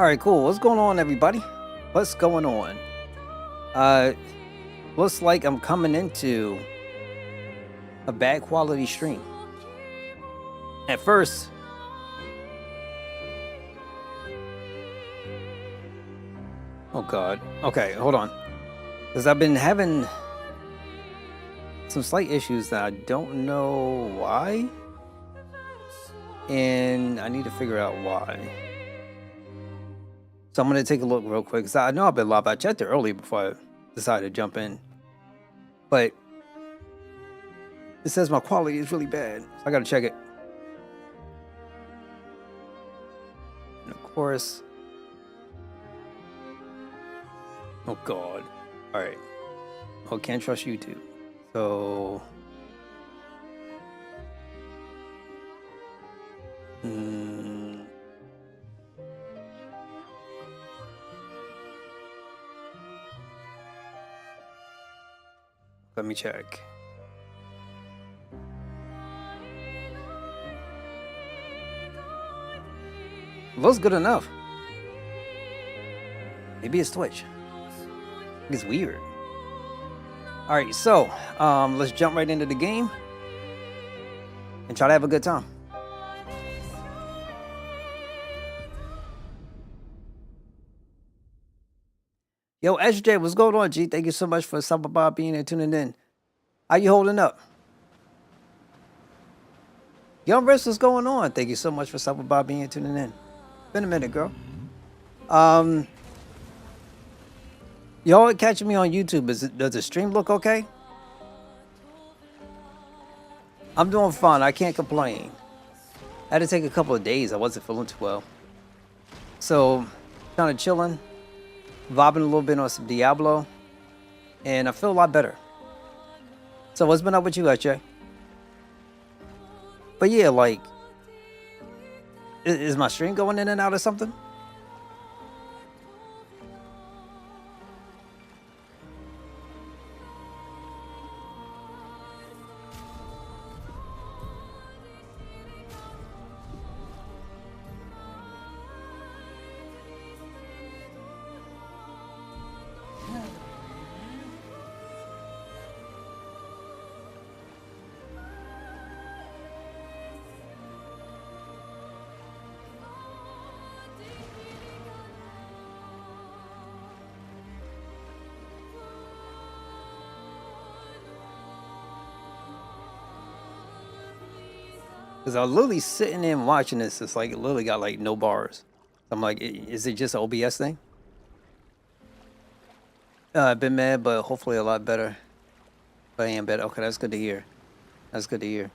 All right, cool. What's going on, everybody? What's going on? Uh, looks like I'm coming into a bad quality stream. At first, oh god. Okay, hold on, because I've been having some slight issues that I don't know why, and I need to figure out why. So I'm gonna take a look real quick, because I know I've been live. I checked it early before I decided to jump in, but it says my quality is really bad, so I gotta check it. And of course, oh god. All right. Oh, can't trust YouTube. So, let me check. Looks good enough. Maybe it's Twitch. It's weird. All right, so let's jump right into the game and try to have a good time. Yo, SJ, what's going on, G? Thank you so much for stopping by, being and tuning in. How you holding up? Young Rest, what's going on? Thank you so much for stopping by, being and tuning in. Been a minute, girl. Y'all catching me on YouTube. Does the stream look okay? I'm doing fine. I can't complain. I had to take a couple of days. I wasn't feeling too well. So, kind of chilling, vibing a little bit on some Diablo, and I feel a lot better. So, what's been up with you, SJ? But yeah, like, is my stream going in and out or something? Because I was literally sitting in watching this. It's like it literally got like no bars. I'm like, is it just an OBS thing? I've been mad, but hopefully a lot better. But I am better. Okay, that's good to hear. That's good to hear.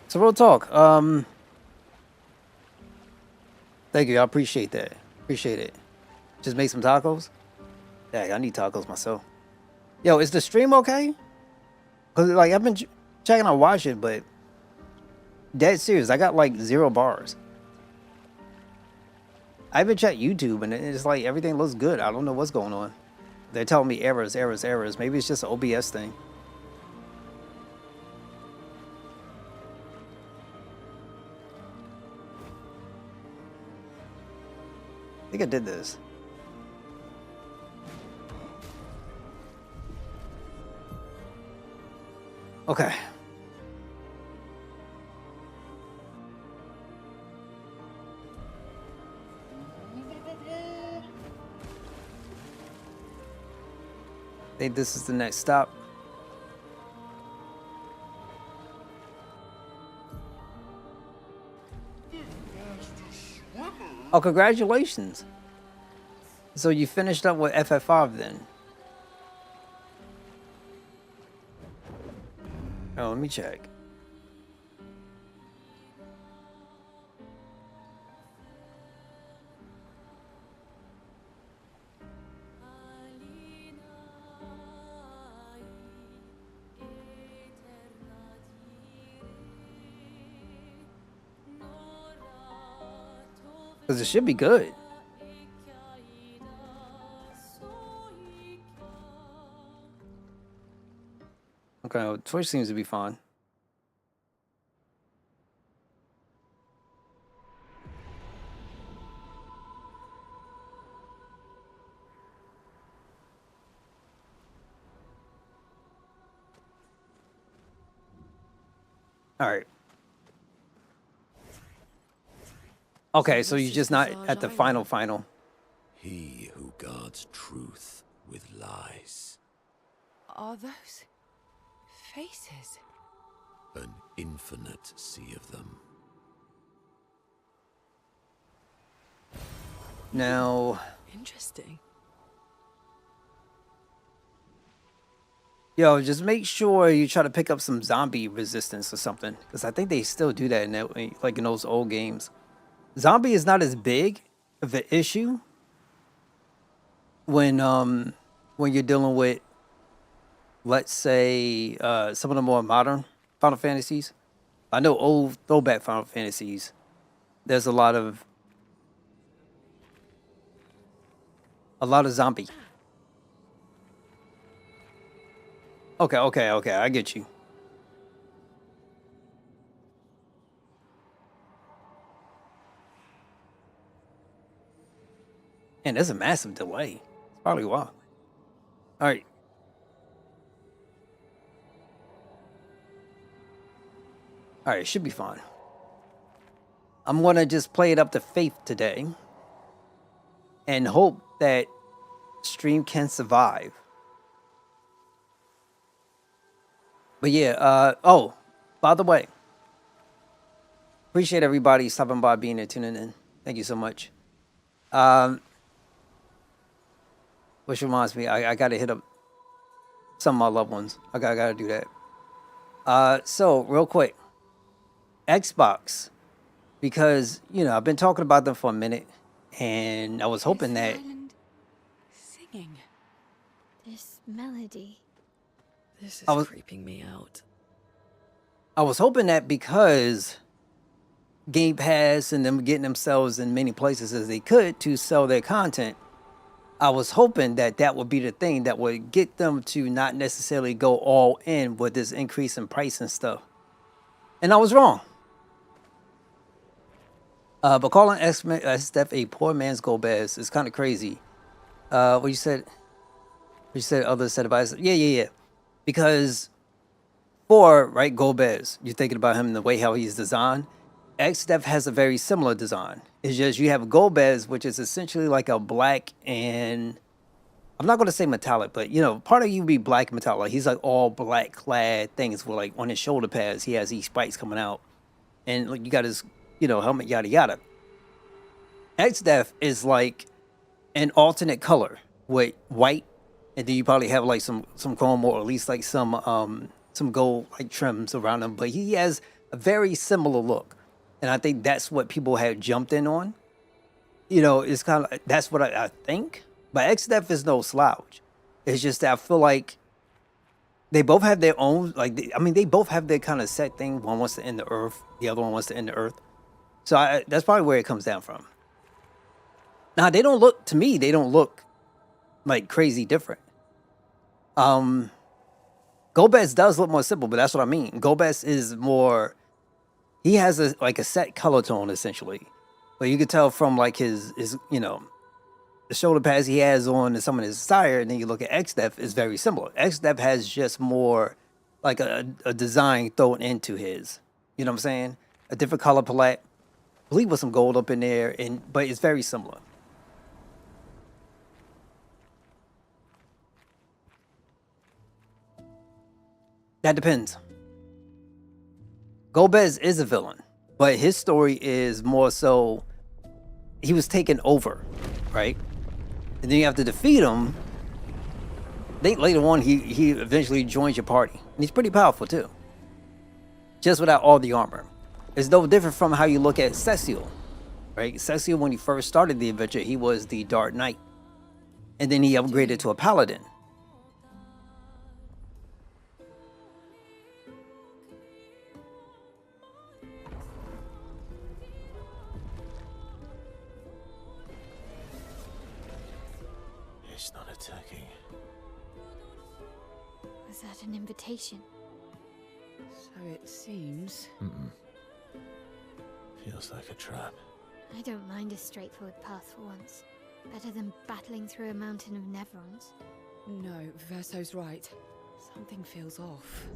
So real talk. Thank you. I appreciate that. Appreciate it. Just make some tacos. Yeah, I need tacos myself. Yo, is the stream okay? Cause like I've been checking out watch it, but dead serious, I got like 0 bars. I even checked YouTube and it's like everything looks good. I don't know what's going on. They're telling me errors, errors, errors. Maybe it's just an OBS thing. I think I did this. Okay. I think this is the next stop. Oh, congratulations. So you finished up with FF5 then? Oh, let me check. Because it should be good. Okay, well, Twitch seems to be fine. All right. Okay, so this you're is just the not large at the island. final. He who guards truth with lies. Are those faces? An infinite sea of them. Now, Interesting. yo, just make sure you try to pick up some zombie resistance or something, because I think they still do that in that, like in those old games. Zombie is not as big of an issue when you're dealing with, let's say, some of the more modern Final Fantasies. I know old throwback Final Fantasies. There's a lot of zombie. Okay. I get you. And there's a massive delay. It's probably why. All right. All right, it should be fine. I'm gonna just play it up to faith today and hope that stream can survive. But yeah, oh, by the way, appreciate everybody stopping by, being there, tuning in. Thank you so much. Which reminds me, I gotta hit up some of my loved ones. I gotta do that. So real quick, Xbox, because I've been talking about them for a minute, and I was hoping that Island singing. This melody. This is I was- creeping me out. I was hoping that because Game Pass and them getting themselves in many places as they could to sell their content, I was hoping that that would be the thing that would get them to not necessarily go all in with this increase in price and stuff. And I was wrong. But calling Steph a poor man's Go Bears is kind of crazy. What you said? Others said about it. Yeah. Because right, Go Bears, you're thinking about him and the way how he's designed. Steph has a very similar design. It's just you have Golbez, which is essentially like a black and I'm not going to say metallic, but part of you be black and metallic. Like he's like all black clad things with like on his shoulder pads, he has these spikes coming out, and like you got his helmet, yada yada. Steph is like an alternate color with white, and then you probably have like some chrome or at least like some gold like trims around him. But he has a very similar look. And I think that's what people have jumped in on. It's kind of, that's what I think. But XDEF is no slouch. It's just that I feel like they both have their own, they both have their kind of set thing. One wants to end the earth, the other one wants to end the earth. So that's probably where it comes down from. Now, they don't look like crazy different. Gobez does look more simple, but that's what I mean. Gobez is more... He has a set color tone essentially, but you could tell from like his the shoulder pads he has on and some of his attire, and then you look at XDEF is very similar. XDEF has just more like a design thrown into his. You know what I'm saying? A different color palette, I believe with some gold up in there, but it's very similar. That depends. Gobez is a villain, but his story is more so he was taken over, right? And then you have to defeat him. I think later on he eventually joins your party. And he's pretty powerful too. Just without all the armor. It's no different from how you look at Cecil, right? Cecil, when he first started the adventure, he was the Dark Knight. And then he upgraded to a Paladin. It's not attacking. Was that an invitation? So it seems. Feels like a trap. I don't mind a straightforward path for once. Better than battling through a mountain of Nevrons. No, Verso's right. Something feels off.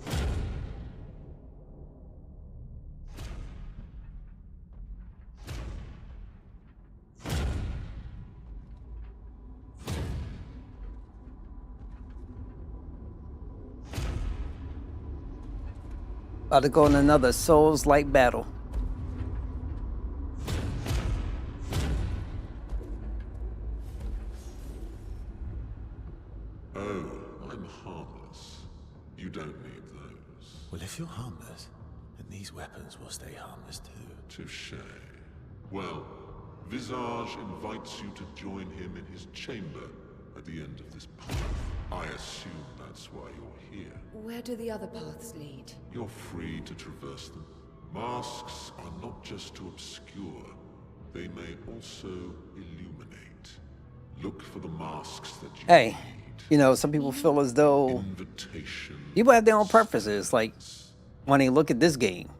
About to go in another Souls-like battle. Oh, I'm harmless. You don't need those. Well, if you're harmless, then these weapons will stay harmless too. Touché. Well, Visage invites you to join him in his chamber at the end of this path. I assume that's why you're here. Where do the other paths lead? You're free to traverse them. Masks are not just to obscure, they may also illuminate. Look for the masks that you Hey, need. you know, some people feel as though Invitation. people have their own preferences. Like when they look at this game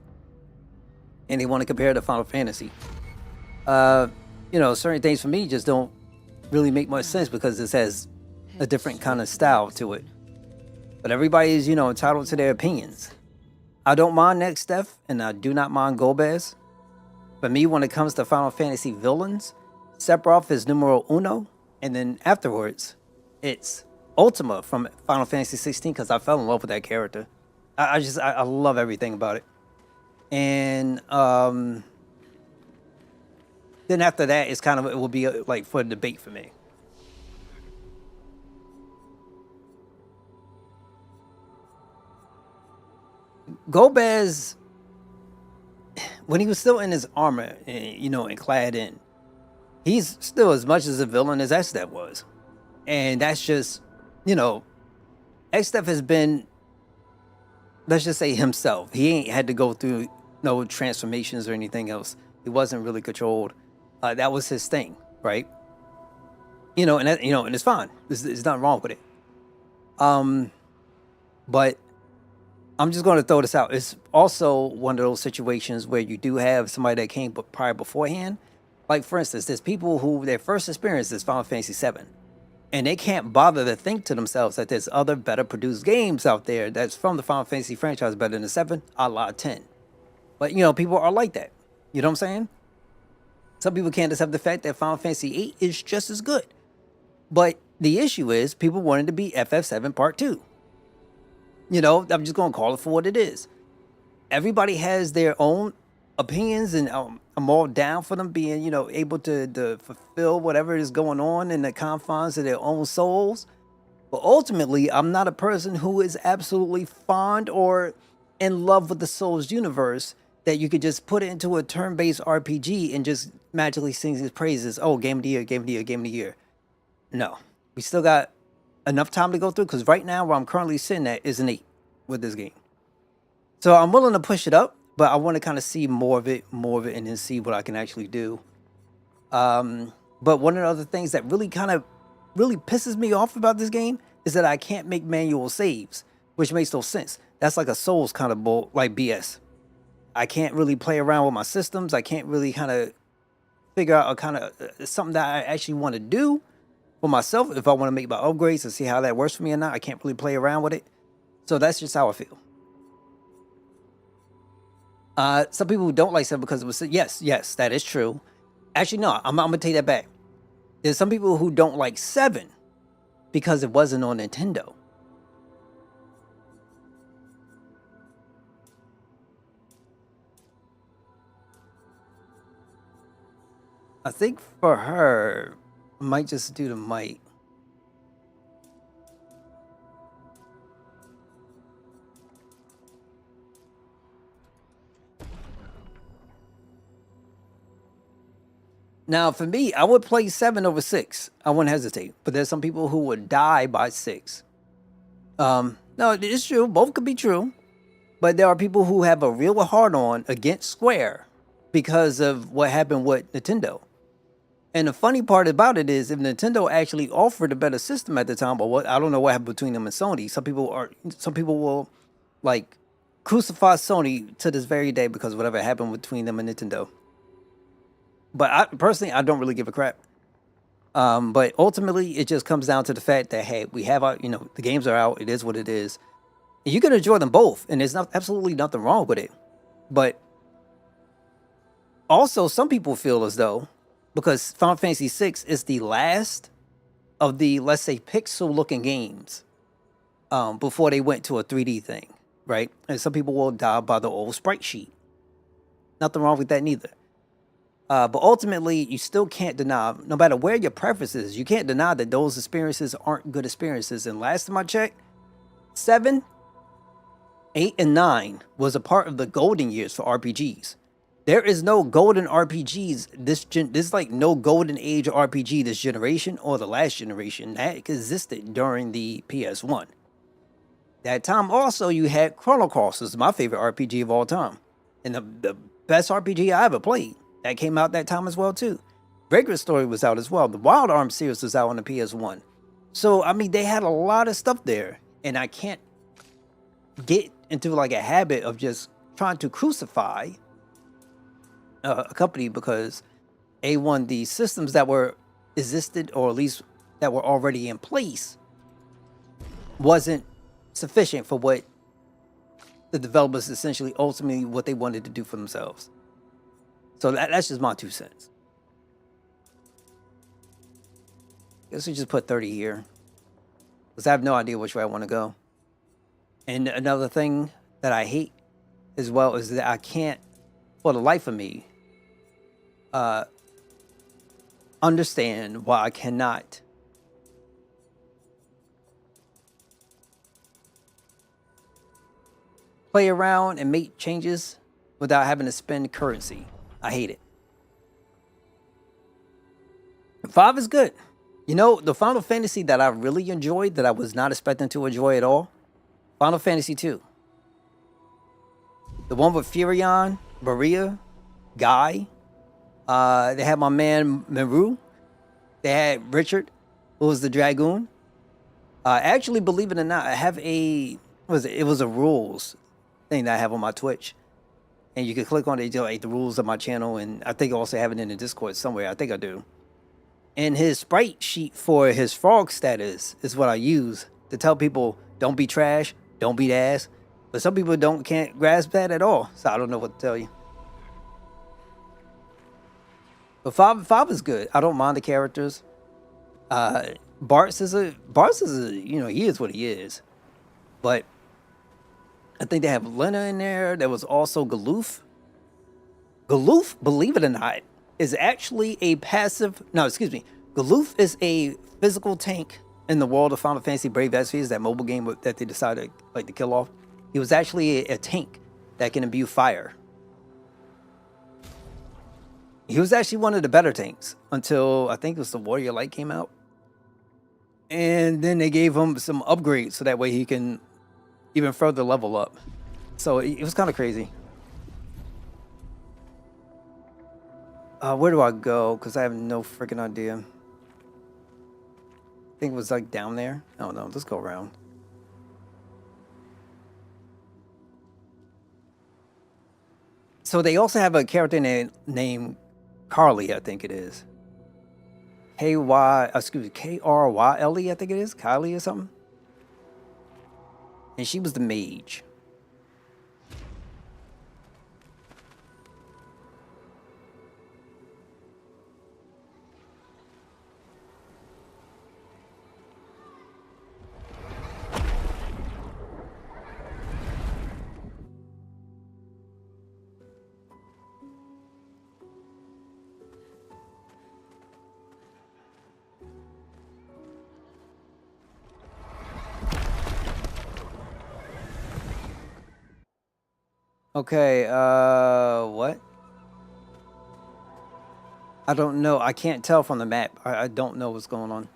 and they want to compare it to Final Fantasy. You know, certain things for me just don't really make much sense because this has a different kind of style to it. But everybody is, you know, entitled to their opinions. I don't mind Next Step, and I do not mind Golbez. For me, when it comes to Final Fantasy villains, Sephiroth is numero uno, and then afterwards, it's Ultima from Final Fantasy 16 because I fell in love with that character. I love everything about it. And then after that, it's kind of, it will be like for a debate for me. Golbez, when he was still in his armor, you know, and clad in, he's still as much as a villain as Estep was. And that's just, you know, Estep has been, let's just say himself. He ain't had to go through no transformations or anything else. He wasn't really controlled. That was his thing, right? You know, and that, you know, and it's fine. There's nothing wrong with it. But I'm just going to throw this out. It's also one of those situations where you do have somebody that came prior beforehand. Like, for instance, there's people who their first experience is Final Fantasy VII. And they can't bother to think to themselves that there's other better produced games out there that's from the Final Fantasy franchise better than 7, a la 10. But, you know, people are like that. You know what I'm saying? Some people can't accept the fact that Final Fantasy 8 is just as good. But the issue is people wanted to be FF7 Part 2. You know, I'm just going to call it for what it is. Everybody has their own opinions, and I'm all down for them being, you know, able to fulfill whatever is going on in the confines of their own souls. But ultimately, I'm not a person who is absolutely fond or in love with the Souls universe that you could just put it into a turn-based RPG and just magically sing his praises. Oh, game of the year, game of the year, game of the year. No. We still got enough time to go through because right now where I'm currently sitting at is an 8 with this game. So I'm willing to push it up, but I want to kind of see more of it, and then see what I can actually do. But one of the other things that really pisses me off about this game is that I can't make manual saves, which makes no sense. That's like a Souls kind of like BS. I can't really play around with my systems. I can't really kind of figure out a kind of something that I actually want to do for myself. If I want to make my upgrades and see how that works for me or not, I can't really play around with it. So that's just how I feel. Some people who don't like 7 because it was, yes, that is true. Actually, no, I'm gonna take that back. There's some people who don't like 7 because it wasn't on Nintendo. I think for her, I might just do the mic. Now, for me, I would play 7 over 6. I wouldn't hesitate. But there's some people who would die by 6. No, it's true. Both could be true. But there are people who have a real hard-on against Square because of what happened with Nintendo. And the funny part about it is, if Nintendo actually offered a better system at the time, or what, I don't know what happened between them and Sony. Some people will like crucify Sony to this very day because of whatever happened between them and Nintendo. But I personally don't really give a crap. But ultimately, it just comes down to the fact that, hey, we have our, the games are out. It is what it is. And you can enjoy them both, and there's absolutely nothing wrong with it. But also, some people feel as though, because Final Fantasy VI is the last of the, let's say, pixel-looking games before they went to a 3D thing. right? And some people will die by the old sprite sheet. Nothing wrong with that neither. But ultimately, you still can't deny, no matter where your preference is, you can't deny that those experiences aren't good experiences. And last time I checked, 7, 8, and 9 was a part of the golden years for RPGs. There is no golden RPGs. This like no golden age RPG this generation or the last generation that existed during the PS1. That time also you had Chrono Cross, is my favorite RPG of all time, and the best RPG I ever played. That came out that time as well too. Vagrant Story was out as well. The Wild Arms series was out on the PS1. So I mean, they had a lot of stuff there, and I can't get into like a habit of just trying to crucify a company because A1, the systems that were existed, or at least that were already in place, wasn't sufficient for what the developers essentially ultimately what they wanted to do for themselves. So that's just my 2 cents. Guess we just put 30 here, because I have no idea which way I want to go. And another thing that I hate as well is that I can't, for the life of me, understand why I cannot play around and make changes without having to spend currency. I hate it. 5 is good. You know, the Final Fantasy that I really enjoyed, that I was not expecting to enjoy at all, Final Fantasy 2. The one with Furion, Maria, Guy. They had my man Meru. They had Richard, who was the Dragoon. Actually, believe it or not, I have it was a rules thing that I have on my Twitch. And you can click on it, like the rules of my channel, and I think I also have it in the Discord somewhere. I think I do. And his sprite sheet for his frog status is what I use to tell people, don't be trash, don't beat ass. But some people can't grasp that at all, so I don't know what to tell you. But 5 is good. I don't mind the characters. Bartz is a he is what he is. But I think they have Lena in there. There was also Galoof. Galoof, believe it or not, is actually a passive. No, excuse me. Galoof is a physical tank in the world of Final Fantasy Brave Exvius, that mobile game that they decided to kill off. He was actually a tank that can imbue fire. He was actually one of the better tanks until I think it was the Warrior Light came out. And then they gave him some upgrades so that way he can even further level up. So it was kind of crazy. Where do I go? Because I have no freaking idea. I think it was like down there. Oh no, let's go around. So they also have a character named Carly, I think it is. K-R-Y-L-E, I think it is. Kylie or something. And she was the mage. Okay, what? I don't know. I can't tell from the map. I don't know what's going on.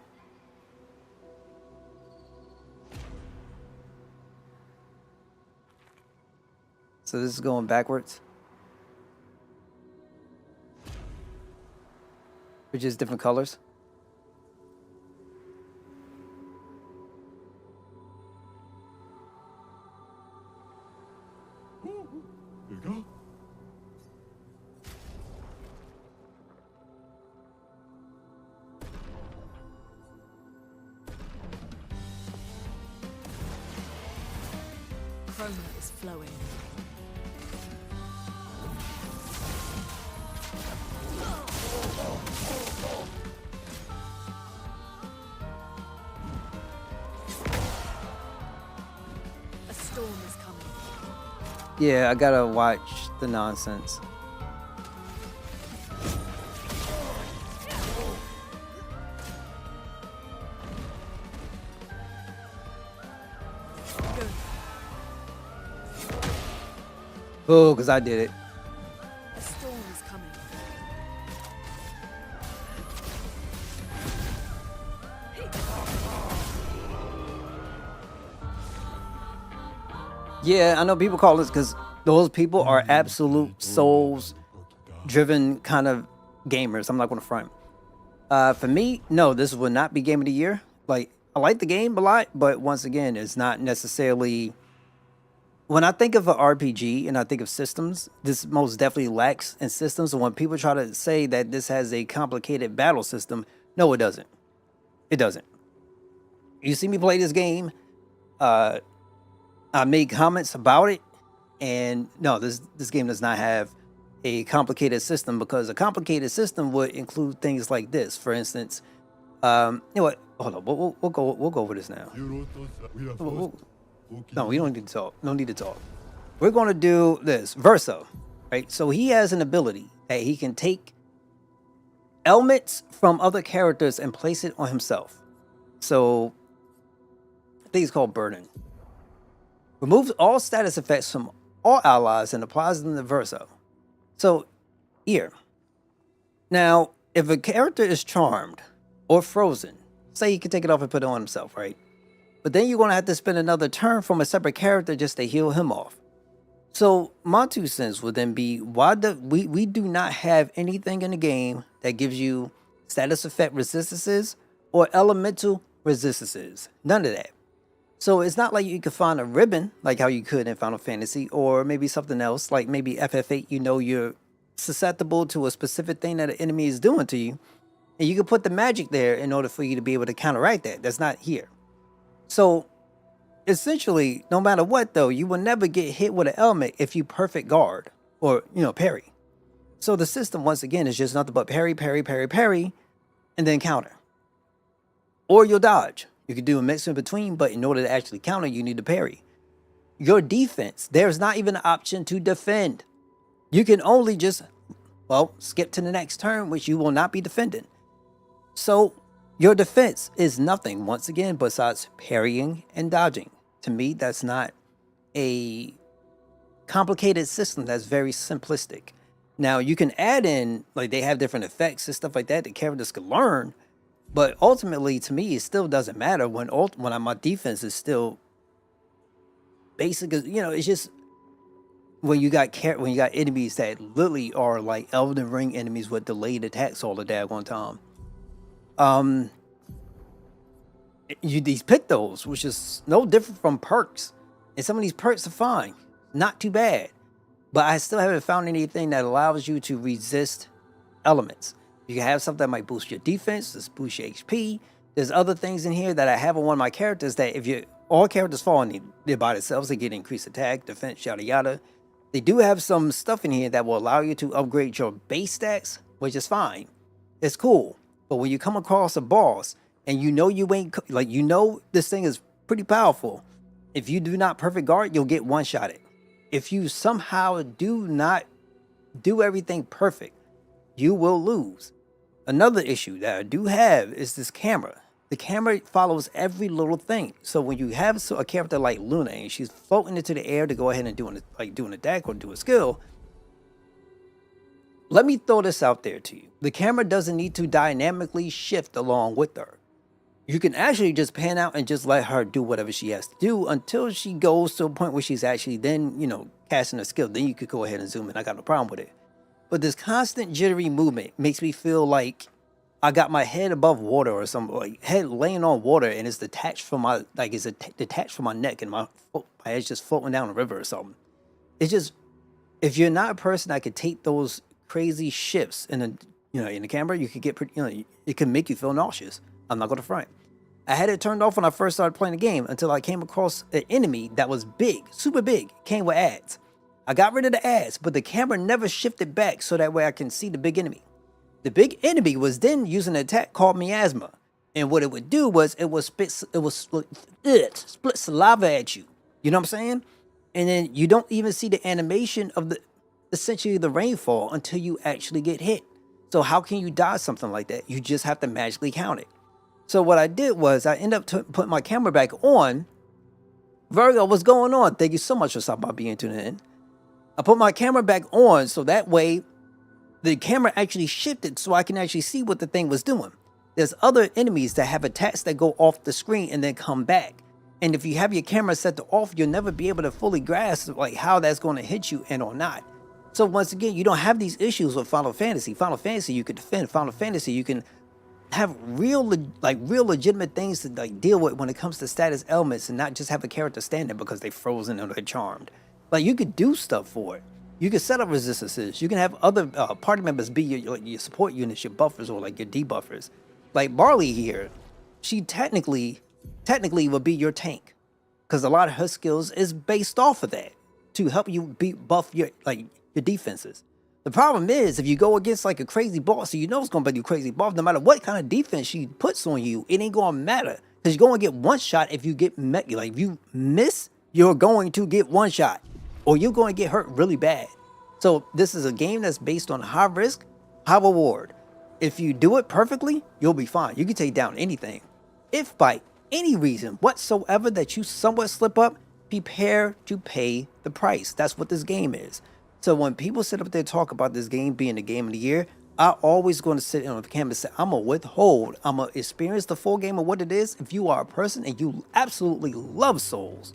So this is going backwards. Which is different colors. Here we go. Chroma is flowing. A storm is coming. Yeah, I gotta watch the nonsense. Oh, because I did it. A storm is coming. Yeah, I know people call this because those people are absolute souls-driven kind of gamers. I'm not going to front. For me, no, this would not be game of the year. Like, I like the game a lot, but once again, it's not necessarily. When I think of an RPG and I think of systems, this most definitely lacks in systems. And when people try to say that this has a complicated battle system, no, it doesn't. It doesn't. You see me play this game. I made comments about it, and no, this game does not have a complicated system, because a complicated system would include things like this. For instance, you know what? Hold on, we'll go over this now. No, we don't need to talk. No need to talk. We're going to do this. Verso, right? So he has an ability that he can take elements from other characters and place it on himself. So I think it's called Burden. Removes all status effects from all allies and applies them to Verso. So here. Now, if a character is charmed or frozen, say he can take it off and put it on himself, right? But then you're going to have to spend another turn from a separate character just to heal him off. So my 2 cents would then be, why do we do not have anything in the game that gives you status effect resistances or elemental resistances? None of that. So it's not like you could find a ribbon like how you could in Final Fantasy, or maybe something else like maybe FF8. You know, you're susceptible to a specific thing that an enemy is doing to you, and you can put the magic there in order for you to be able to counteract that. That's not here. So essentially, no matter what though, you will never get hit with an element if you perfect guard or, you know, parry. So the system, once again, is just nothing but parry, parry, parry, parry, and then counter. Or you'll dodge. You can do a mix in between, but in order to actually counter, you need to parry. Your defense, there's not even an option to defend. You can only just, well, skip to the next turn, which you will not be defending. So your defense is nothing, once again, besides parrying and dodging. To me, that's not a complicated system. That's very simplistic. Now, you can add in, like, they have different effects and stuff like that characters can learn, but ultimately, to me, it still doesn't matter when my defense is still basic. You know, it's just when you got enemies that literally are like Elden Ring enemies with delayed attacks all the daggone time. These pick those, which is no different from perks, and some of these perks are fine, not too bad, but I still haven't found anything that allows you to resist elements. You can have something that might boost your defense, just boost your HP. There's other things in here that I have on one of my characters that if all characters fall on they're by themselves, they get increased attack, defense, yada yada. They do have some stuff in here that will allow you to upgrade your base stats, which is fine. It's cool. But when you come across a boss and you know you ain't, like, you know this thing is pretty powerful, if you do not perfect guard, you'll get one-shotted. If you somehow do not do everything perfect, you will lose. Another issue that I do have is this camera. The camera follows every little thing. So when you have a character like Luna and she's floating into the air to go ahead and do an attack or do a skill, let me throw this out there to you. The camera doesn't need to dynamically shift along with her. You can actually just pan out and just let her do whatever she has to do until she goes to a point where she's actually then, you know, casting a skill. Then you could go ahead and zoom in. I got no problem with it. But this constant jittery movement makes me feel like I got my head above water or something, like head laying on water, and it's detached from my detached from my neck, and my head's just floating down a river or something. It's just, if you're not a person that could take those crazy shifts in the camera, you could get pretty, it can make you feel nauseous. I'm not going to front. I had it turned off when I first started playing the game until I came across an enemy that was big, super big, came with ads. I got rid of the ads, but the camera never shifted back so that way I can see the big enemy. The big enemy was then using an attack called miasma, and what it would do was it would split saliva at you. You know what I'm saying? And then you don't even see the animation of essentially the rainfall until you actually get hit. So how can you dodge something like that? You just have to magically count it. So what I did was I ended up putting my camera back on. Virgo, what's going on? Thank you so much for stopping by being tuned in. I put my camera back on so that way the camera actually shifted so I can actually see what the thing was doing. There's other enemies that have attacks that go off the screen and then come back. And if you have your camera set to off, you'll never be able to fully grasp like how that's going to hit you and or not. So once again, you don't have these issues with Final Fantasy. Final Fantasy you could defend. Final Fantasy you can have real legitimate things to like deal with when it comes to status elements and not just have a character standing because they're frozen or they're charmed. Like you could do stuff for it. You can set up resistances. You can have other party members be your support units, your buffers, or like your debuffers. Like Barley here, she technically would be your tank because a lot of her skills is based off of that to help you buff your defenses. The problem is if you go against like a crazy boss, so you know it's gonna be a crazy boss. No matter what kind of defense she puts on you, it ain't gonna matter because you're gonna get one shot if you get met. Like if you miss, you're going to get one shot, or you're going to get hurt really bad. So this is a game that's based on high risk, high reward. If you do it perfectly, you'll be fine. You can take down anything. If by any reason whatsoever that you somewhat slip up, prepare to pay the price. That's what this game is. So when people sit up there and talk about this game being the game of the year, I always going to sit on the camera and say, I'm going to withhold. I'm going to experience the full game of what it is. If you are a person and you absolutely love Souls,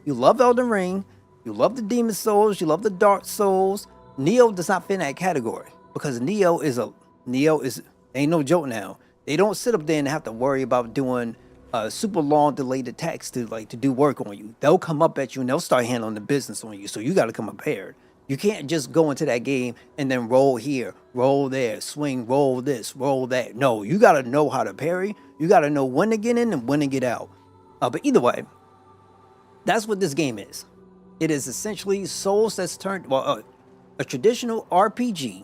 you love Elden Ring, you love the Demon Souls, you love the Dark Souls, Neo does not fit in that category because Neo is ain't no joke now. They don't sit up there and have to worry about doing super long delayed attacks to do work on you. They'll come up at you and they'll start handling the business on you. So you got to come prepared. You can't just go into that game and then roll here, roll there, swing, roll this, roll that. No, you got to know how to parry. You got to know when to get in and when to get out. But either way, that's what this game is. It is essentially Souls that's turned, a traditional RPG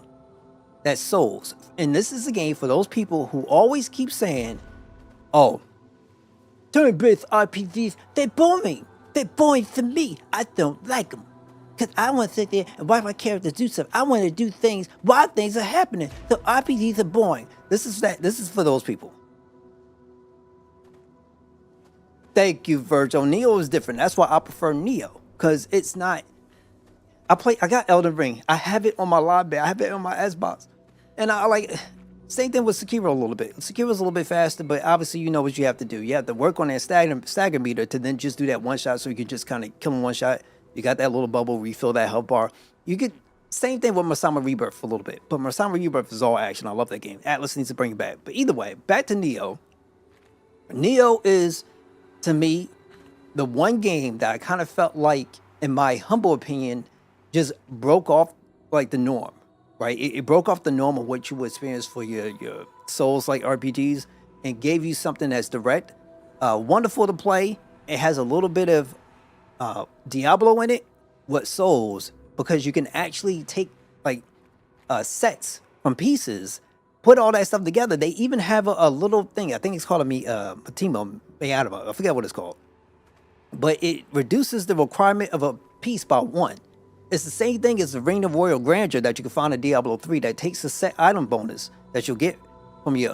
that's Souls. And this is a game for those people who always keep saying, oh, turn-based RPGs, they're boring. They're boring to me. I don't like them. Because I want to sit there and watch my characters do stuff. I want to do things while things are happening. So RPGs are boring. This is for those people. Thank you, Virgil. Neo is different. That's why I prefer Neo. Because it's not... I got Elden Ring. I have it on my library. I have it on my Xbox. And I like... Same thing with Sekiro a little bit. Sekiro's a little bit faster, but obviously you know what you have to do. You have to work on that stagger meter to then just do that one shot so you can just kind of kill him one shot. You got that little bubble, refill that health bar. You get same thing with Masama Rebirth for a little bit, but Masama Rebirth is all action. I love that game. Atlas needs to bring it back. But either way, back to Neo. Neo is, to me, the one game that I kind of felt like, in my humble opinion, just broke off like the norm, right? It broke off the norm of what you would experience for your Souls-like RPGs and gave you something that's direct, wonderful to play. It has a little bit of Diablo in it with Souls because you can actually take like sets from pieces, put all that stuff together. They even have a little thing. I think it's called a Matimo Beatama. I forget what it's called, but it reduces the requirement of a piece by one. It's the same thing as the Ring of Royal Grandeur that you can find in Diablo 3 that takes a set item bonus that you'll get from your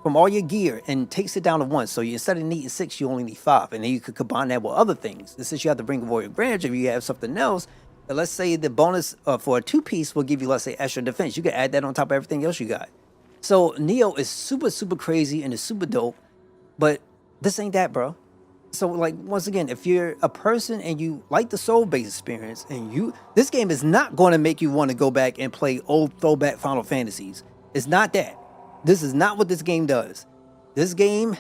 from all your gear and takes it down to one. So instead of needing 6, you only need 5. And then you could combine that with other things. And since you have to bring Warrior Grandeur, if you have something else, let's say the bonus for a 2-piece will give you, let's say, extra defense. You can add that on top of everything else you got. So Neo is super, super crazy and it's super dope. But this ain't that, bro. So like, once again, if you're a person and you like the soul-based experience and this game is not going to make you want to go back and play old throwback Final Fantasies. It's not that. This is not what this game does. This game,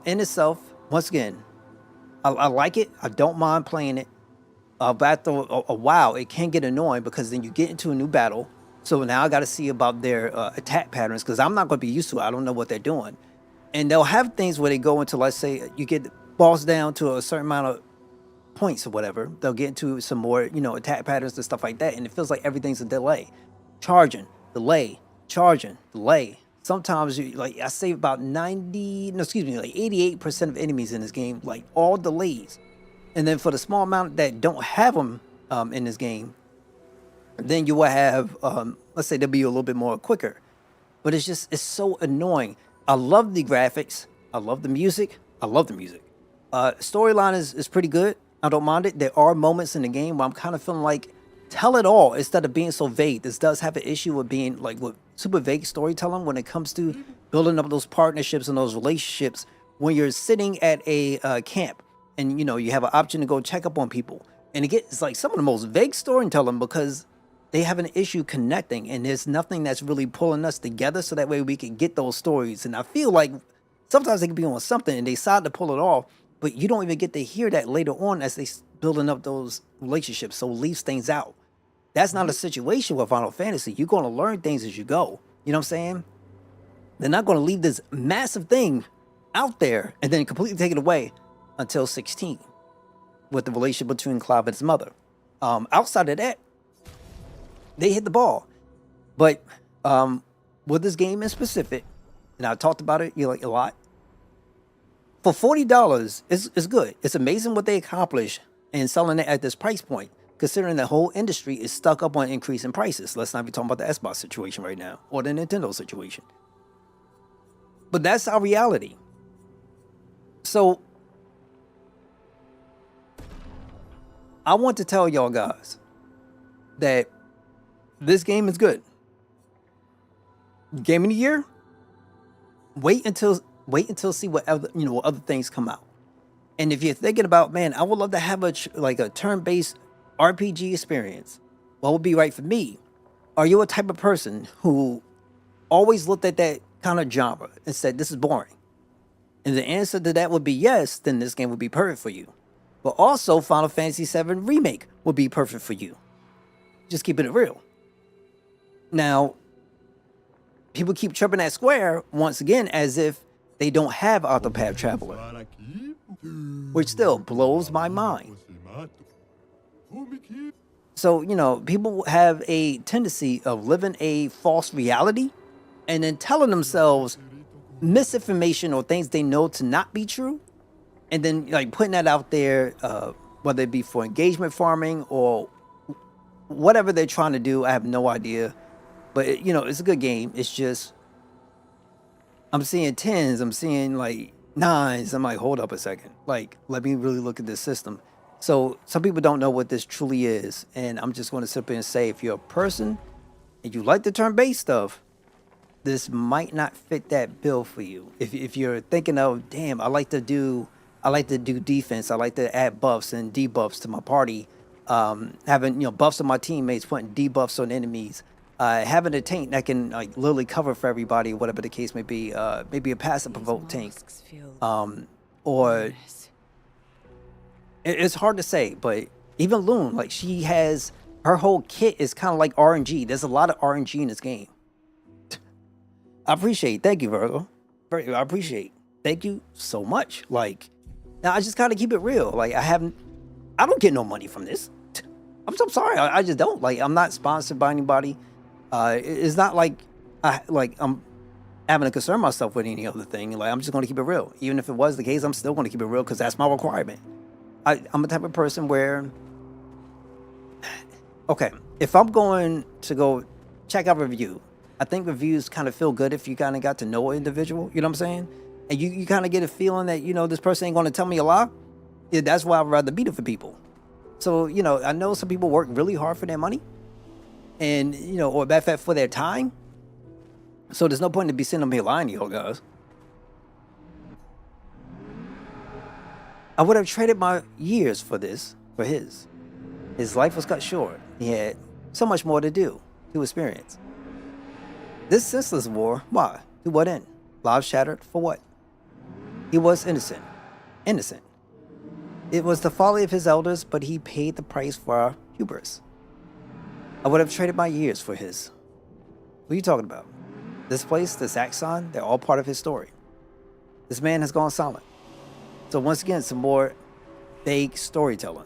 in itself, once again, I like it. I don't mind playing it. But after a while, it can get annoying because then you get into a new battle. So now I got to see about their attack patterns because I'm not going to be used to it. I don't know what they're doing. And they'll have things where they go into, let's say, you get the boss down to a certain amount of points or whatever. They'll get into some more, attack patterns and stuff like that. And it feels like everything's a delay. Charging, delay, charging, delay. Sometimes I say about 88% of enemies in this game, like all delays. And then for the small amount that don't have them, in this game, then you will have, let's say they'll be a little bit more quicker. But it's so annoying. I love the graphics. I love the music. I love the music. Storyline is pretty good. I don't mind it. There are moments in the game where I'm kind of feeling like tell it all instead of being so vague. This does have an issue with being like with super vague storytelling when it comes to building up those partnerships and those relationships when you're sitting at a camp and you have an option to go check up on people. And it's like some of the most vague storytelling because they have an issue connecting and there's nothing that's really pulling us together so that way we can get those stories. And I feel like sometimes they can be on something and they decide to pull it off, but you don't even get to hear that later on as they building up those relationships. So it leaves things out. That's not a situation with Final Fantasy. You're going to learn things as you go. You know what I'm saying? They're not going to leave this massive thing out there and then completely take it away until 16 with the relationship between Clive and his mother. Outside of that, they hit the ball. But with this game in specific, and I talked about it a lot, for $40, it's good. It's amazing what they accomplished in selling it at this price point, considering the whole industry is stuck up on increasing prices. Let's not be talking about the Xbox situation right now or the Nintendo situation. But that's our reality. So I want to tell y'all guys that this game is good. Game of the year. Wait until see what other things come out. And if you're thinking about, man, I would love to have a turn-based RPG experience, what would be right for me? Are you a type of person who always looked at that kind of genre and said this is boring? And the answer to that would be yes, then this game would be perfect for you. But also Final Fantasy VII Remake would be perfect for you. Just keeping it real. Now, people keep tripping at Square once again as if they don't have Octopath Traveler, which still blows my mind. So, people have a tendency of living a false reality and then telling themselves misinformation or things they know to not be true. And then putting that out there, whether it be for engagement farming or whatever they're trying to do, I have no idea. But, it's a good game. It's just, I'm seeing 10s. I'm seeing 9s. I'm like, hold up a second. Let me really look at this system. So some people don't know what this truly is. And I'm just going to sit there and say, if you're a person and you like the turn-based stuff, this might not fit that bill for you. If you're thinking of, damn, I like to do defense. I like to add buffs and debuffs to my party. Having buffs on my teammates, putting debuffs on enemies. Having a tank that can literally cover for everybody, whatever the case may be. Maybe a passive provoke tank. Or it's hard to say, but even Loon, she has her whole kit is kind of like RNG. There's a lot of RNG in this game. I appreciate. Thank you, Virgo. I appreciate. Thank you so much. Now I just kind of keep it real. I don't get no money from this. I'm so sorry. I just don't. I'm not sponsored by anybody. It's not I'm having to concern myself with any other thing. I'm just going to keep it real. Even if it was the case, I'm still going to keep it real because that's my requirement. I'm the type of person where, okay, if I'm going to go check out a review, I think reviews kind of feel good if you kind of got to know an individual. You know what I'm saying? And you kind of get a feeling that, this person ain't going to tell me a lie. Yeah, that's why I'd rather beat it for people. So, I know some people work really hard for their money and, or matter of fact, for their time. So there's no point to be sitting up here lying to you guys. I would have traded my years for this, for his. His life was cut short. He had so much more to do, to experience. This senseless war, why? To what end? Lives shattered for what? He was innocent. Innocent. It was the folly of his elders, but he paid the price for our hubris. I would have traded my years for his. What are you talking about? This place, this Axon, they're all part of his story. This man has gone silent. So once again, some more vague storytelling.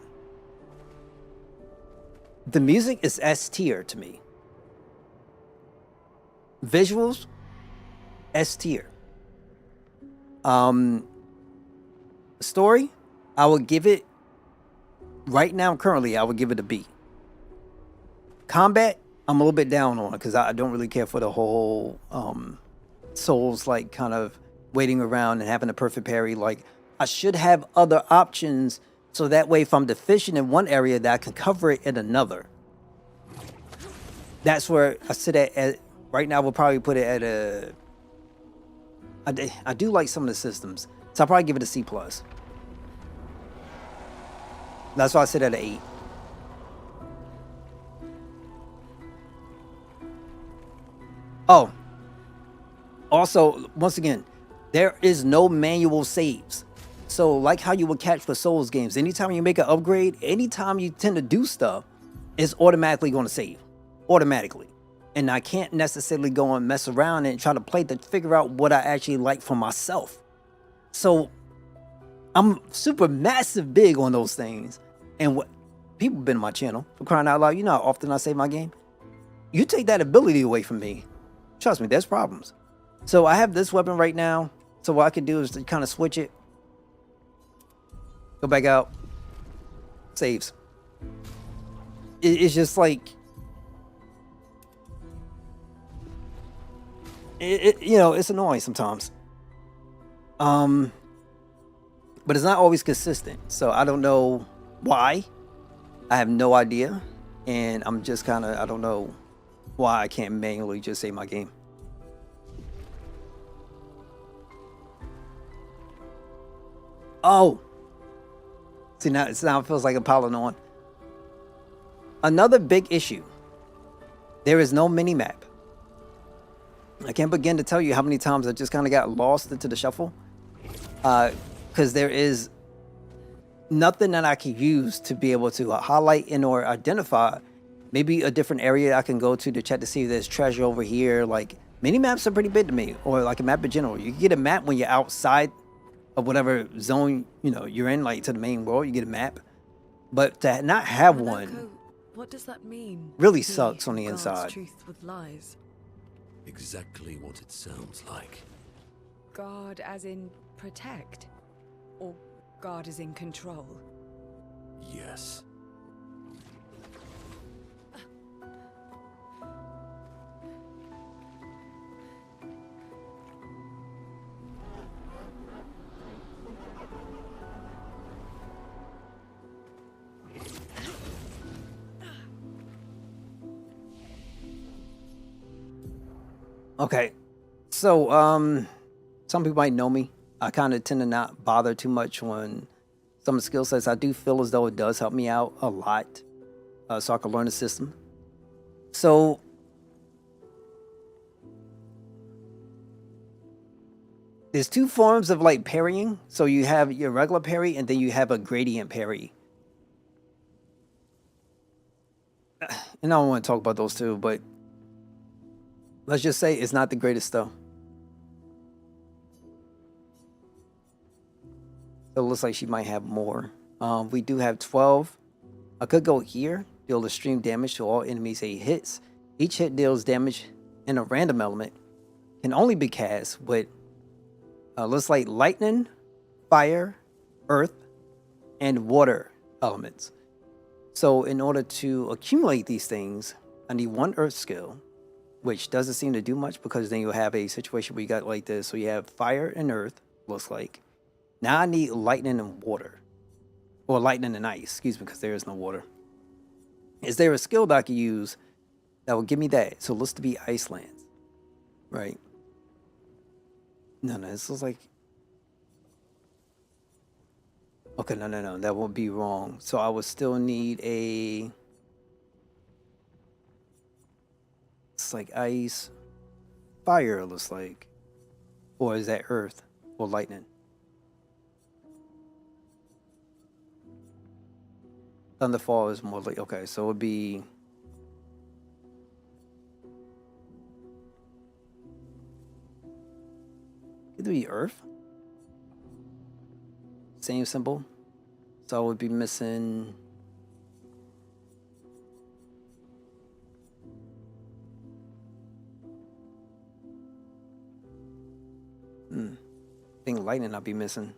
The music is S tier to me. Visuals, S tier. Story, I would give it right now, currently, I would give it a B. Combat, I'm a little bit down on it because I don't really care for the whole Souls like kind of waiting around and having a perfect parry. Like I should have other options so that way if I'm deficient in one area that I can cover it in another. That's where I sit at right now. We'll probably put it at a. I do like some of the systems, so I'll probably give it a C plus. That's why I sit at an 8. Oh, also, once again, there is no manual saves. So, like how you would catch for Souls games, anytime you make an upgrade, anytime you tend to do stuff, it's automatically going to save. Automatically. And I can't necessarily go and mess around and try to play to figure out what I actually like for myself. So, I'm super massive big on those things. And what people been on my channel, for crying out loud, you know how often I save my game? You take that ability away from me, trust me, there's problems. So I have this weapon right now. So what I can do is to kind of switch it. Go back out. Saves. It's just like... you know, it's annoying sometimes. But it's not always consistent. So I don't know why. I have no idea. And I'm just kind of... I don't know why I can't manually just save my game. Oh, see now it feels like a piling on. Another big issue. There is no mini map. I can't begin to tell you how many times I just kind of got lost into the shuffle, because there is nothing that I can use to be able to highlight and or identify maybe a different area I can go to check to see if there's treasure over here. Like mini maps are pretty big to me, or like a map in general. You can get a map when you're outside of whatever zone you know you're in, like to the main world, you get a map. But to not have one, What does that mean? really He sucks on who the guards inside. Truth with lies. Exactly what it sounds like. Guard as in protect, or guard as in control. Yes. Okay, so some people might know me. I kind of tend to not bother too much on some of the skill sets. I do feel as though it does help me out a lot, so I can learn the system. So there's two forms of like parrying. So you have your regular parry, and then you have a gradient parry. And I don't want to talk about those two, but let's just say it's not the greatest though. So it looks like she might have more. We do have 12. I could go here, deal extreme damage to all enemies 8 hits. Each hit deals damage in a random element. Can only be cast with looks like lightning, fire, earth, and water elements. So in order to accumulate these things, I need 1 earth skill, which doesn't seem to do much because then you'll have a situation where you got like this. So you have fire and earth, looks like. Now I need lightning and water. Or lightning and ice, excuse me, because there is no water. Is there a skill that I can use that will give me that? So it looks to be Iceland, right? No, this looks like... Okay, no, that won't be wrong. So I would still need a... It's like ice, fire, it looks like. Or is that earth or lightning? Thunderfall is more like, okay, so it would be... It would be earth. Same symbol. So I would be missing... I think lightning I'll be missing.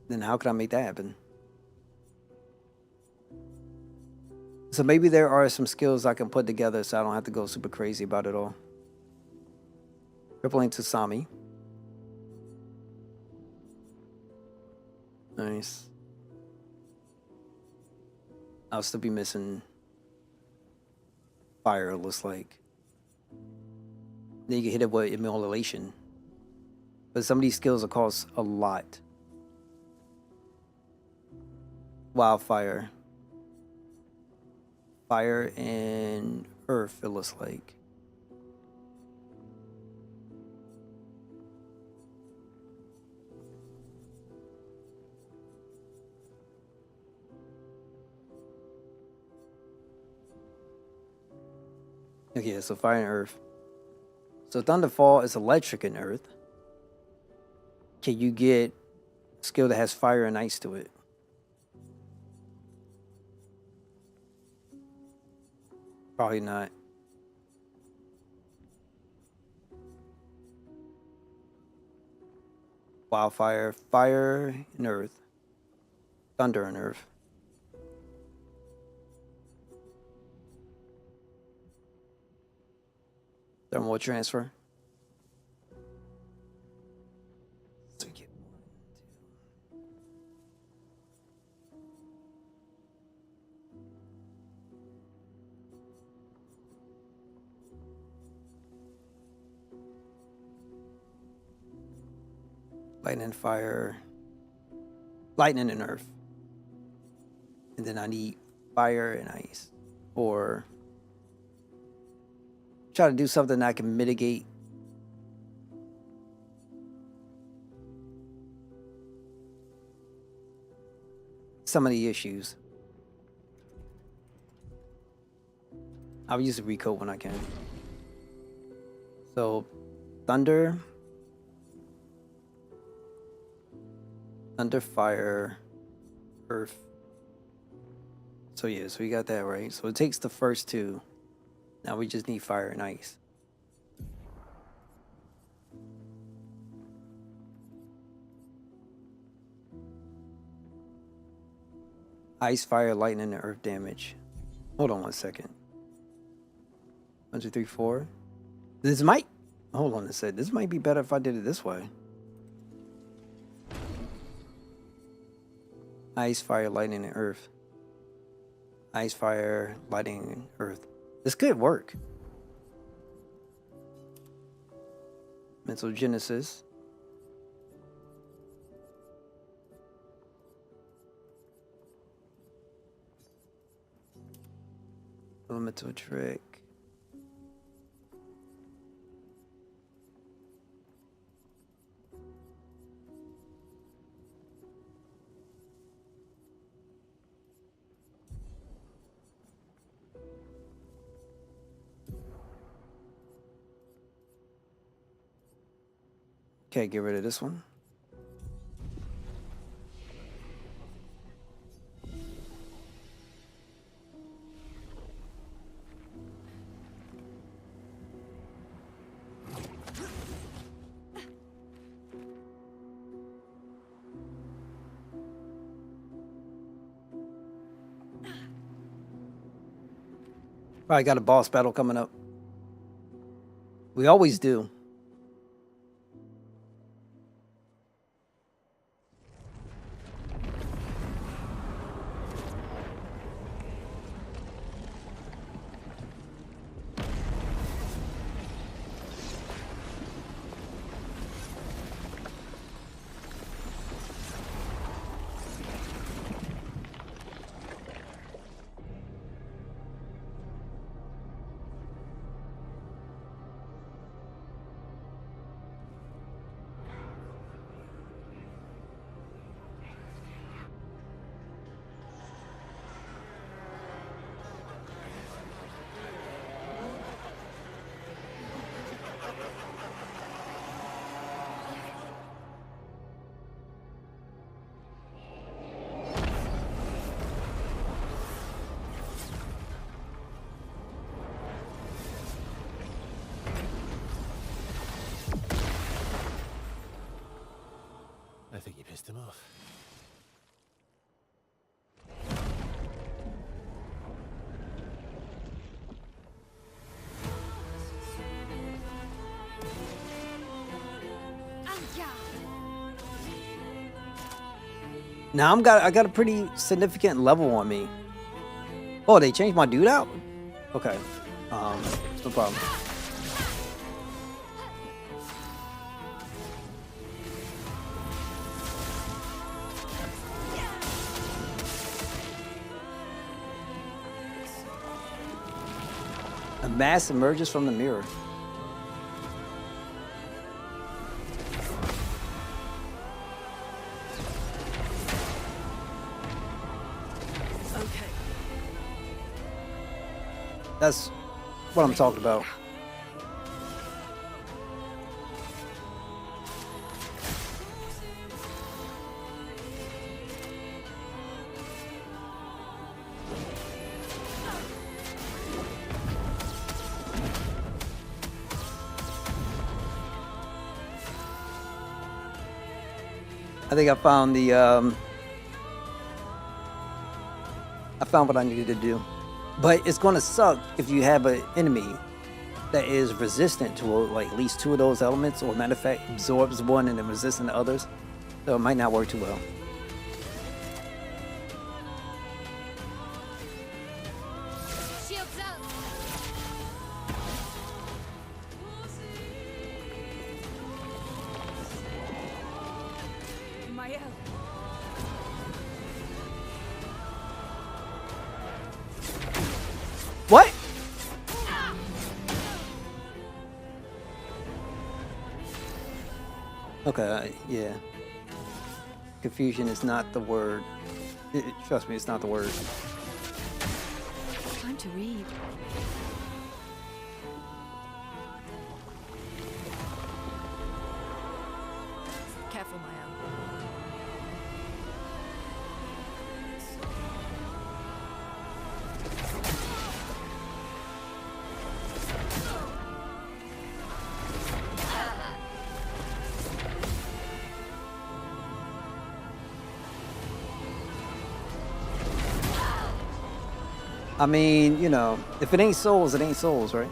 Then how could I make that happen? So maybe there are some skills I can put together so I don't have to go super crazy about it all. Crippling to Sami. Nice. I'll still be missing fire, it looks like. Then you can hit it with immolation. But some of these skills will cost a lot. Wildfire. Fire and earth, it looks like. Okay, so fire and earth. So Thunderfall is electric and earth. Can you get a skill that has fire and ice to it? Probably not. Wildfire, fire and earth. Thunder and earth. Thermal transfer. So get 1, 2. Lightning, fire, lightning and earth. And then I need fire and ice. Or try to do something that I can mitigate some of the issues. I'll use the recode when I can. So, thunder, fire, earth. So yeah, so we got that right. So it takes the first two. Now we just need fire and ice. Ice, fire, lightning, and earth damage. Hold on 1 second. 1, 2, 3, 4. This might... Hold on a sec. This might be better if I did it this way. Ice, fire, lightning, and earth. Ice, fire, lightning, and earth. This could work. Mental Genesis. Elemental trick. Okay, get rid of this one. Probably got a boss battle coming up. We always do. I think you pissed him off. Now I got a pretty significant level on me. Oh, they changed my dude out? Okay. No problem. A mass emerges from the mirror. Okay. That's what I'm talking about. I think I found the I found what I needed to do. But it's gonna suck if you have an enemy that is resistant to like at least two of those elements, or matter of fact absorbs one and then resistant to others. So it might not work too well. Shields up! Mael. What? Okay, yeah. Confusion is not the word. Trust me, it's not the word. Time to read. Careful, Mael. I mean, you know, if it ain't souls, it ain't souls, right?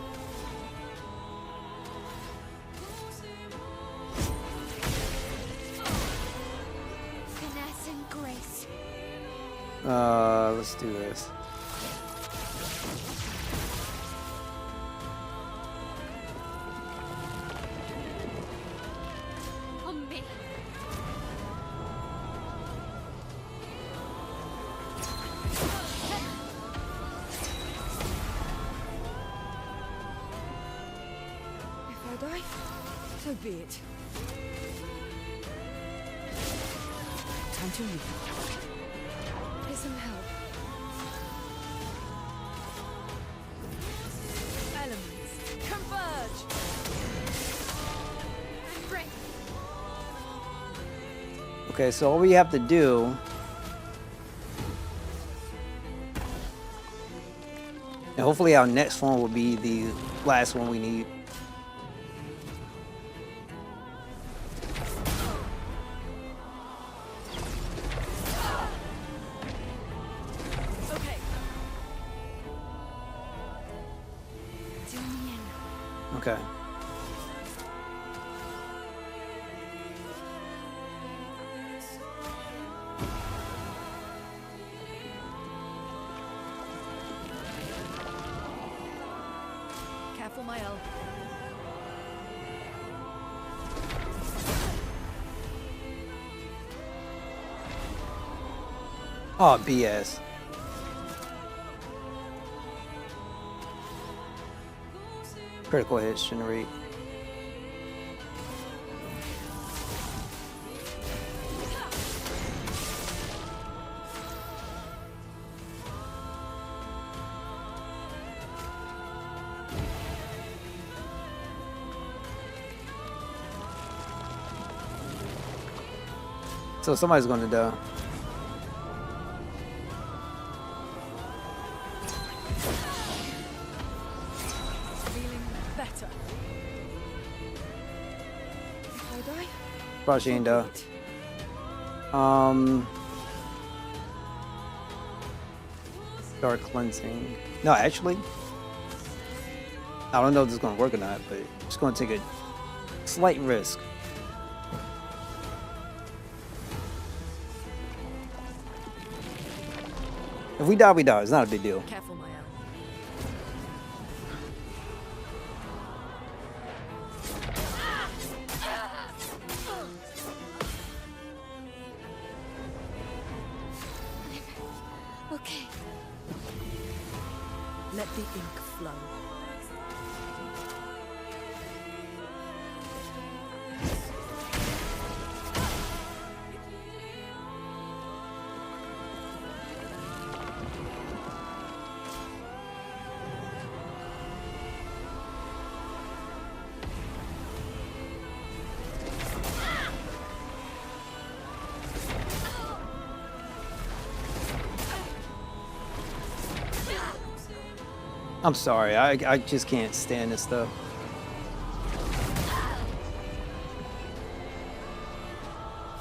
Finesse and grace. Let's do this. On me. If I die, so be it. Time to read. Here's some help. Elements, converge! Great. Okay, so all we have to do. And hopefully our next one will be the last one we need. Okay. Do me in. Okay. Careful, Mael. Oh, BS. Critical hits generate. So somebody's gonna die. Feeling better. If I die, Probably she ain't die. so be it. Dark cleansing. No, actually, I don't know if this is gonna work or not, but it's gonna take a slight risk. If we die, we die. It's not a big deal. Careful, my own. Okay. Let the ink flow. I'm sorry. I just can't stand this stuff.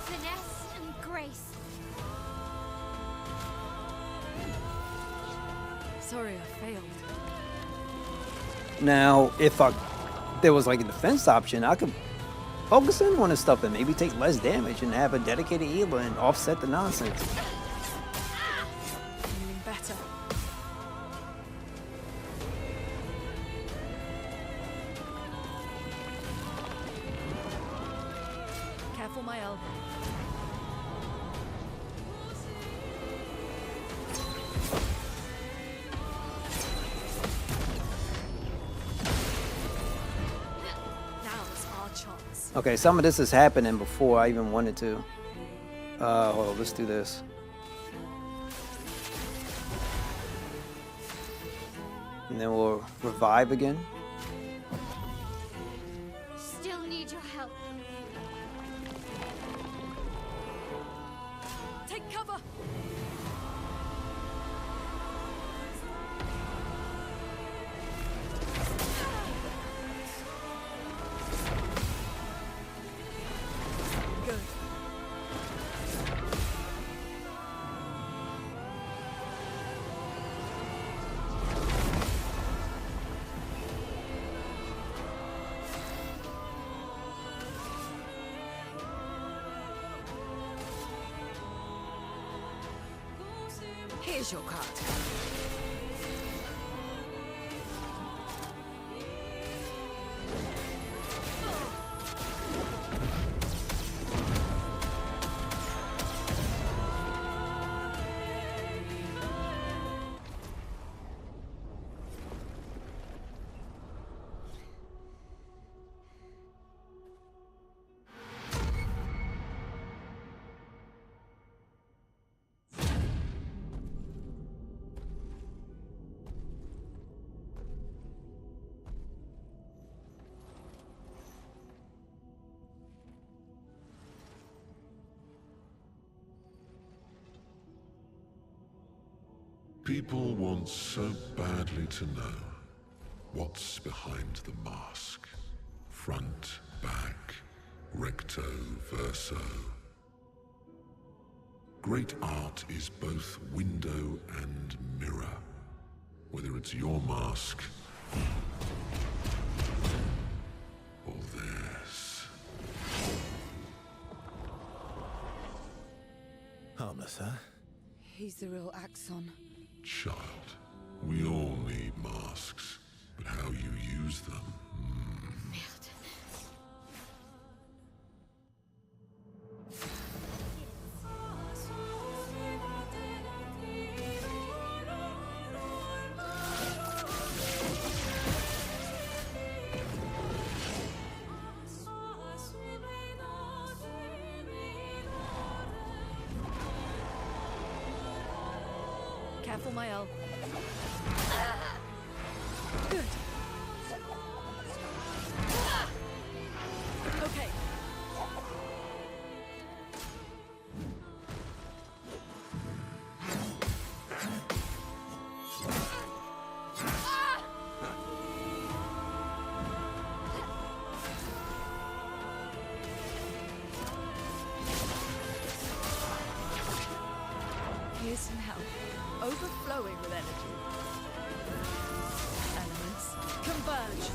Finesse and grace. Sorry, I failed. Now, if there was like a defense option, I could focus in on this stuff and maybe take less damage and have a dedicated healer and offset the nonsense. Feeling better. Careful, my elbow. Now's our chance. Okay, some of this is happening before I even wanted to. Hold on, let's do this. And then we'll revive again. Still need your help. Take cover! Good. Here's your card. People want so badly to know what's behind the mask. Front, back, recto, verso. Great art is both window and mirror. Whether it's your mask or theirs. Harmless, huh? He's the real Axon. Child, we all need masks, but how you use them. Careful, my elbow. Good. Okay. Here's some help. Overflowing with energy. Elements converge.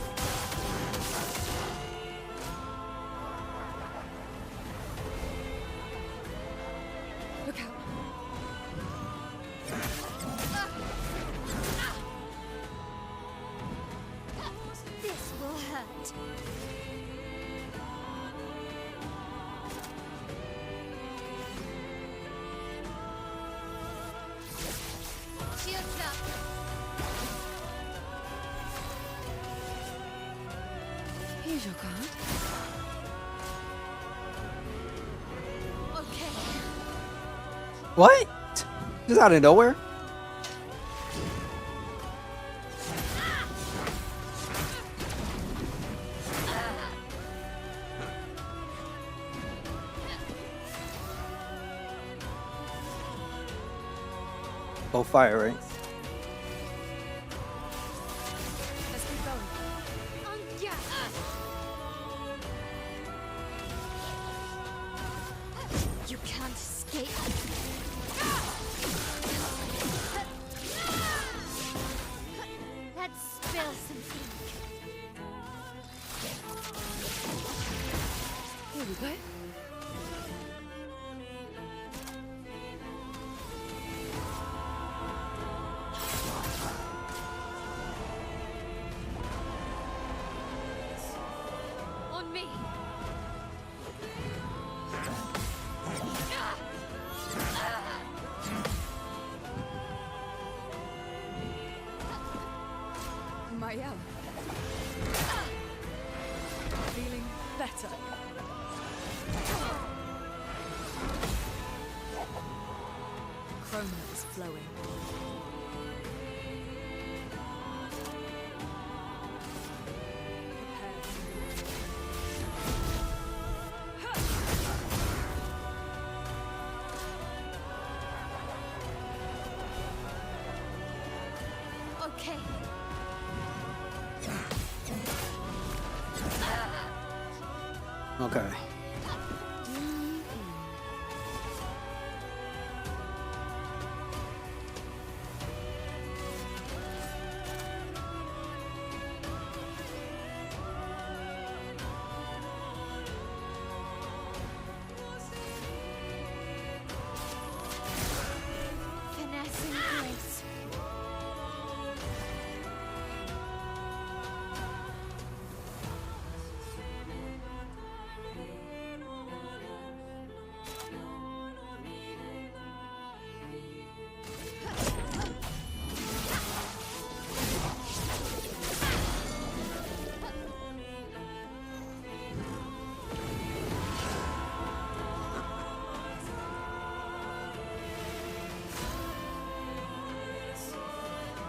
Look out. your card. Okay. What? Just out of nowhere? Oh, fire, right? Let's keep going. Yeah. You can't escape. Let's spill something. Here we go. On me. Mael. Feeling better. Chroma is flowing. Okay. Okay. Finessing grace.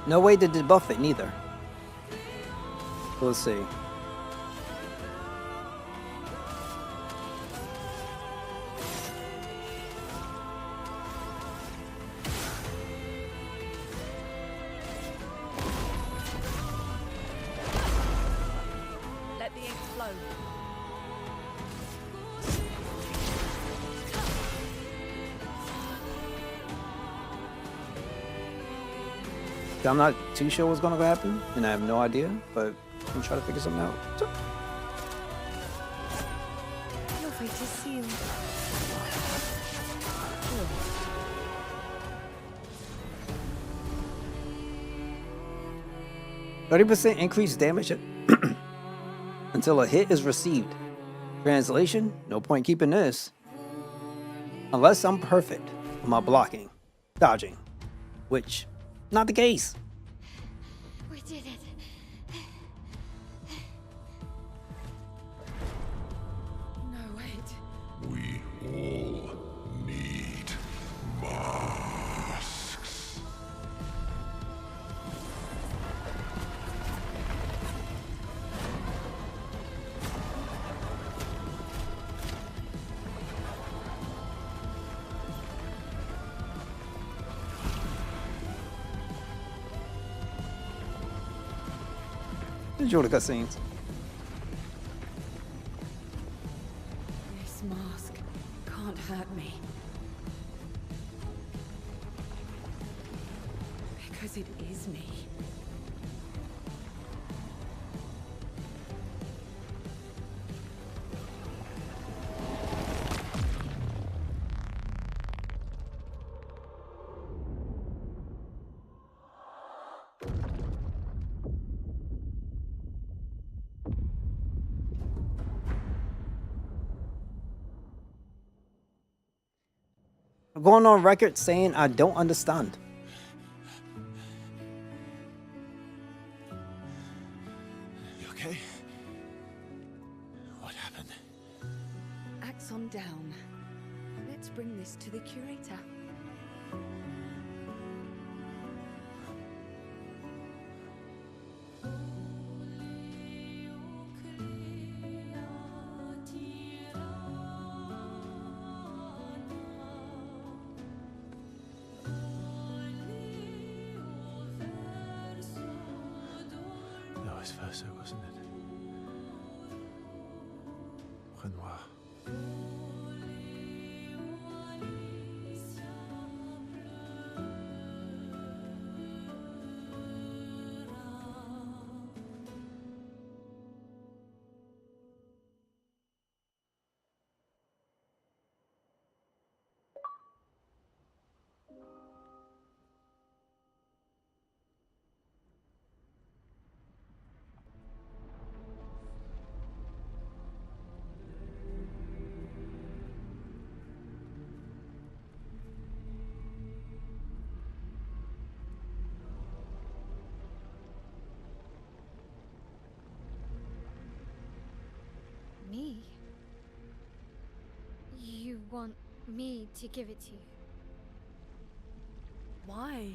No way to debuff it neither. We'll see. Let the ink flow. 'Cause I'm not too sure what's gonna happen, and I have no idea, but I'm trying to figure something out. Your fate is sealed. 30% increased damage until a hit is received. Translation: no point keeping this. Unless I'm perfect with my blocking, dodging, which, not the case. We did it. No, wait. We all need masks. Enjoy the cutscenes. This mask can't hurt me. Because it is me. I'm going on record saying I don't understand. You okay? Calm down. Let's bring this to the curator. Vice versa, wasn't it? Renoir. Me? You want me to give it to you? Why?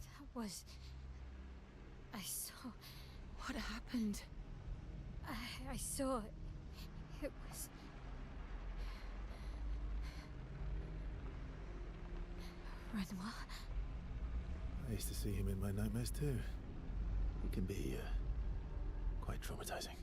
That was... I saw... What happened? I saw... It was... Renoir? I used to see him in my nightmares too. It can be quite traumatizing.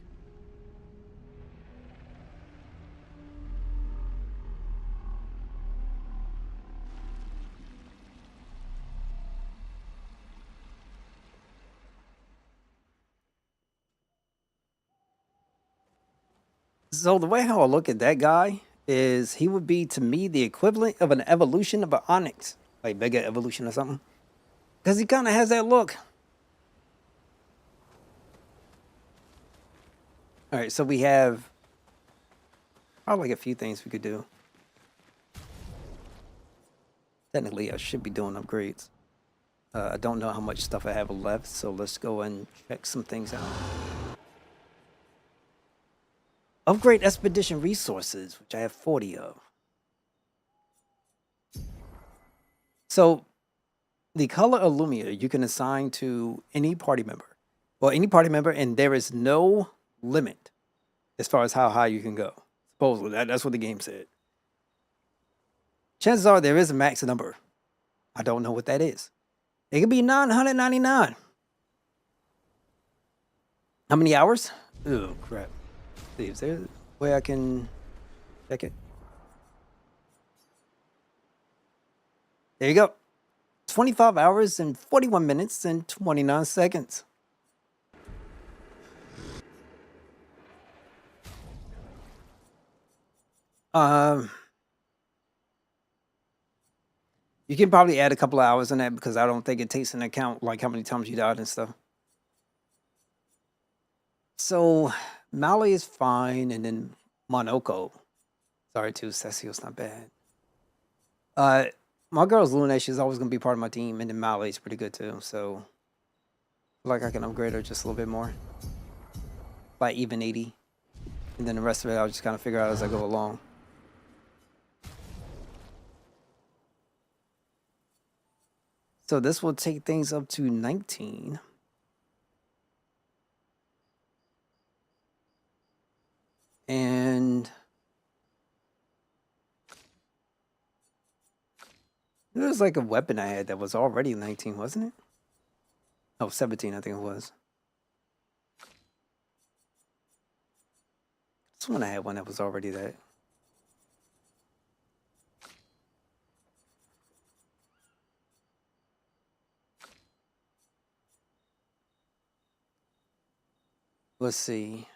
So the way how I look at that guy is he would be to me the equivalent of an evolution of an Onyx, like Mega Evolution or something, because he kind of has that look. All right, so we have probably like a few things we could do. Technically, I should be doing upgrades. I don't know how much stuff I have left, so let's go and check some things out. Upgrade expedition resources, which I have 40 of. So the color of Lumia you can assign to any party member. Well, any party member, and there is no limit as far as how high you can go. Supposedly, that's what the game said. Chances are there is a max number. I don't know what that is. It could be 999. How many hours? Oh, crap. See, is there a way I can check it? There you go. 25 hours and 41 minutes and 29 seconds. You can probably add a couple of hours on that because I don't think it takes into account like how many times you died and stuff. So Mali is fine, and then Monoko. Sorry too, Cecil's not bad. My girl's Luna, she's always gonna be part of my team, and then Mali's pretty good too, so I feel like I can upgrade her just a little bit more. By even 80. And then the rest of it I'll just kinda figure out as I go along. So this will take things up to 19. And there was like a weapon I had that was already 19, wasn't it? Oh, 17, I think it was. This one I had one that was already that. Let's see.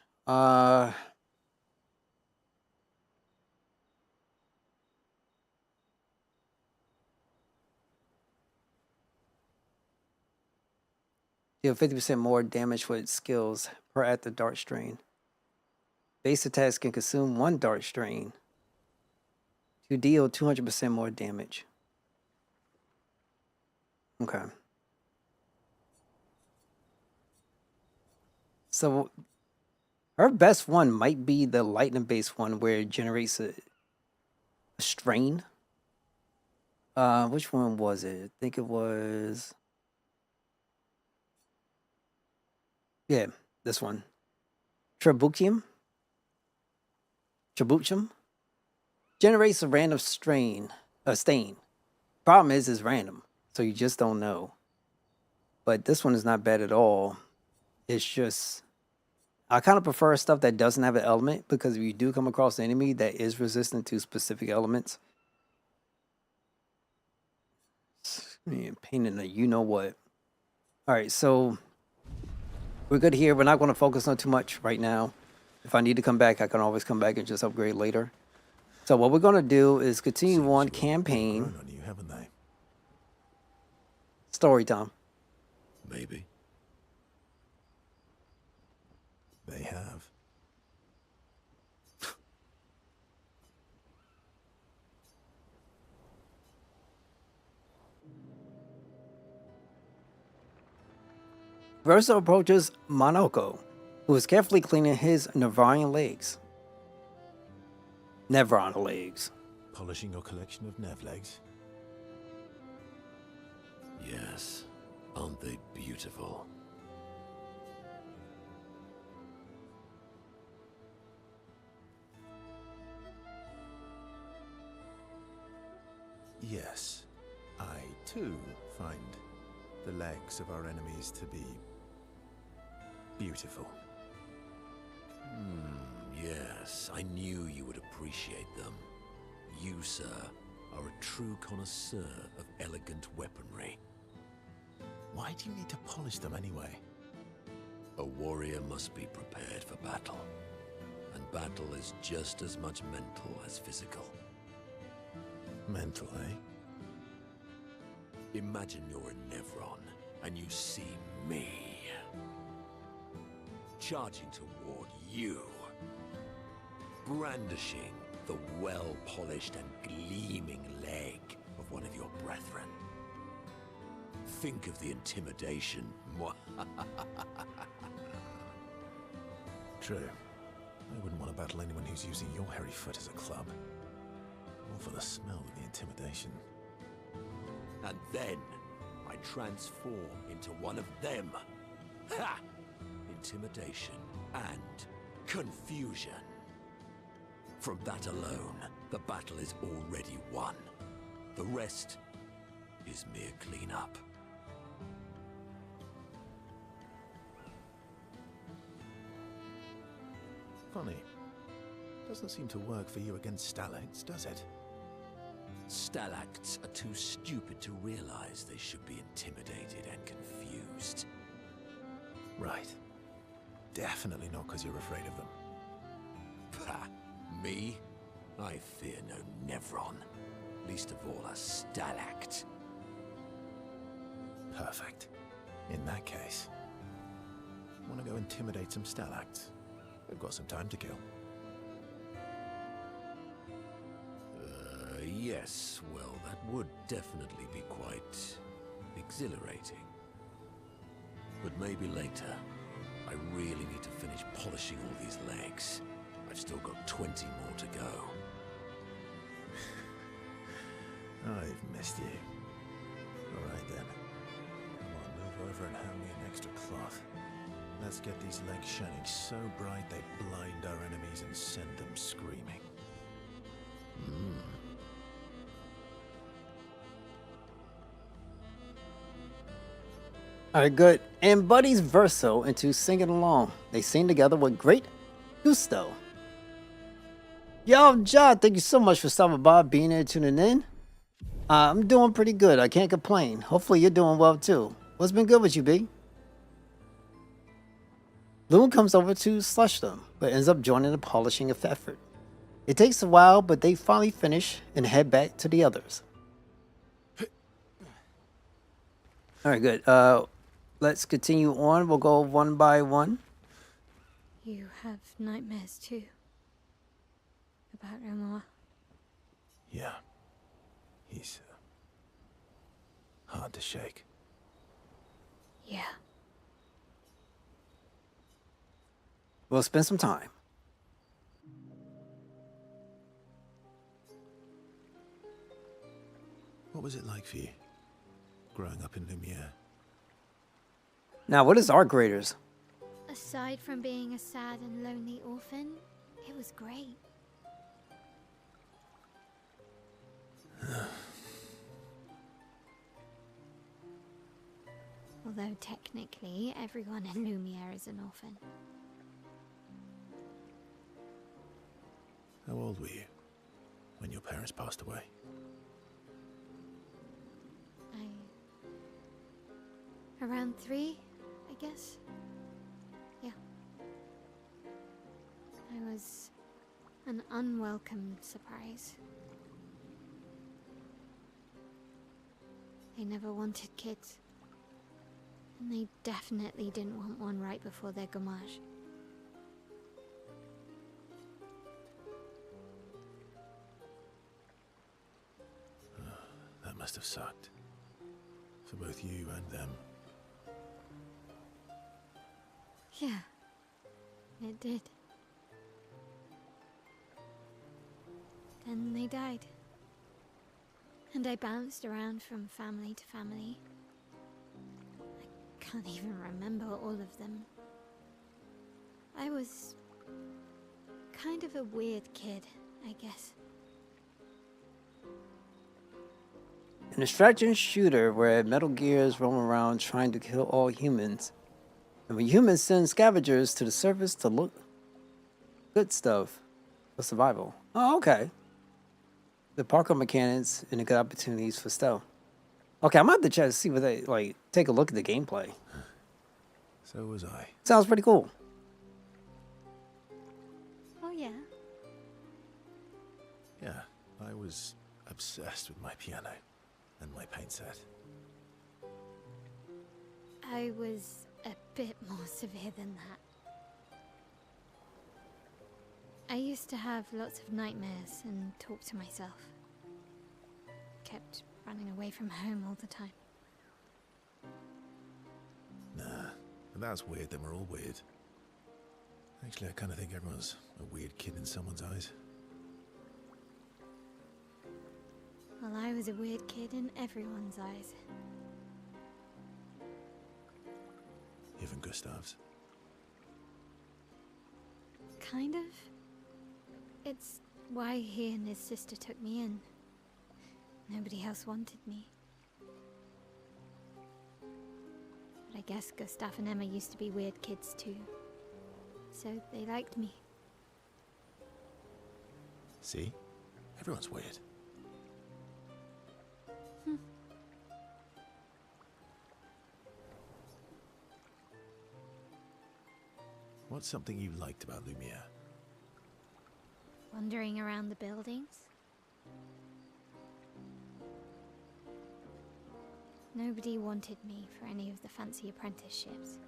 Deal 50% more damage with skills per active dart strain. Base attacks can consume 1 dart strain to deal 200% more damage. Okay. So her best one might be the lightning based one where it generates a strain. Which one was it? I think it was, yeah, this one. Trabucium generates a random stain. Problem is it's random, so you just don't know. But this one is not bad at all. It's just, I kind of prefer stuff that doesn't have an element, because if you do come across an enemy that is resistant to specific elements, pain in the you know what. All right, so we're good here. We're not going to focus on too much right now. If I need to come back, I can always come back and just upgrade later. So what we're going to do is continue on campaign. Grown on you, haven't they? Story time. Maybe. They have. Verso approaches Monoko, who is carefully cleaning his Nevron legs. Polishing your collection of Nev legs. Yes. Aren't they beautiful? Yes, I too find the legs of our enemies to be beautiful. Yes, I knew you would appreciate them. You, sir, are a true connoisseur of elegant weaponry. Why do you need to polish them anyway? A warrior must be prepared for battle. And battle is just as much mental as physical. Mental, eh? Imagine you're in Nevron, and you see me charging toward you, brandishing the well-polished and gleaming leg of one of your brethren. Think of the intimidation. True. I wouldn't want to battle anyone who's using your hairy foot as a club. More for the smell than the intimidation. And then I transform into one of them. Ha! Intimidation and confusion. From that alone, the battle is already won. The rest is mere cleanup. Funny. Doesn't seem to work for you against Stalags, does it? Stalacts are too stupid to realize they should be intimidated and confused. Right. Definitely not because you're afraid of them. Ha! Me? I fear no Nevron. Least of all a Stalact. Perfect. In that case, want to go intimidate some Stalacts? We've got some time to kill. Yes, well, that would definitely be quite exhilarating. But maybe later. I really need to finish polishing all these legs. I've still got 20 more to go. I've missed you. Alright then. Come on, move over and hand me an extra cloth. Let's get these legs shining so bright they blind our enemies and send them screaming. All right, good. And buddies verso into singing along. They sing together with great gusto. Yo, John, thank you so much for stopping by, being here, tuning in. I'm doing pretty good. I can't complain. Hopefully you're doing well too. What's been good with you, B? Loon comes over to slush them, but ends up joining the polishing effort. It takes a while, but they finally finish and head back to the others. All right, good. let's continue on. We'll go one by one. You have nightmares too. About Omar. Yeah. He's hard to shake. Yeah. We'll spend some time. What was it like for you, growing up in Lumiere? Now, what is our graders? Aside from being a sad and lonely orphan, it was great. Although technically, everyone in Lumiere is an orphan. How old were you when your parents passed away? Around 3, I guess. Yeah. I was an unwelcome surprise. They never wanted kids. And they definitely didn't want one right before their gommage. That must have sucked. For both you and them. Yeah, it did. Then they died. And I bounced around from family to family. I can't even remember all of them. I was kind of a weird kid, I guess. An extraction shooter where Metal Gears roam around trying to kill all humans. And when humans send scavengers to the surface to look good stuff for survival. Oh, okay. The parkour mechanics and the good opportunities for stealth. Okay, I'm about to try to see what they like. Take a look at the gameplay. So was I. Sounds pretty cool. Oh yeah? Yeah, I was obsessed with my piano and my paint set. I was a bit more severe than that. I used to have lots of nightmares and talk to myself. Kept running away from home all the time. Nah, if that's weird, then we're all weird. Actually, I kind of think everyone's a weird kid in someone's eyes. Well, I was a weird kid in everyone's eyes. Even Gustav's. Kind of. It's why he and his sister took me in. Nobody else wanted me. But I guess Gustav and Emma used to be weird kids too. So they liked me. See? Everyone's weird. What's something you liked about Lumiere? Wandering around the buildings. Nobody wanted me for any of the fancy apprenticeships,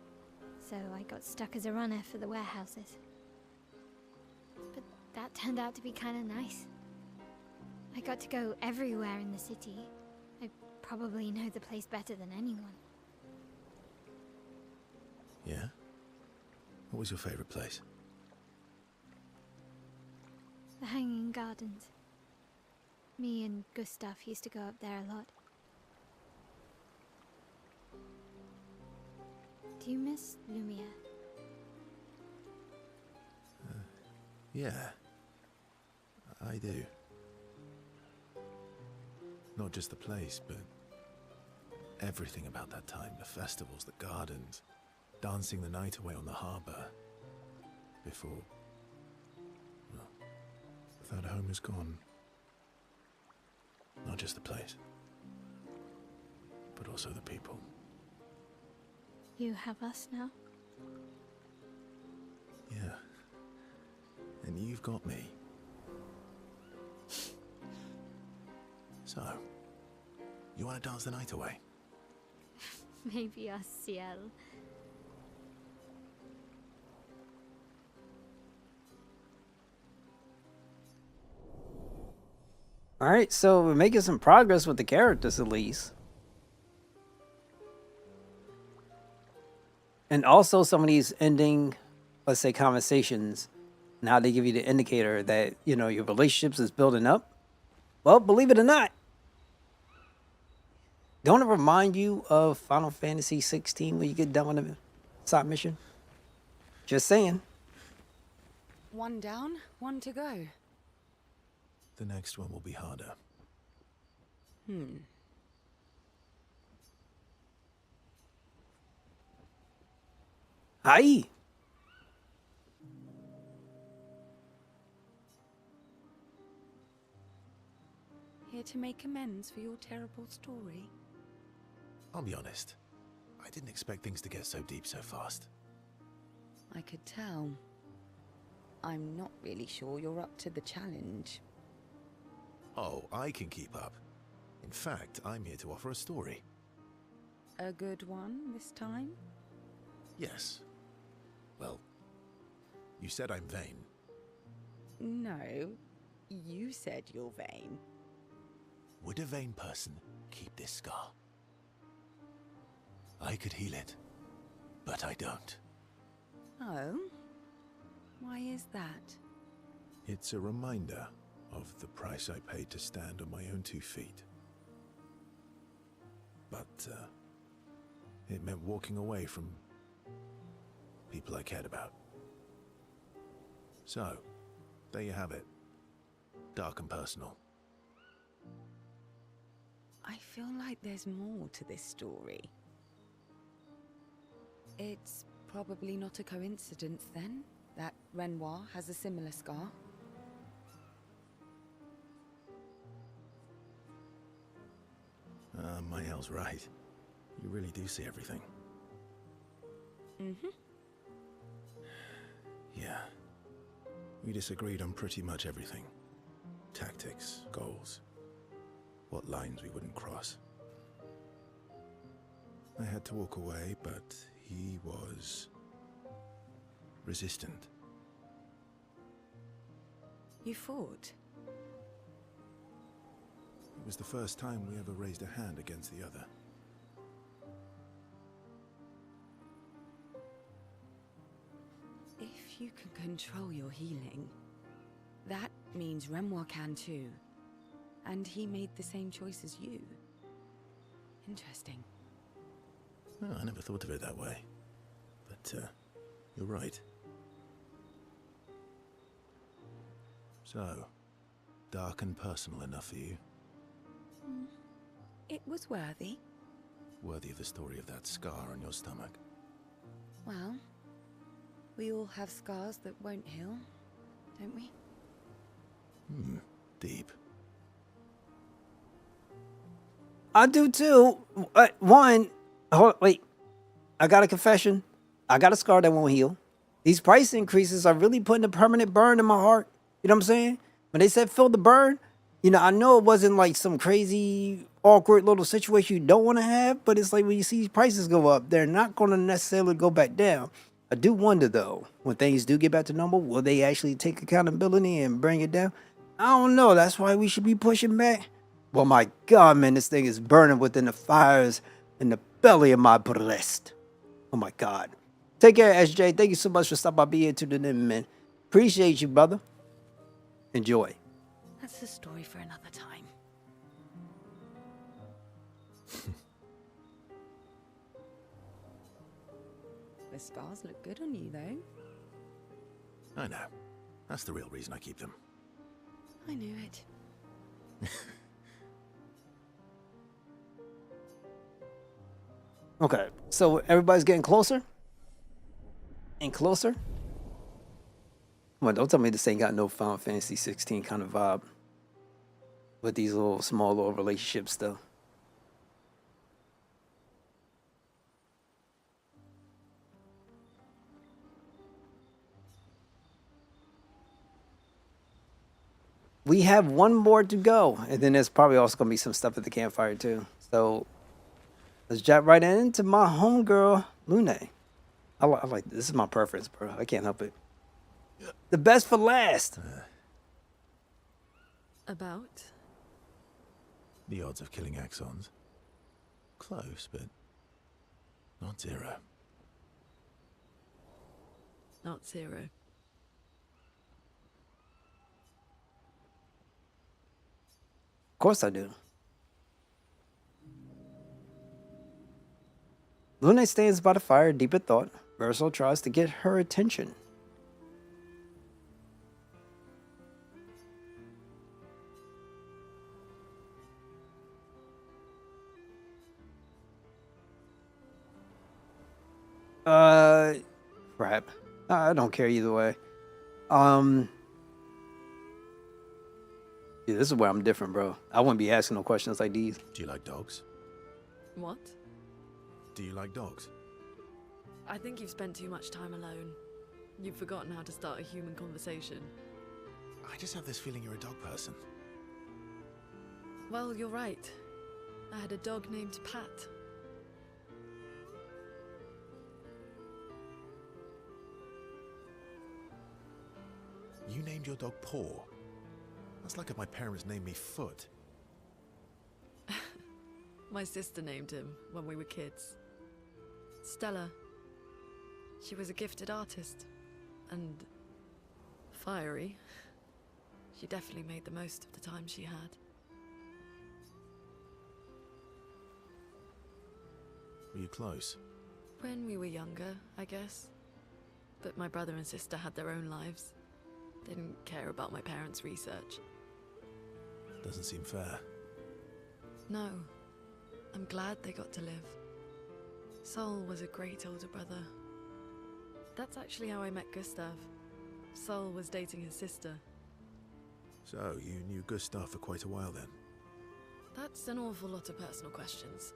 so I got stuck as a runner for the warehouses. But that turned out to be kind of nice. I got to go everywhere in the city. I probably know the place better than anyone. Yeah? What was your favorite place? The Hanging Gardens. Me and Gustav used to go up there a lot. Do you miss Lumiere? Yeah. I do. Not just the place, but everything about that time. The festivals, the gardens, dancing the night away on the harbour. Before... well, that home is gone. Not just the place, but also the people. You have us now? Yeah. And you've got me. So, you want to dance the night away? Maybe a ciel. All right, so we're making some progress with the characters at least. And also some of these ending, let's say, conversations, and how they give you the indicator that, you know, your relationships is building up. Well, believe it or not, don't it remind you of Final Fantasy 16 when you get done with the side mission? Just saying. One down, one to go. The next one will be harder. Hi. Here to make amends for your terrible story. I'll be honest. I didn't expect things to get so deep so fast. I could tell. I'm not really sure you're up to the challenge. Oh, I can keep up. In fact, I'm here to offer a story. A good one this time? Yes. Well, you said I'm vain. No, you said you're vain. Would a vain person keep this scar? I could heal it, but I don't. Oh? Why is that? It's a reminder of the price I paid to stand on my own 2 feet. But, it meant walking away from people I cared about. So, there you have it. Dark and personal. I feel like there's more to this story. It's probably not a coincidence then, that Renoir has a similar scar. Mael's right. You really do see everything. Mm-hmm. Yeah. We disagreed on pretty much everything. Tactics, goals, what lines we wouldn't cross. I had to walk away, but he was resistant. You fought? It was the first time we ever raised a hand against the other. If you can control your healing, that means Renoir can too. And he made the same choice as you. Interesting. Oh, I never thought of it that way. But, you're right. So, dark and personal enough for you? It was worthy. Worthy of the story of that scar on your stomach. Well, we all have scars that won't heal, don't we? Deep. I do too. One, wait. I got a confession. I got a scar that won't heal. These price increases are really putting a permanent burn in my heart. You know what I'm saying? When they said feel the burn, you know, I know it wasn't like some crazy, awkward little situation you don't want to have, but it's like when you see prices go up, they're not going to necessarily go back down. I do wonder, though, when things do get back to normal, will they actually take accountability and bring it down? I don't know. That's why we should be pushing back. Well, my God, man, this thing is burning within the fires in the belly of my breast. Oh, my God. Take care, SJ. Thank you so much for stopping by being to the end, man. Appreciate you, brother. Enjoy. That's a story for another time. The scars look good on you, though. I know. That's the real reason I keep them. I knew it. Okay, so everybody's getting closer and closer. Come on, don't tell me this ain't got no Final Fantasy 16 kind of vibe with these little small little relationships though. We have one more to go, and then there's probably also gonna be some stuff at the campfire too. So Let's jump right into my homegirl, Lune. I like this. This is my preference, bro. I can't help it. The best for last. About? The odds of killing Axons. Close, but not zero. Not zero. Of course I do. Lune stands by the fire, deep in thought. Verso tries to get her attention. Crap. I don't care either way. Yeah, this is where I'm different, bro. I wouldn't be asking no questions like these. Do you like dogs? What? Do you like dogs? I think you've spent too much time alone. You've forgotten how to start a human conversation. I just have this feeling you're a dog person. Well, you're right. I had a dog named Pat. You named your dog Paw. That's like if my parents named me Foot. My sister named him when we were kids. Stella. She was a gifted artist. And fiery. She definitely made the most of the time she had. Were you close? When we were younger, I guess. But my brother and sister had their own lives. They didn't care about my parents' research. Doesn't seem fair. No. I'm glad they got to live. Sol was a great older brother. That's actually how I met Gustav. Sol was dating his sister. So, you knew Gustav for quite a while then? That's an awful lot of personal questions.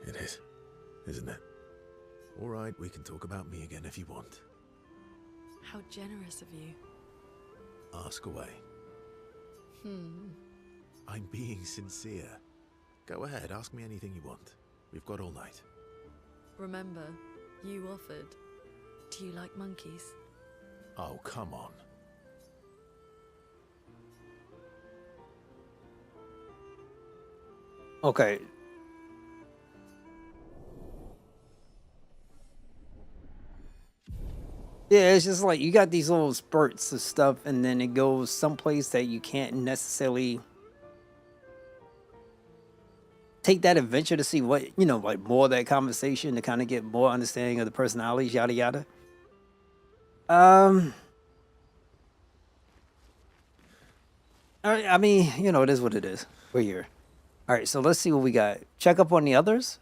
It is, isn't it? All right, we can talk about me again if you want. How generous of you. Ask away. I'm being sincere. Go ahead, ask me anything you want. We've got all night. Remember, you offered. Do you like monkeys? Oh, come on. Okay. Yeah, it's just like you got these little spurts of stuff, and then it goes someplace that you can't necessarily take that adventure to see what, like more of that conversation to kind of get more understanding of the personalities, yada yada. I mean, it is what it is. We're here. All right, so let's see what we got. Check up on the others,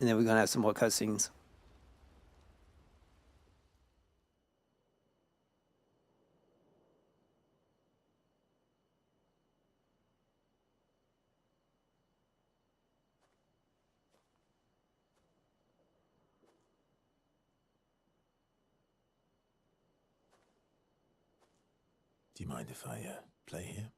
and then we're gonna have some more cutscenes. Do you mind if I play here?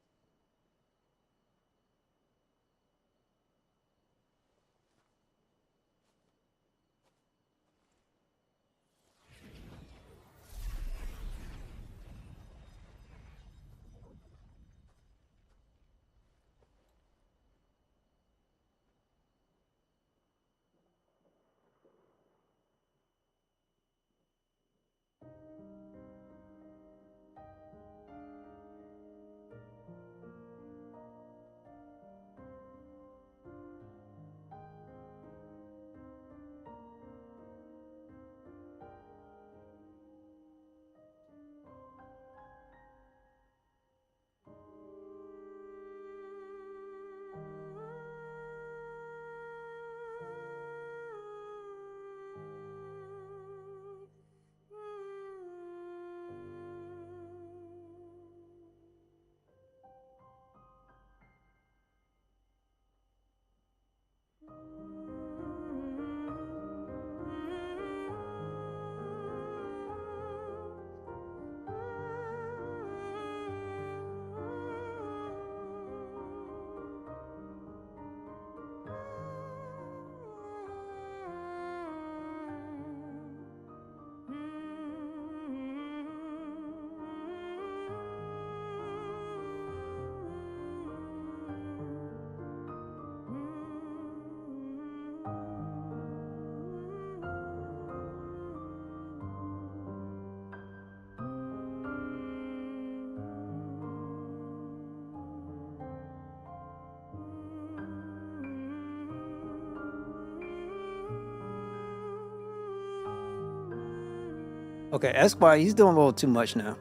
Okay, Esquire, he's doing a little too much now.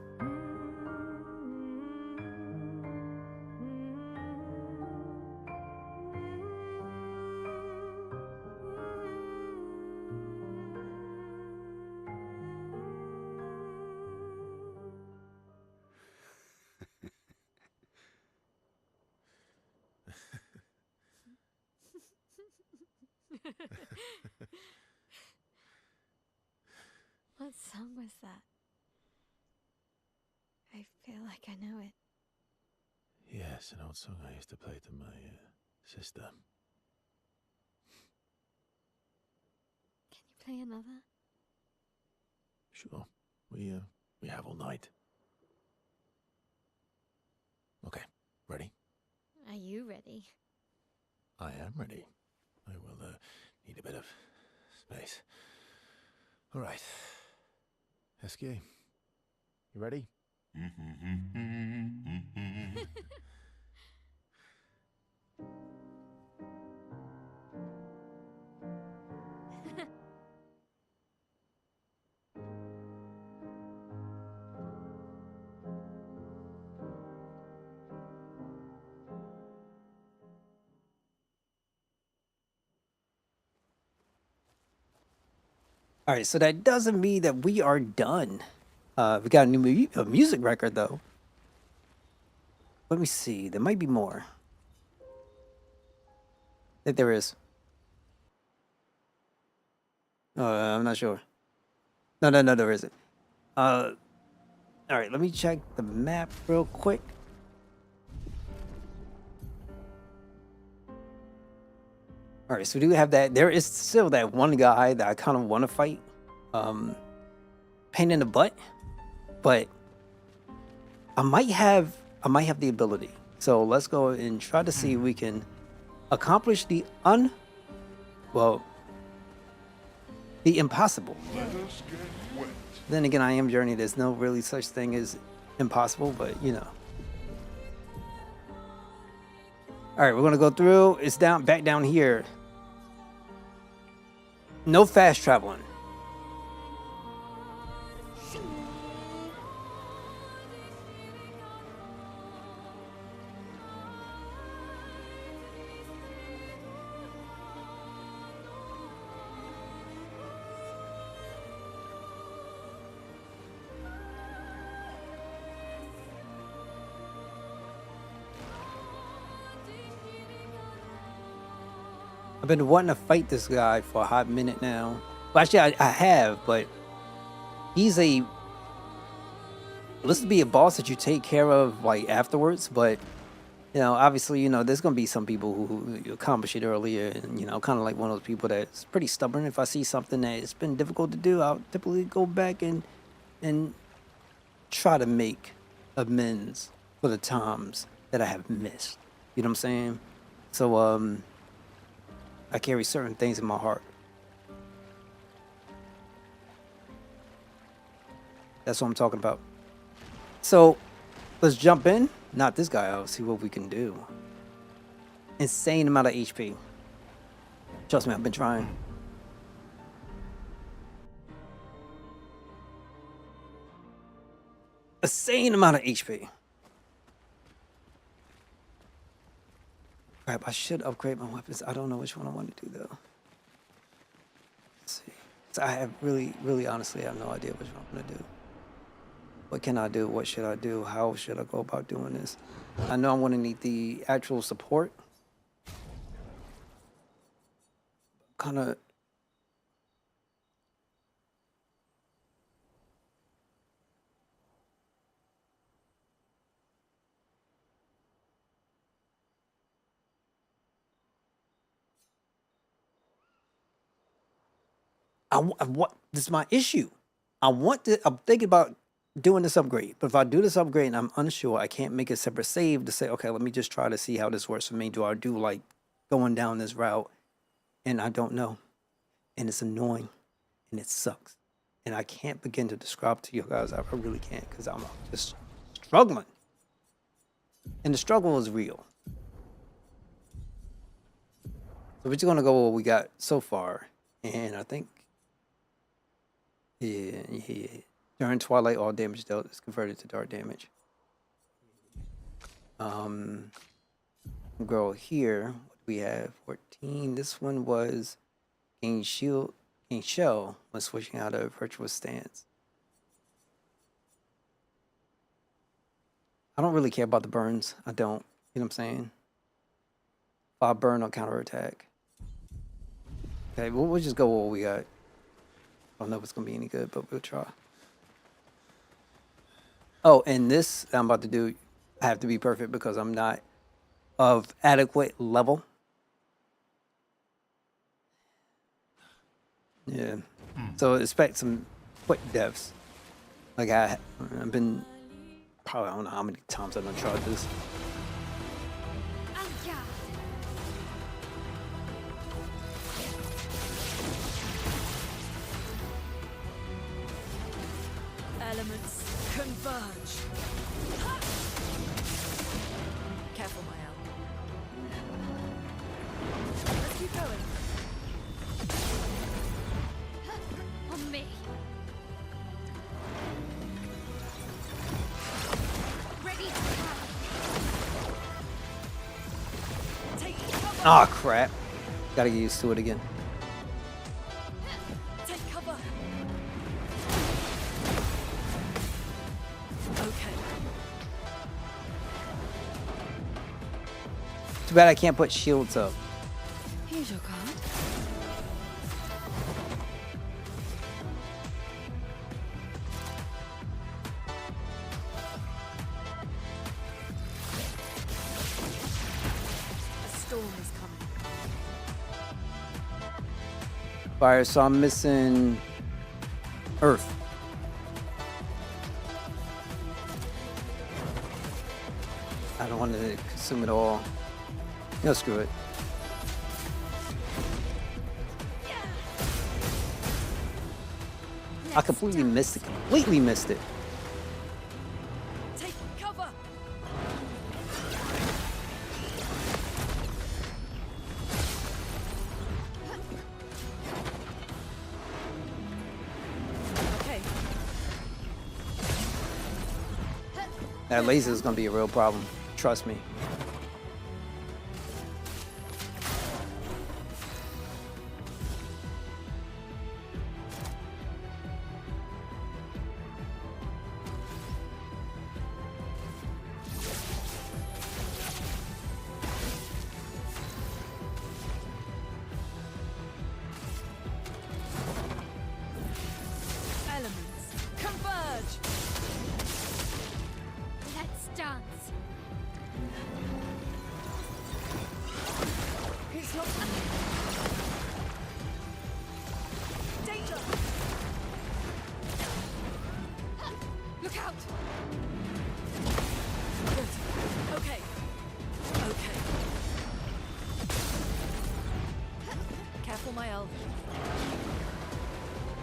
What song was that? I feel like I know it. Yes, an old song I used to play to my sister. Can you play another? Sure. We have all night. Okay, ready? Are you ready? I am ready. I will need a bit of space. All right. SK, you ready? All right, so that doesn't mean that we are done. We got a new music record though. Let me see. There might be more. I think there is. I'm not sure. No, there isn't. All right, let me check the map real quick. All right, so we do have that. There is still that one guy that I kind of want to fight. Pain in the butt, but I might have the ability. So let's go and try to see if we can accomplish the impossible. Let us get wet. Then again, I am Journey. There's no really such thing as impossible, but you know. All right, we're gonna go through. It's back down here. No fast traveling. I've been wanting to fight this guy for a hot minute now. Well, actually, I have, but he's let's be a boss that you take care of like afterwards. But you know, obviously, you know, there's gonna be some people who accomplish it earlier, and you know, kind of like one of those people that's pretty stubborn. If I see something that's been difficult to do, I'll typically go back and try to make amends for the times that I have missed. You know what I'm saying? So I carry certain things in my heart. That's what I'm talking about. So let's jump in. Knock this guy out. See what we can do. Insane amount of HP. Trust me, I've been trying. Insane amount of HP. Crap, I should upgrade my weapons. I don't know which one I want to do though. Let's see. So I have really honestly, I have no idea which one I'm gonna do. What can I do? What should I do? How should I go about doing this? I know I'm gonna need the actual support. Kind of. What this is my issue. I'm thinking about doing this upgrade, but if I do this upgrade and I'm unsure, I can't make a separate save to say, okay, let me just try to see how this works for me. Do I do like going down this route? And I don't know. And it's annoying and it sucks. And I can't begin to describe to you guys. I really can't because I'm just struggling. And the struggle is real. So we're just gonna go with what we got so far. And I think yeah. During Twilight, all damage dealt is converted to dark damage. Girl here, what do we have? 14. This one was gain shield, gain shell when switching out of virtuous stance. I don't really care about the burns. I don't. You know what I'm saying? If I burn, I'll counterattack. Okay, we'll just go with what we got. I don't know if it's going to be any good, but we'll try. Oh, and this I'm about to do, I have to be perfect because I'm not of adequate level. Yeah. So expect some quick deaths. Like I've been, probably, I don't know how many times I've done tried this. Elements converge. Careful, Mael. Let's keep going. On me. Ready to power. Take cover. Ah, crap. Gotta get used to it again. Take cover. Okay. Too bad I can't put shields up. Here's your card. A storm is coming. Fire, so I'm missing Earth. I don't want to consume it all. No, screw it. I completely missed it. Completely missed it. Take cover. Okay. That laser is going to be a real problem. Trust me. Elements converge. Let's dance. He's not. Danger. Look out. Good. Okay. Okay. Careful, Mael.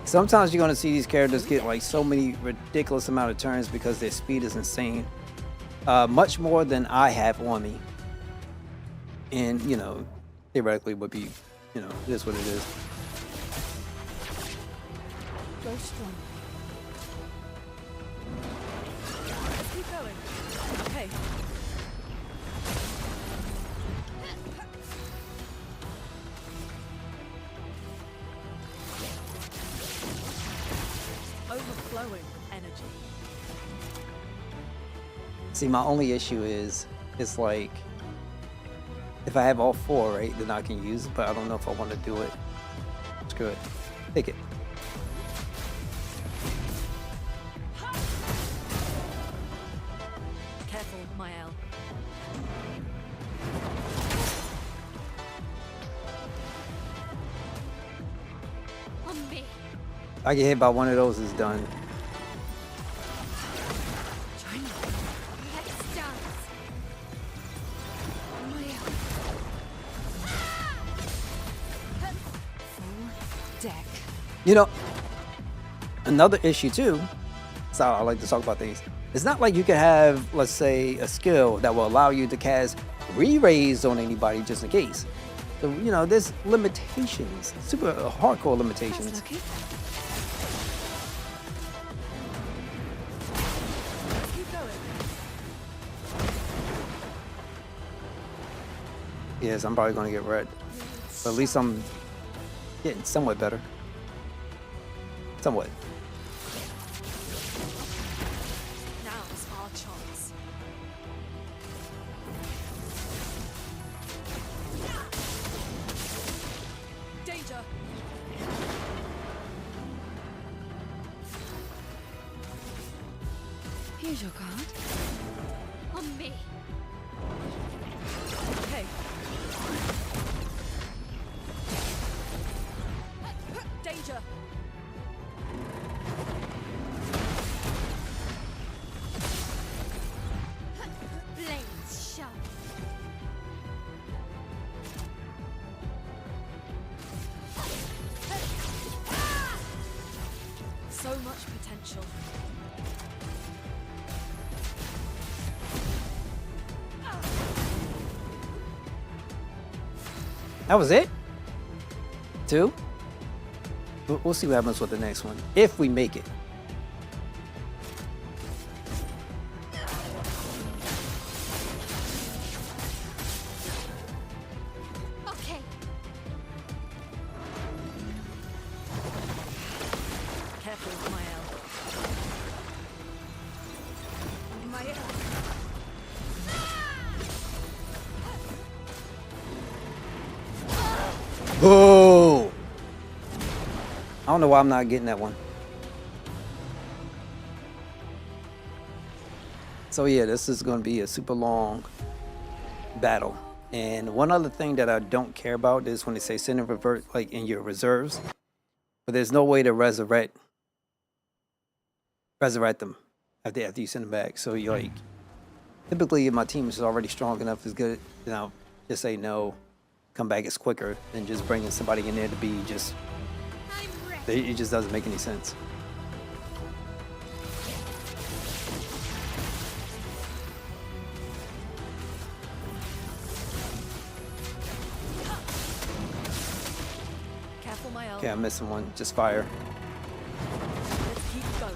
Sometimes you're going to see these characters get like so many ridiculous amount of turns because their speed is insane. Much more than I have on me. And, you know, theoretically would be, you know, it is what it is. Go strong. Let's keep going. Okay. Overflowing energy. See, my only issue is, it's like, if I have all four, right, then I can use it, but I don't know if I want to do it. Screw it. Take it. Careful, Mael. On me. I get hit by one of those, is done. China. Let's dance. Full deck. You know, another issue too, so I like to talk about things. It's not like you can have, let's say, a skill that will allow you to cast re-raise on anybody just in case. So, you know, there's limitations, super hardcore limitations. That's lucky. Yes, I'm probably gonna get red. But at least I'm getting somewhat better. Somewhat. Now's our chance. Danger! Here's your card. On me. Hey. Danger! Blades sharp. So much potential. That was it? 2? We'll see what happens with the next one. If we make it. Okay. Careful, Mael. Mael. Boo! I don't know why I'm not getting that one. So yeah, this is going to be a super long battle. And one other thing that I don't care about is when they say send and revert, like in your reserves, but there's no way to resurrect them after you send them back. So you're like, typically if my team is already strong enough, is good, then I'll just say no, come back is quicker than just bringing somebody in there to be just, I'm ready. it just doesn't make any sense. Careful, Mael. Okay, I'm missing one. Just fire. Let's keep going.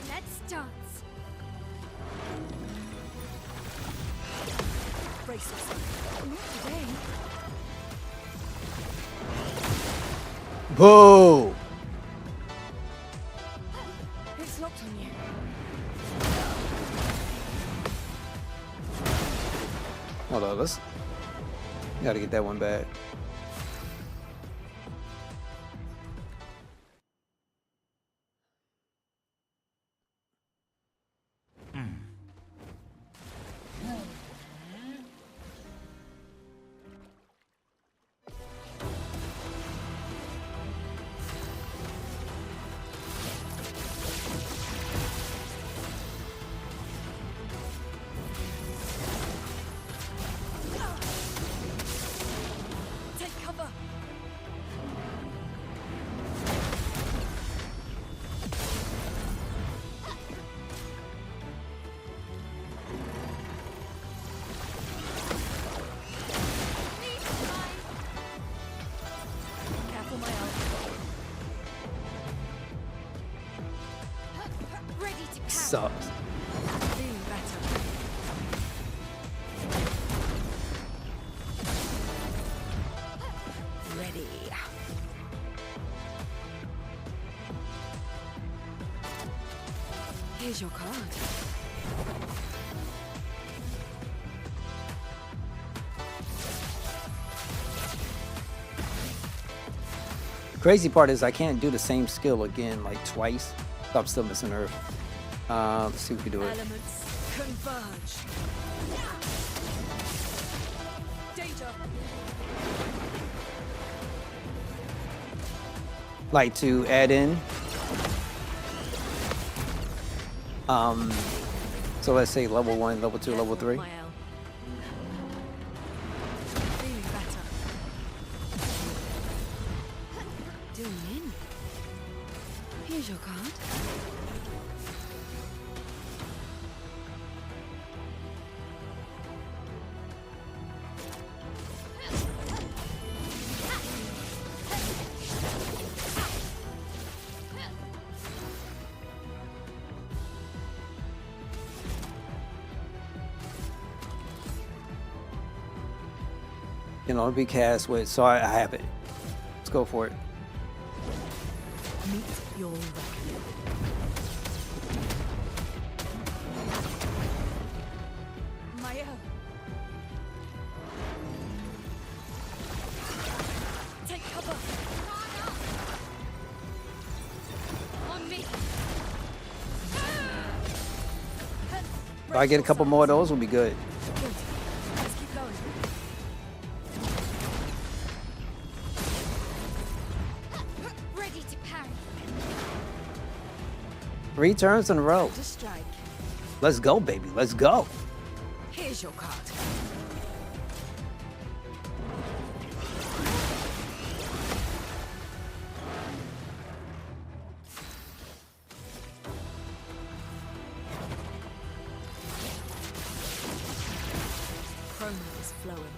Let's dance. Brace yourself. Not today. Boo! It's locked on you. Hold on, let's. Gotta get that one back. Take cover. Careful, Mael. Ready to pounce. Sucks. Feeling better. Ready. Here's your card. Crazy part is I can't do the same skill again like twice. So I'm still missing Earth. Let's see if we can do it. Elements converge. Danger. Like to add in. So let's say level 1, level 2, level 3. Mael. Feeling better. Doing in. Here's your card. can only be cast with, so I have it. Let's go for it. Meet your reckoning. Maya. Take cover. On me. If I get a couple more of those, we'll be good. Good. Let's keep going. Ready to parry. 3 turns in a row. To strike. Let's go, baby. Let's go. Here's your card. Chroma is flowing.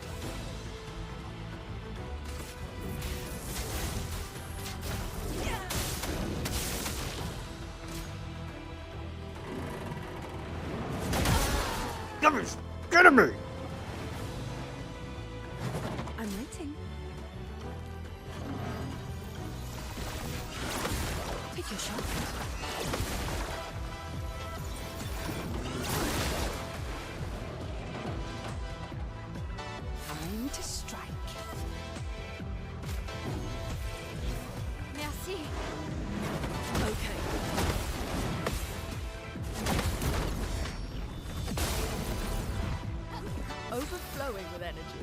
Get me! I'm waiting. Pick your shot. Time to strike. Merci. Okay. Overflowing with energy.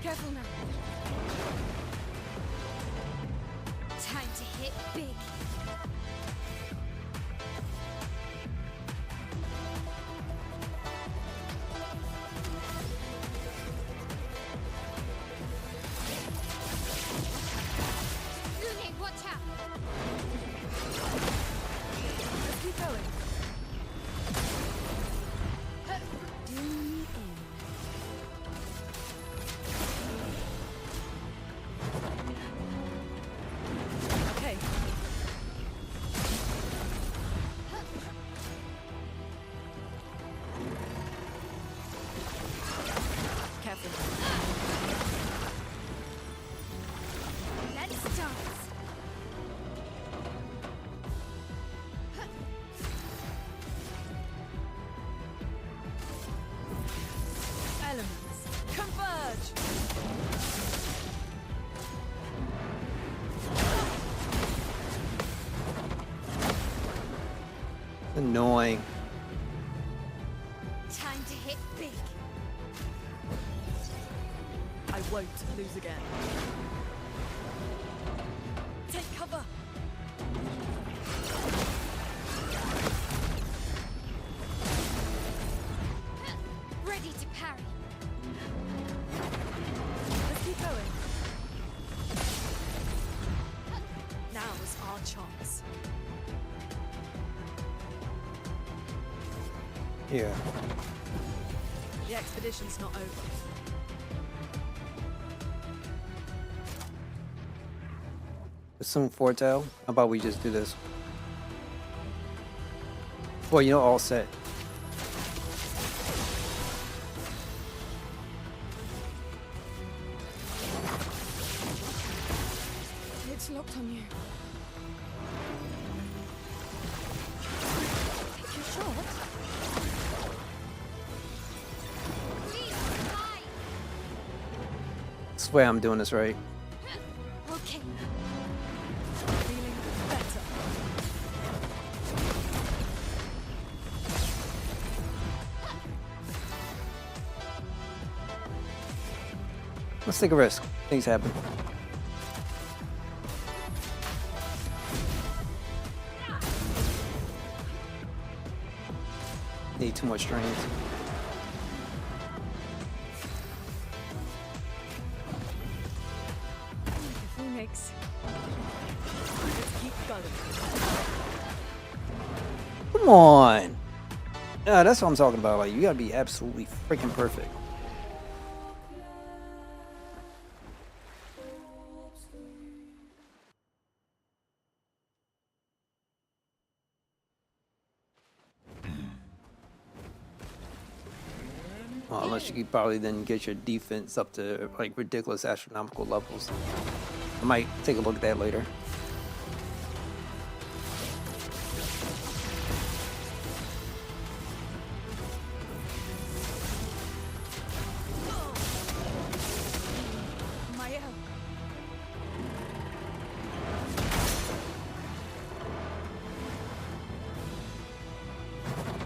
Careful now. Time to hit big. Lune, watch out. Let's keep going. Do me in. Okay. Careful. Let's dance. Elements converge. Annoying. Time to hit big. I won't lose again. Take cover. Ready to parry. Let's keep going. Now's our chance. Yeah. The expedition's not over. Assume Fortel. How about we just do this? Well, you know, all set. It's locked on you. Take your shot. Please fly. Swear I'm doing this right. Okay. Feeling better. Let's take a risk. Things happen. Need too much strength. Phoenix. Let's keep going. Come on. Yeah, that's what I'm talking about. Like, you gotta be absolutely freaking perfect. Well, unless you could probably then get your defense up to like ridiculous astronomical levels. I might take a look at that later.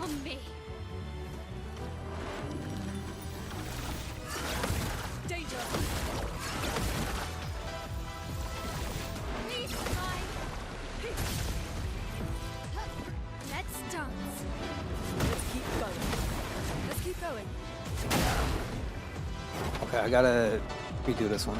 On me. Danger! Please survive. Let's dance. Let's keep going. Let's keep going. Okay, I gotta redo this one.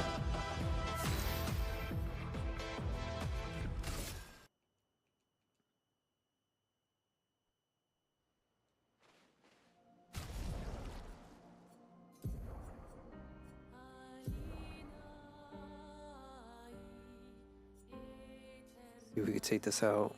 See if we could take this out.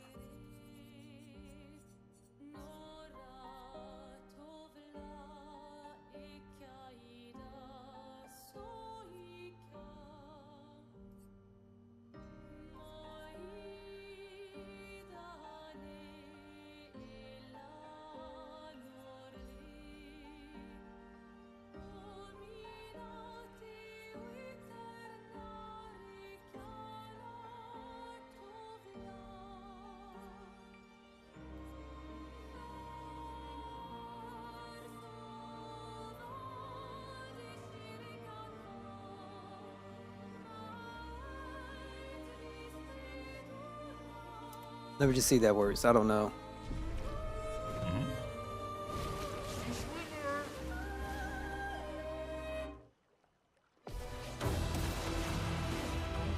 Let me just see that words. I don't know.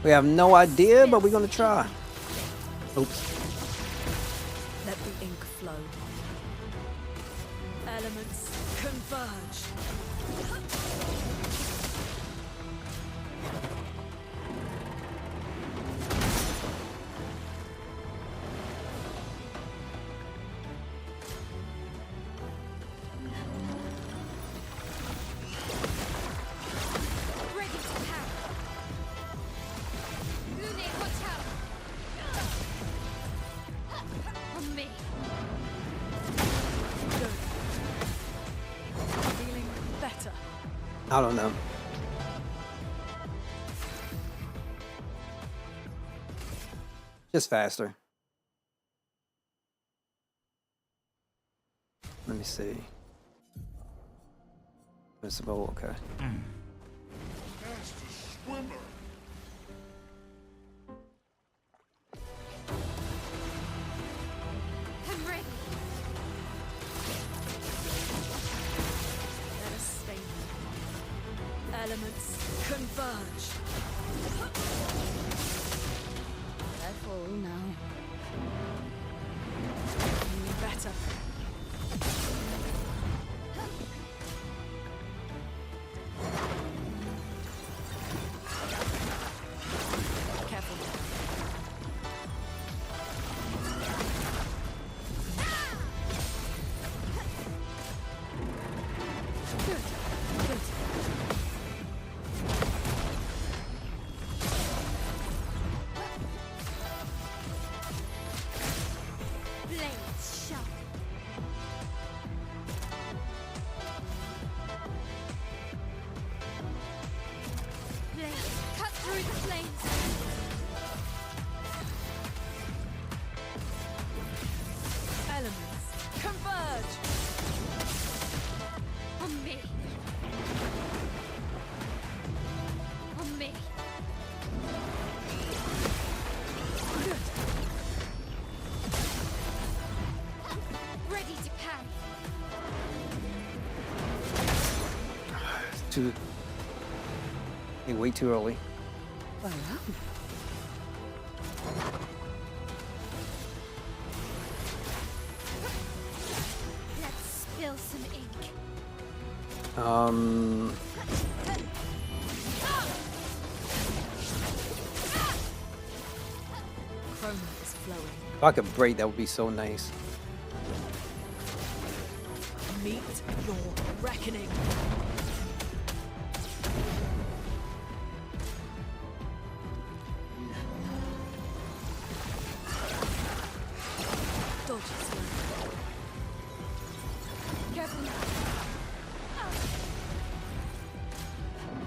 We have no idea, but we're gonna try. Oops. Let the ink flow. Elements converge. Ready to power. Lune, watch out. On me. Good. Feeling better. I don't know. Just faster. Let me see. Visible, okay. Master swimmer. I'm ready. Let us stay there. Elements converge. Careful now. Feeling better. Careful. Good. Good. Blades sharp. Blades cut through the flames. Elements converge. On me. On me. Good. Ready to parry. Too. Way too early. Well, Let's spill some ink. chroma is flowing. If I could break, that would be so nice. Meet your reckoning.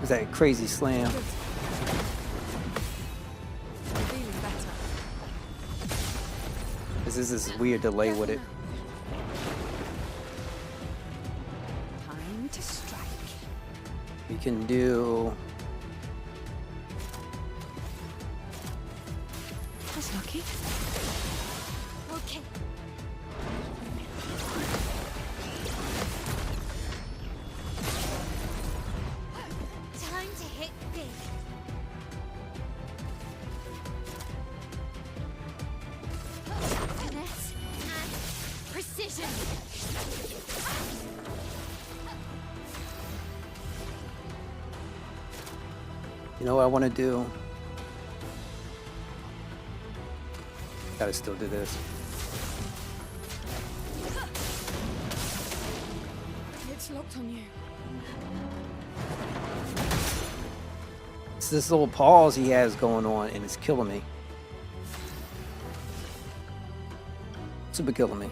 was that crazy slam. Good. Feeling better. This is this weird delay with it. Time to strike. We can do. That's lucky. Okay. Time to hit big. Finesse and precision. You know what I want to do? Gotta still do this. It's locked on you. It's this little pause he has going on, and it's killing me. Super killing me.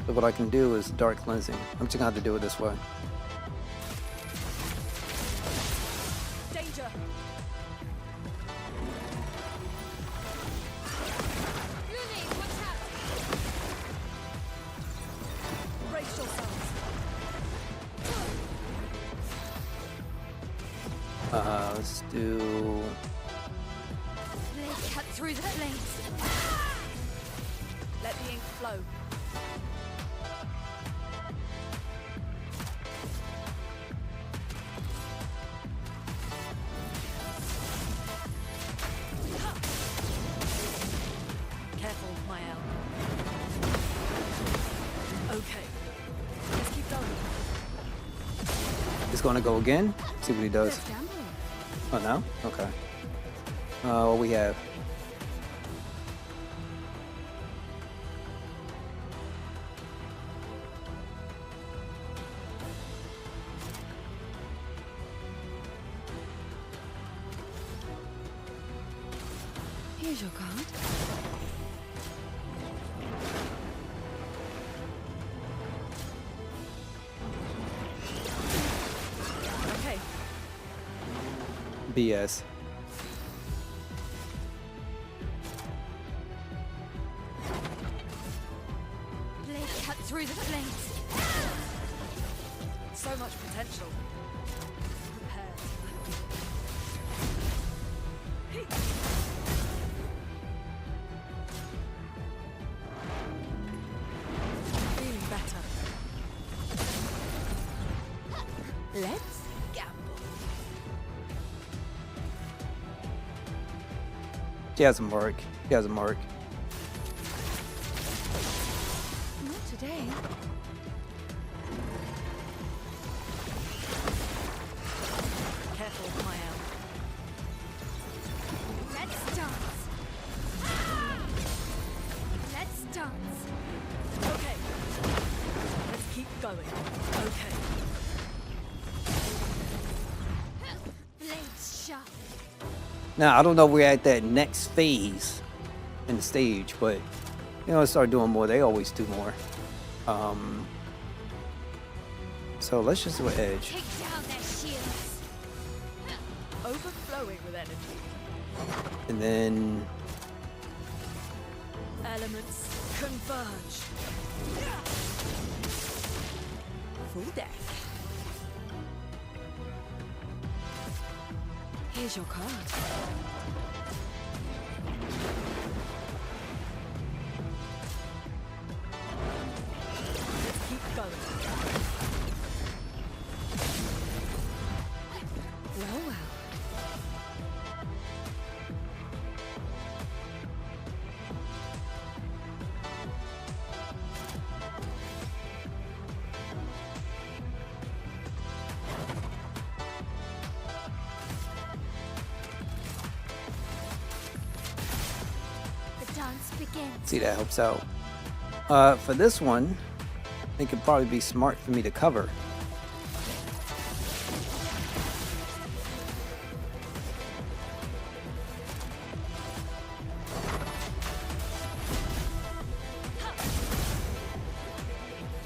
So what I can do is dark cleansing. I'm just gonna have to do it this way. Danger. Lily, watch out! Brace yourselves. Let's do. Blade cut through the flames. Let the ink flow. Careful, Mael. Okay. Let's keep going. It's gonna go again. See what he does. Oh no? Okay. What we have? Here's your card. Okay. BS. Blade cut through the flames. So much potential. Prepared. Feeling better. Let's gamble. She has a mark. She has a mark. Not today. Careful, Mael. Let's dance. Let's dance. Okay. Let's keep going. Okay. Blades sharp. Now I don't know if we're at that next phase in the stage, but you know, start doing more. They always do more. So let's just do an edge. Take down their shields. Overflowing with energy. And then Elements converge. Full deck. Here's your card. Let's keep going. Well, well. The dance begins. see that helps out. For this one, I think it'd probably be smart for me to cover.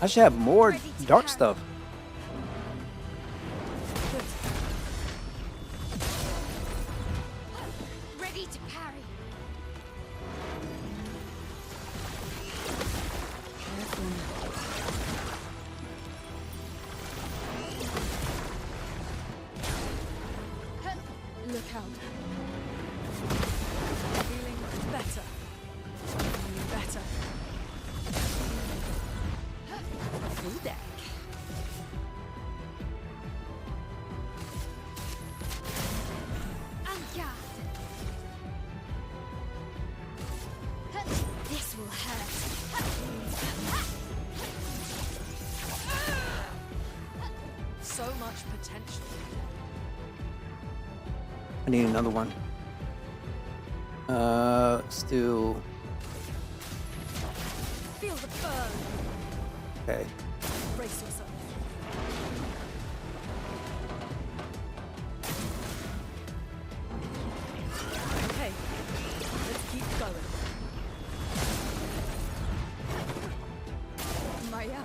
I should have more dark stuff. count. Feeling better. Feeling better. Full deck. This will hurt. So much potential. I need another one. Still. Feel the burn. Okay. Brace yourself. Okay, let's keep going. Maya.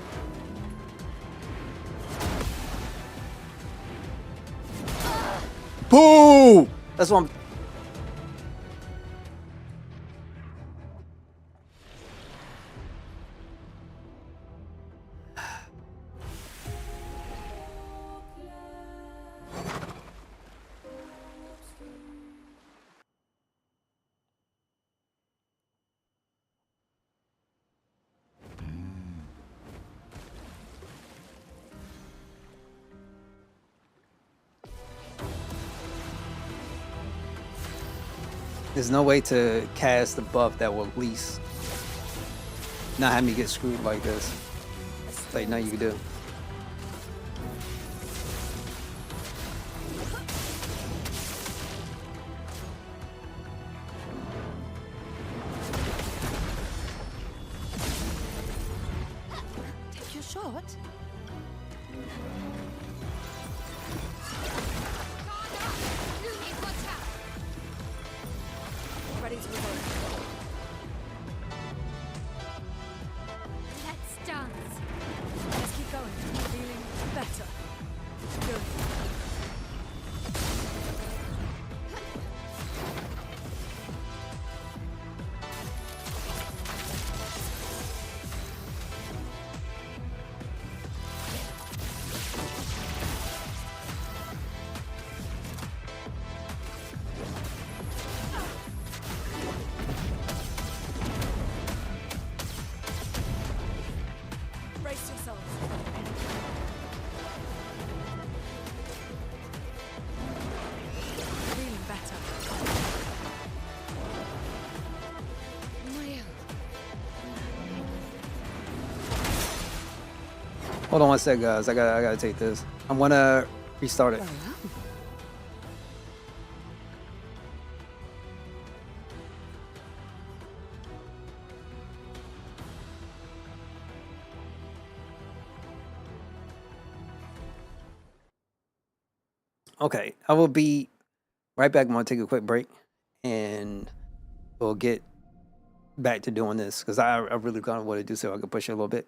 Boo! That's what I'm. There's no way to cast a buff that will at least not have me get screwed like this. Like, nothing you can do. Take your shot. Ready to revolt. Let's dance. Let's keep going. Feeling better. Good. Brace yourselves. Feeling better. Maya. Hold on one sec, guys. I gotta take this. I'm gonna restart it. Okay, I will be right back. I'm gonna take a quick break, and we'll get back to doing this because I really kind of want to do so I can push it a little bit.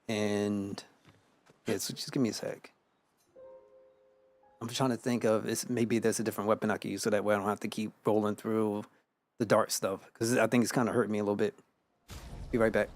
And yeah, so just give me a sec. I'm trying to think of maybe there's a different weapon I can use so that way I don't have to keep rolling through the dark stuff because I think it's kind of hurting me a little bit. Be right back.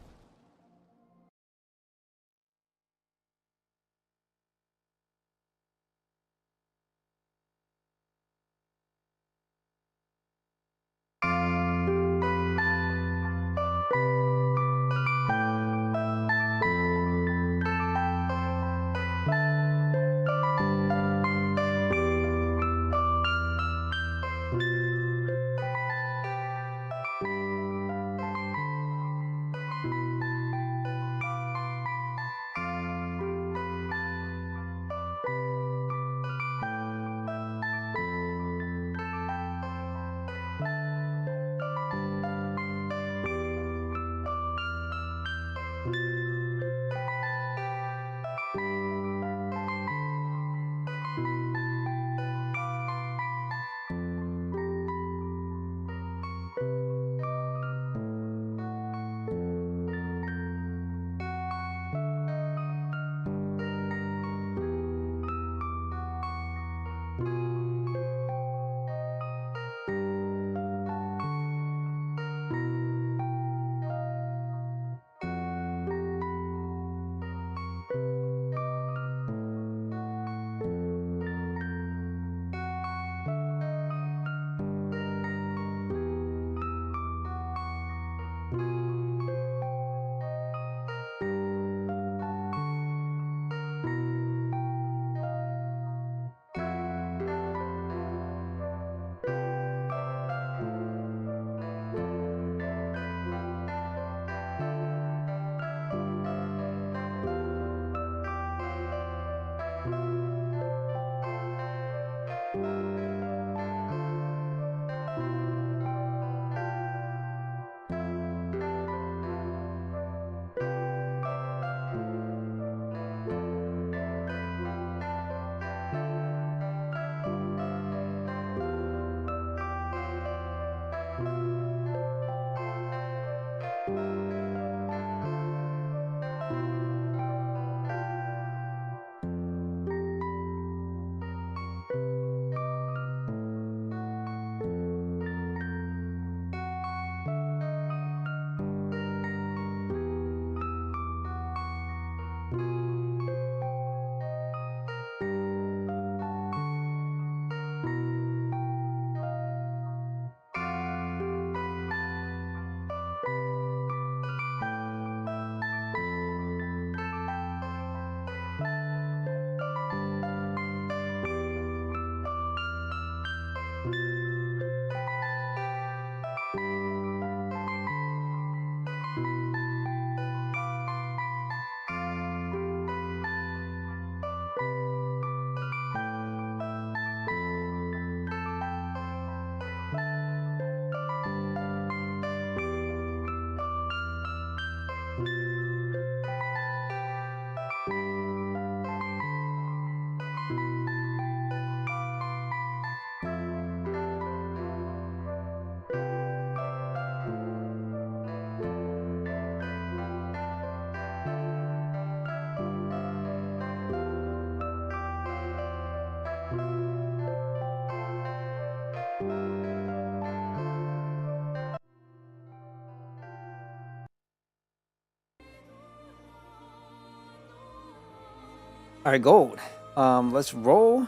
All right, gold. Let's roll.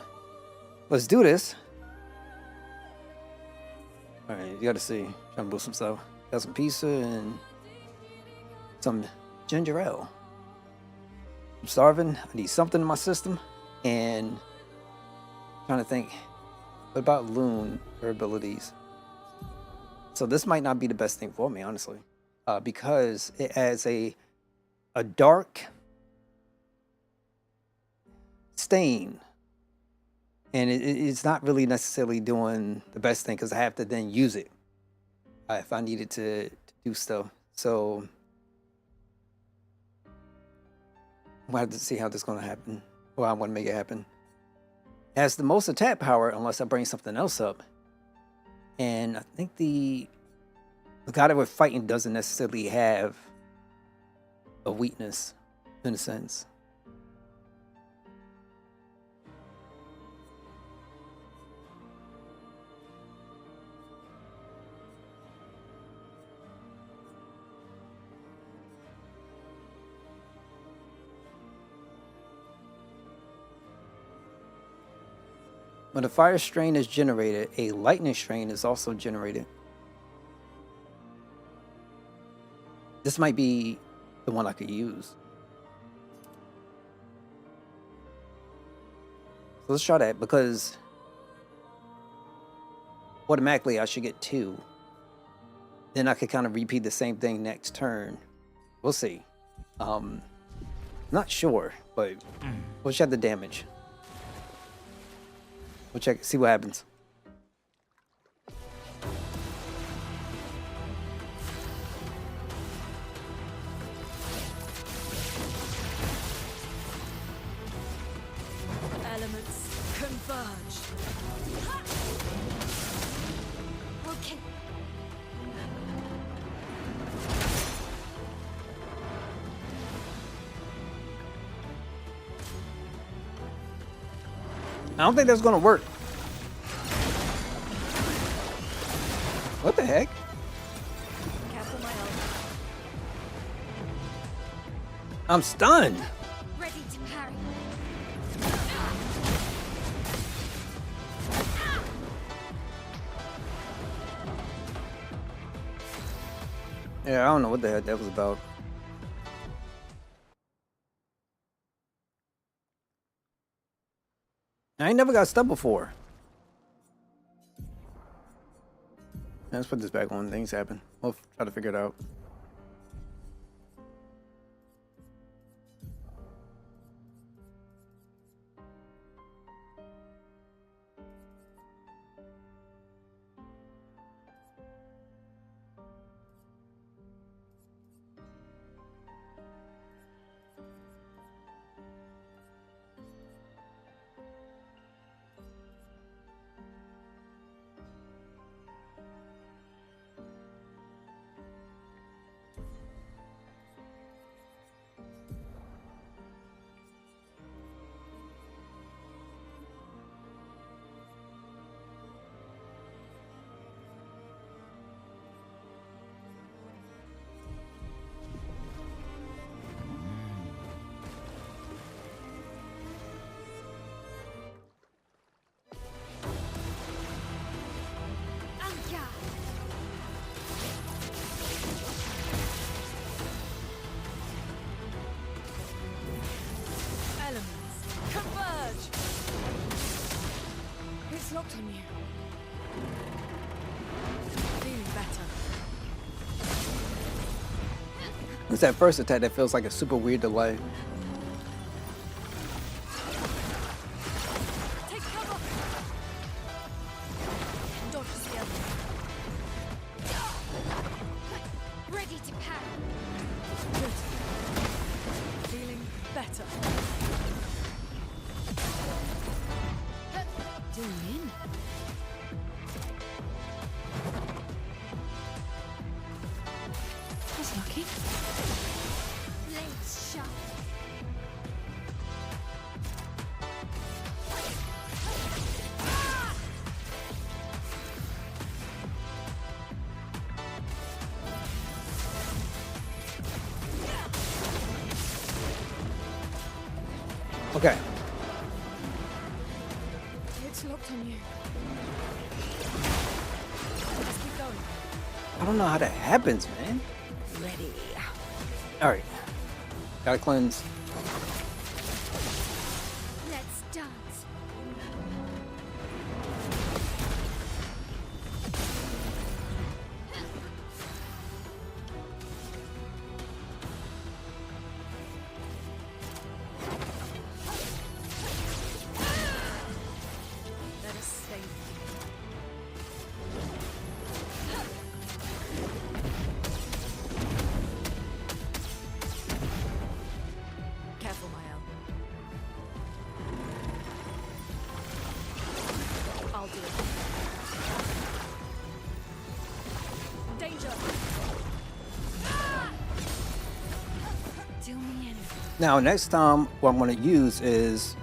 Let's do this. All right, you gotta see. Trying to boost some stuff. Got some pizza and some ginger ale. I'm starving. I need something in my system. And trying to think. What about Loon, her abilities? So this might not be the best thing for me, honestly. Because it has a dark stain. And it's not really necessarily doing the best thing because I have to then use it if I needed to do stuff. So we'll have to see how this is going to happen. Well, I want to make it happen. It has the most attack power unless I bring something else up. And I think the guy that we're fighting doesn't necessarily have a weakness in a sense. When a fire strain is generated, a lightning strain is also generated. This might be the one I could use. So let's try that because automatically I should get 2. Then I could kind of repeat the same thing next turn. We'll see. Not sure, but we'll check the damage. We'll check, see what happens. Elements converge. Okay. I don't think that's gonna work. What the heck? Careful, my own. I'm stunned. Ready to parry. Yeah, I don't know what the heck that was about. I ain't never got stuck before. Let's put this back on. Things happen. We'll try to figure it out. Elements converge. It's locked on you. Feeling better. It's that first attack that feels like a super weird delay. Take cover. Dodge the other. Ready to parry. Good. Feeling better. Doing in. Was lucky. Blades sharp. Okay. It's locked on you. Let's keep going. I don't know how that happens, man. Ready. All right. Gotta cleanse. Let's dance. Let us stay. Careful, Mael. I'll do it. Danger! Do me in. Now, next time, what I'm going to use is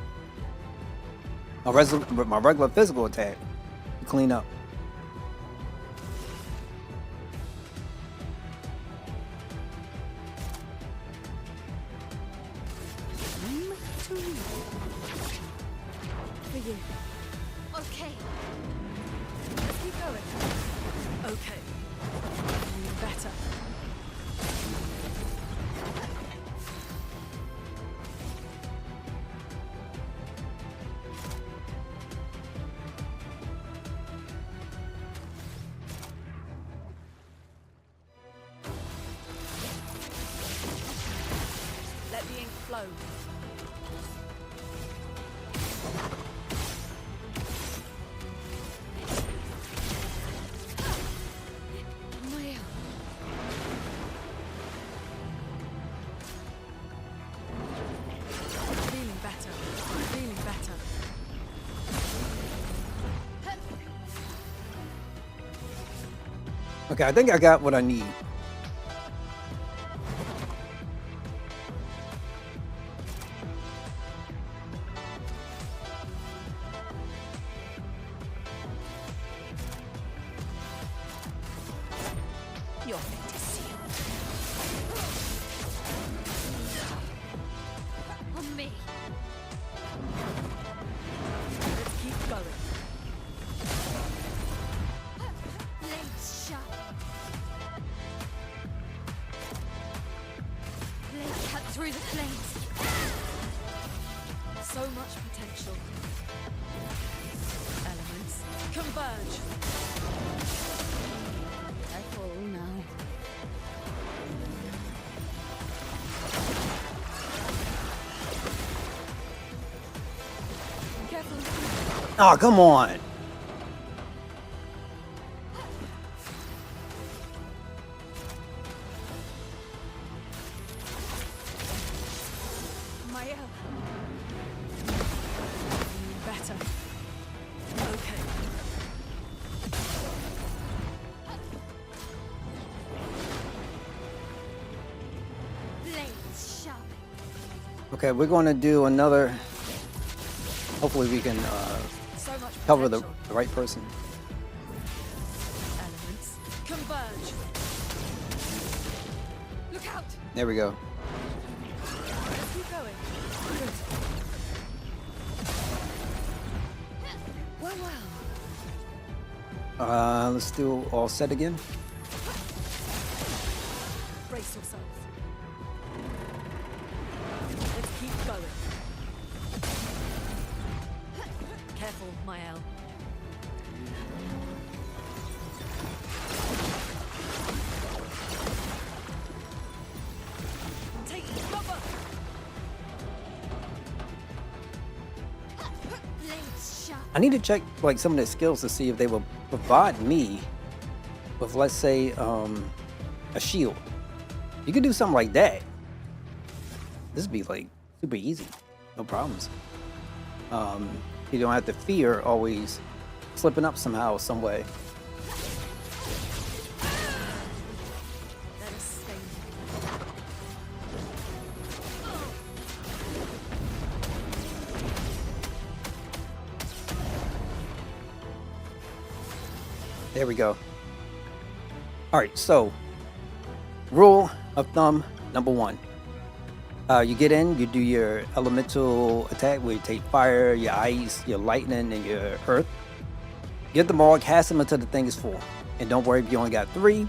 my regular physical attack to clean up. For you. Okay. Let's keep going. Okay. Even better. Let the ink flow. Mael. Feeling better. Feeling better. Okay, I think I got what I need. Your fate is sealed. On me. Let's keep going. Blades sharp. Blade cut through the flames. So much potential. Elements converge. Careful now. Careful. Oh, come on. Mael. Better. Okay. Blades sharp. Okay, we're going to do another. Hopefully, we can So much cover the potential. right person. Elements converge. Look out! There we go. Let's keep going. Good. Well, well. Let's do all set again. Brace yourselves. Let's keep going. Careful, Mael. Take cover! Blades sharp. I need to check like some of the skills to see if they will provide me with, let's say, a shield. You could do something like that. This would be like super easy, no problems. You don't have to fear always slipping up somehow, some way. Let us stay. There we go. All right, so rule of thumb number one. You get in, you do your elemental attack where you take fire, your ice, your lightning, and your earth. Get them all, cast them until the thing is full. And don't worry if you only got 3,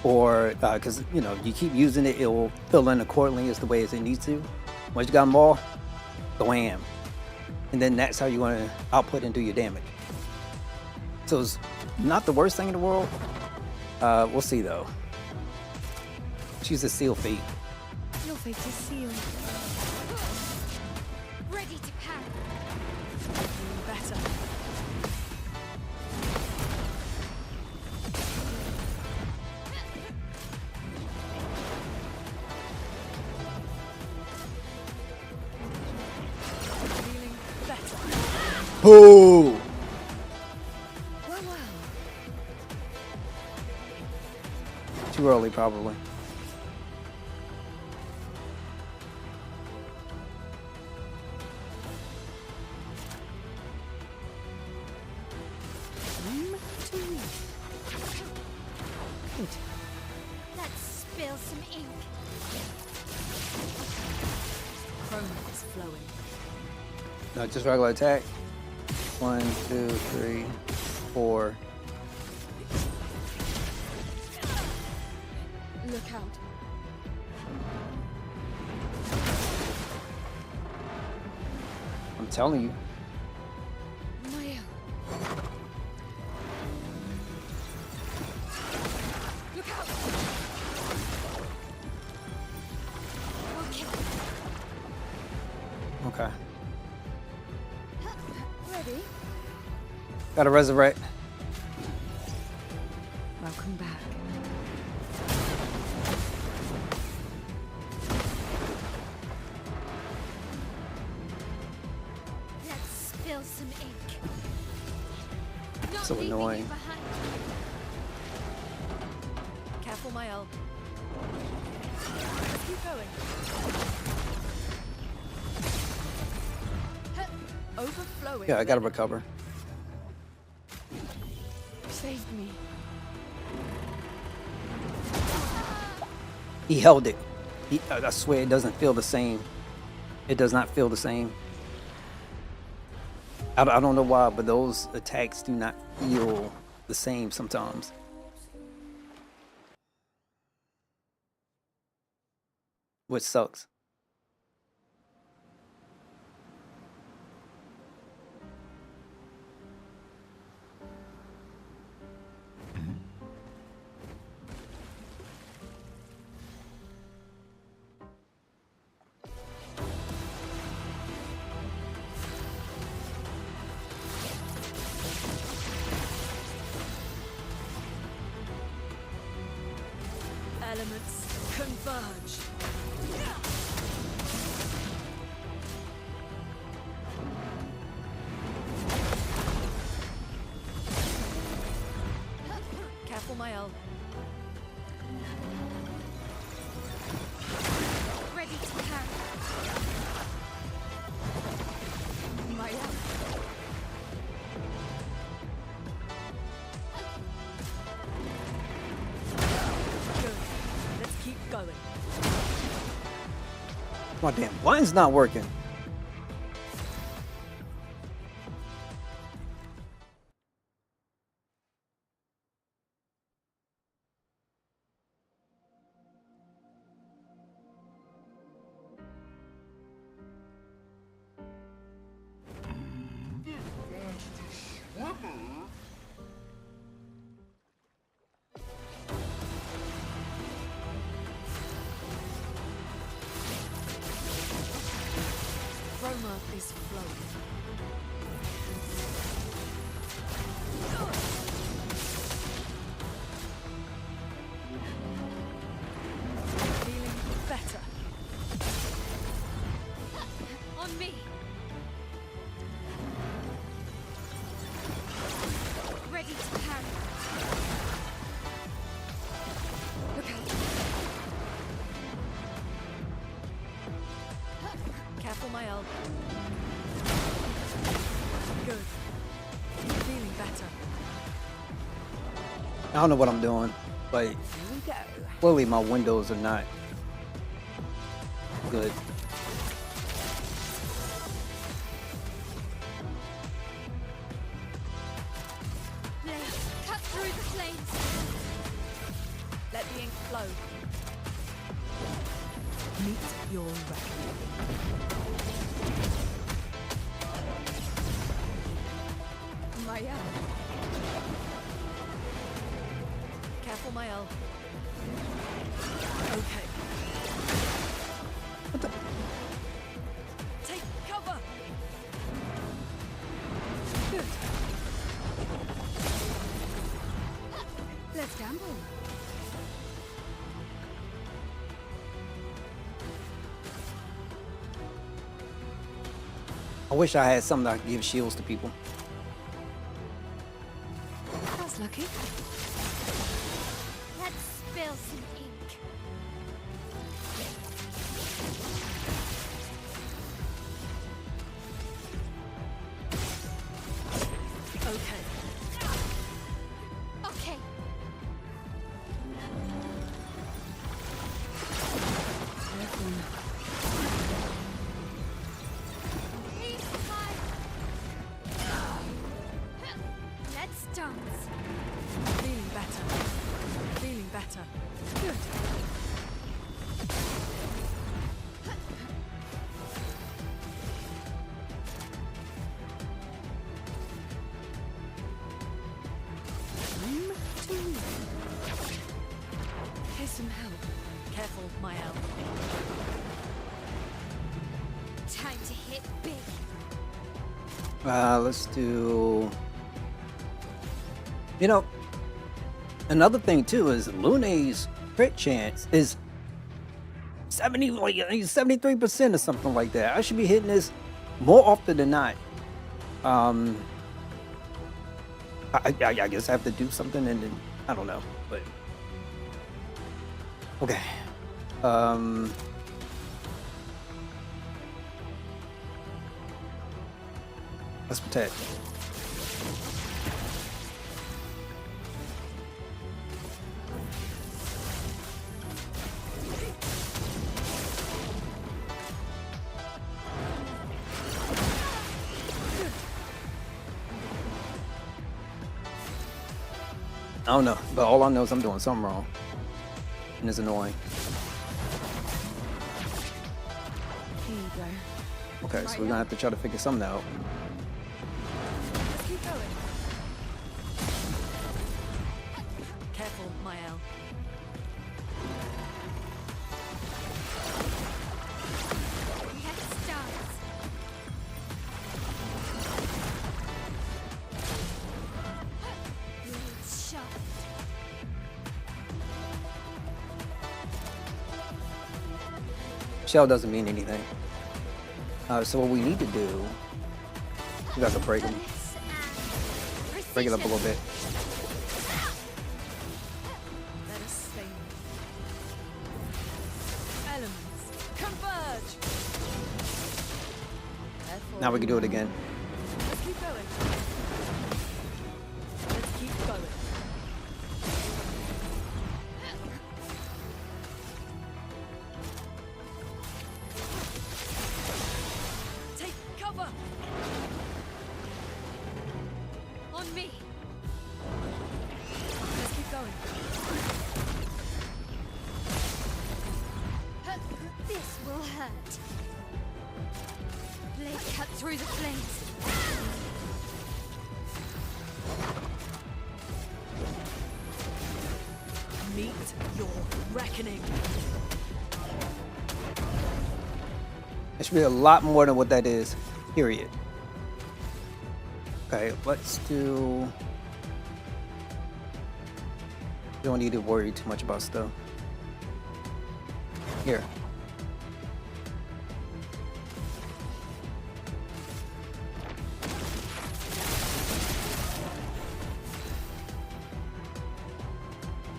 or because you know you keep using it, it will fill in accordingly as the way as it needs to. Once you got them all, go ham. And then that's how you're going to output and do your damage. So it's not the worst thing in the world. We'll see though. Choose a seal fate. Your fate is sealed. Ready to parry. Better. Feeling better. Boo! Well, well. Too early, probably. Good. Let's spill some ink. Chroma is flowing. No, just regular attack. 1, 2, 3, 4. Look out. I'm telling you. Maya. Look out. Okay. Okay. Ready? Gotta resurrect. Welcome back. Let's spill some ink. Not So leaving you annoying. behind. Careful, Mael. Let's keep going. Overflowing. Yeah, I gotta recover. Saved me. He held it. I swear it doesn't feel the same. It does not feel the same. I don't know why, but those attacks do not feel the same sometimes. Which sucks. Elements converge. Careful, Mael. Ready to parry. Mael. Good. Let's keep going. My damn line's not working. Chroma is flowing. Feeling better. On me. Ready to parry. Look out. Careful, Mael. Good. Feeling better. I don't know what I'm doing, but Here we go. clearly my windows are not good. go. Meet your reckoning. Maya. Careful, Mael. Okay. What the? Take cover. Good. Let's gamble. I wish I had something that I could give shields to people. That's lucky. Let's spill some ink. Okay. Okay. Eat time. Let's dance. Feeling better. Feeling better. Good. Time to move. Here's some help. Careful, Mael. Time to hit big. Let's do. You know, another thing too is Lune's crit chance is 73% or something like that. I should be hitting this more often than not. I guess I have to do something and then I don't know, but okay. Let's protect. I don't know, but all I know is I'm doing something wrong, and it's annoying. Here you go. Okay, so we're gonna have to try to figure something out. Let's keep going. Careful, Mael. Let's dance. Blades sharp. Shell doesn't mean anything. So what we need to do, we got to break them, break it up a little bit. Let us stay. Elements converge. Careful. Now we can do it again. Let's keep going. Let's keep going. Take cover. On me. Let's keep going. This will hurt. Blade cut through the flames. Meet your reckoning. It should be a lot more than what that is, period. Okay, let's do. You don't need to worry too much about stuff. Here.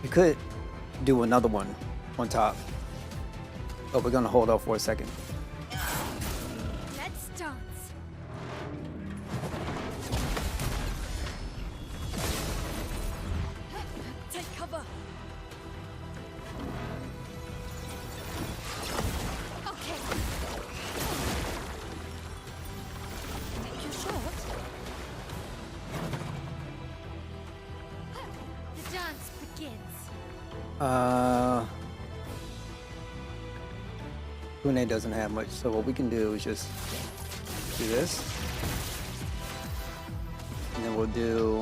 You could do another one on top, but we're gonna hold off for a second. Let's dance. Take cover. Okay. Take your shot. The dance begins. Brunei doesn't have much, so what we can do is just do this. And then we'll do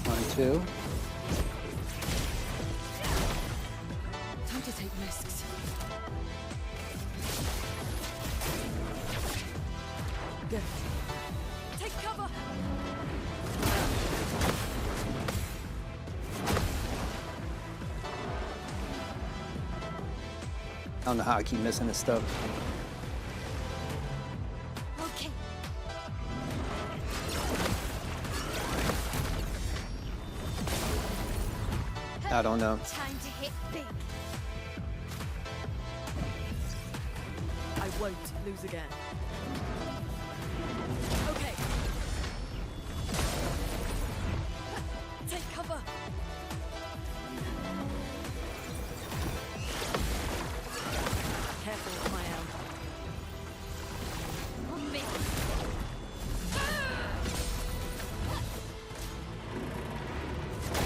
1, 2. Time to take risks. Good. Take cover! I don't know how I keep missing this stuff. Okay. I don't know. Time to hit big. I won't lose again. Okay. Take cover. Careful, my elf. On me.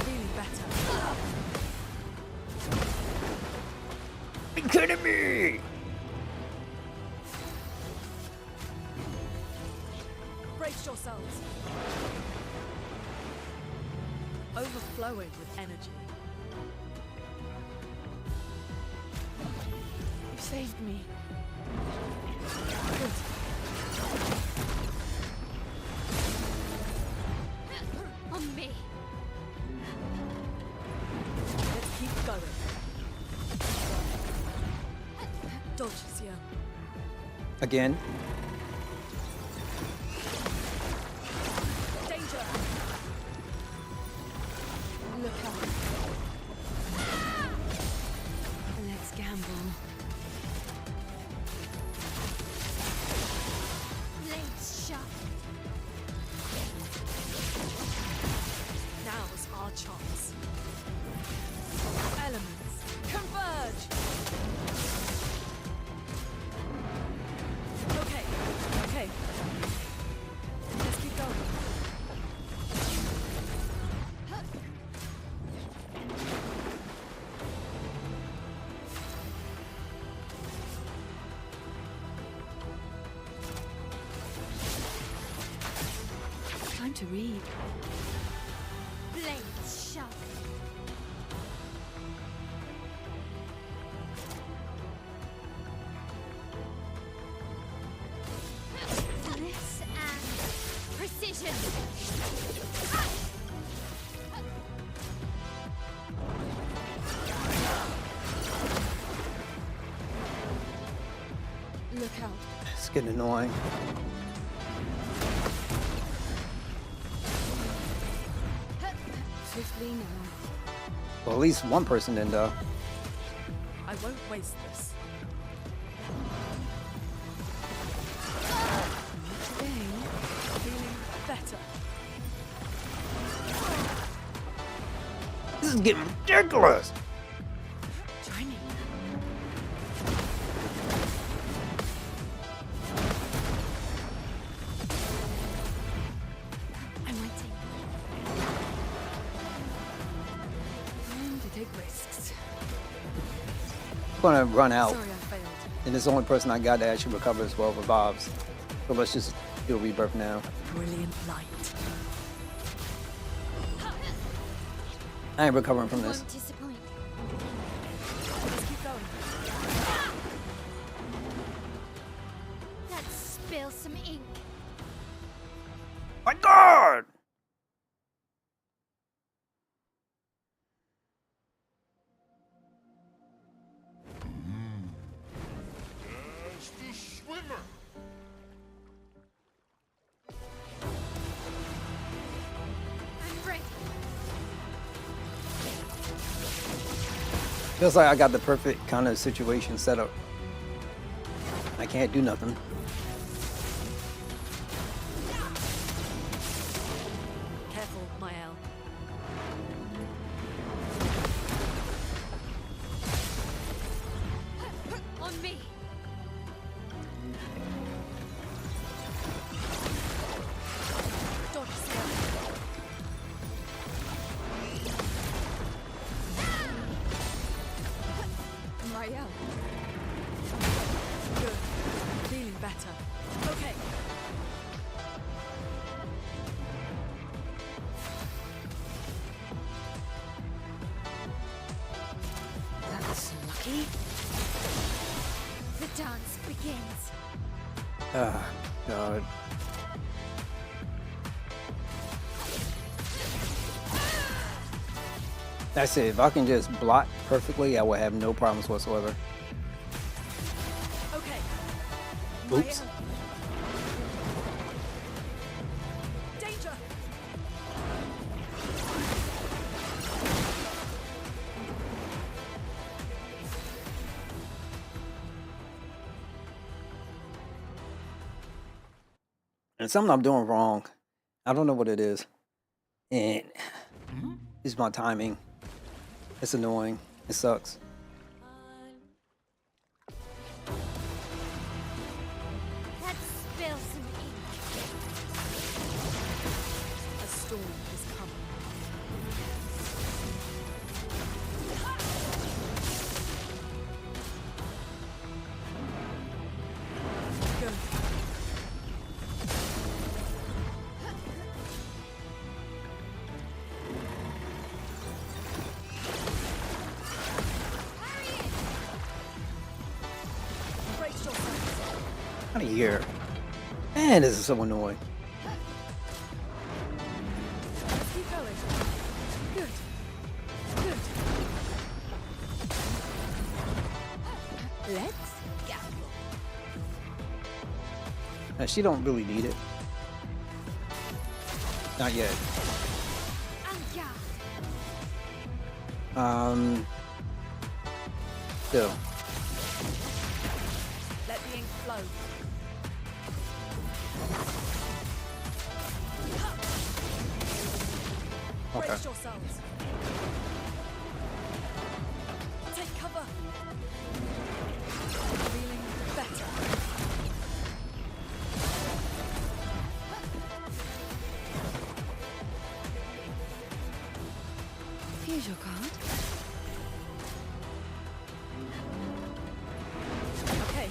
Really better. Are you kidding me? Brace yourselves. Overflowing with energy. You saved me. Good. On me. Let's keep going. Dodge, Sia. Again. Danger! Look out. Let's gamble. Blades sharp. Now's our chance. Elements, converge! Okay, okay. Let's keep going. Time to read. Blades sharp. Bliss and precision. Look out. It's getting annoying. Swiftly now. Well, at least one person didn't die. I won't waste this. Today, feeling better. This is getting ridiculous. Join me. I'm waiting. Time to take risks. I'm gonna run out, Sorry I failed. and this is the only person I got that actually recovers well revives. So let's just do a rebirth now. Brilliant light. I ain't recovering from this. Won't disappoint. Let's keep going. Let's spill some ink. My God! There's the swimmer. I'm ready. Feels like I got the perfect kind of situation set up. I can't do nothing. Careful, my El. On me. Dodge, Sia. My El. dance begins. Ah, God. That's it. If I can just block perfectly, I would have no problems whatsoever. Okay. Oops. Danger! And something I'm doing wrong. I don't know what it is. And it's my timing. It's annoying. It sucks. Let's spill some ink. A storm is coming. Good. Brace yourselves. Out of here. Man, this is so annoying. Let's keep going. Good. Good. Let's gamble. Now, she don't really need it. Not yet. En garde. Still. Let the ink flow. Okay. Brace yourselves. Take cover. Feeling better. Here's your card. Okay.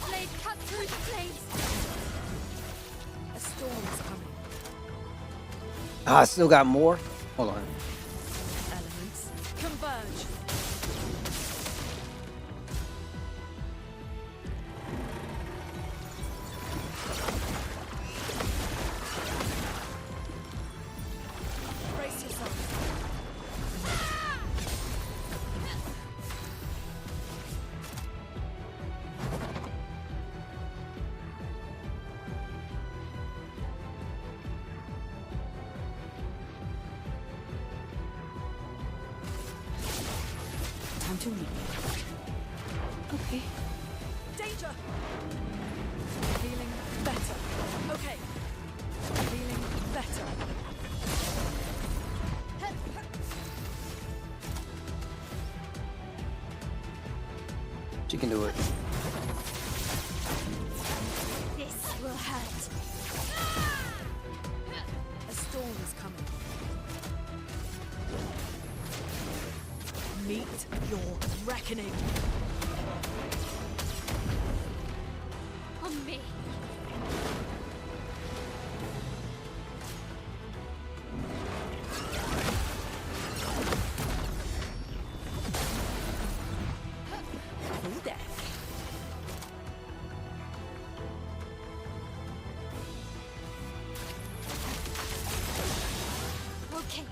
Blade cut through the flames. A storm's coming. Ah, I still got more? Hold on. Elements converge. Brace yourself. Time to leave. Okay. Danger! Feeling better. Okay. Feeling better. She can do it. This will hurt. A storm is coming. Meet your reckoning. On me. Full deck. Okay.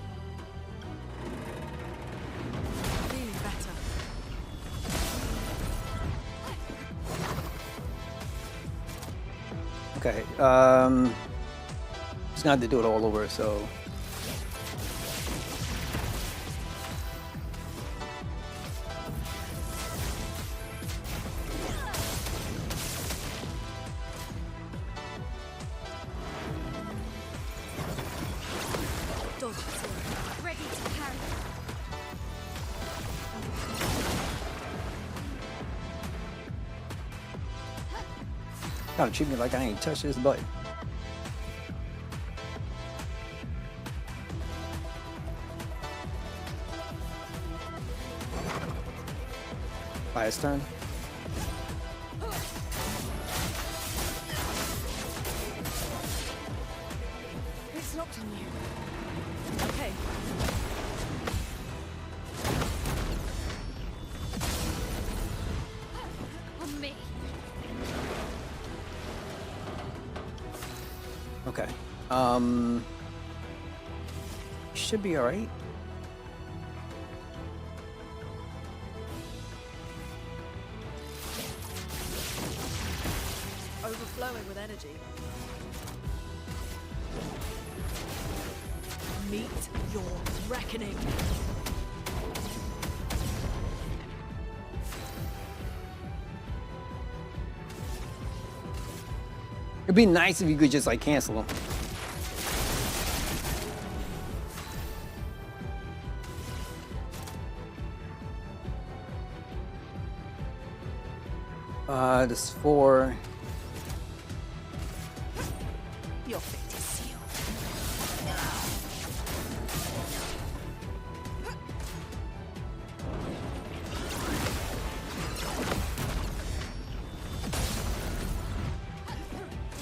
Feeling better. Okay. Just gonna have to do it all over, so. Dodge zero. Ready to carry. Gotta treat me like I ain't touched this button. Last turn. It's locked on you. Okay. Should be all right. Overflowing with energy. Meet your reckoning. It'd be nice if you could just like cancel them. This 4. Your fate is sealed.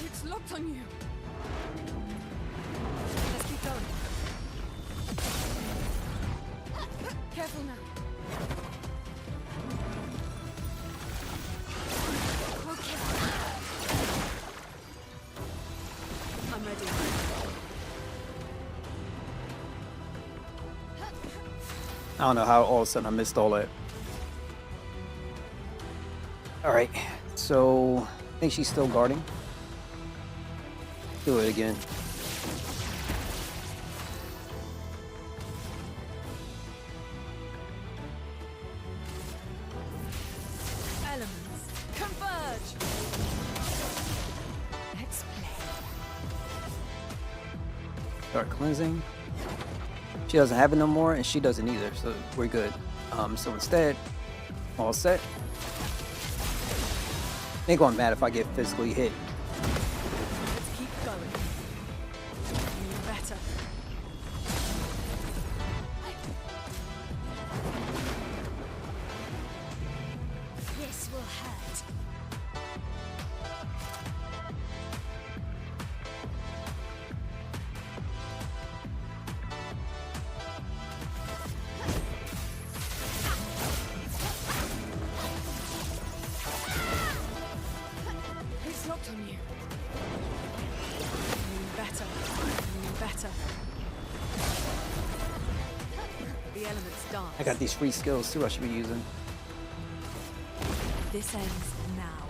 It's locked on you. Let's keep going. Careful now. I'm ready. I don't know how all of a sudden I missed all that. All right, so I think she's still guarding. Do it again. Elements, converge! Let's play. Start cleansing. She doesn't have it no more, and she doesn't either, so we're good. So instead, all set. Ain't going mad if I get physically hit. Let's keep going. You better. This will hurt. It's locked on you. You better. You better. The elements dance. I got these free skills too I should be using. This ends now.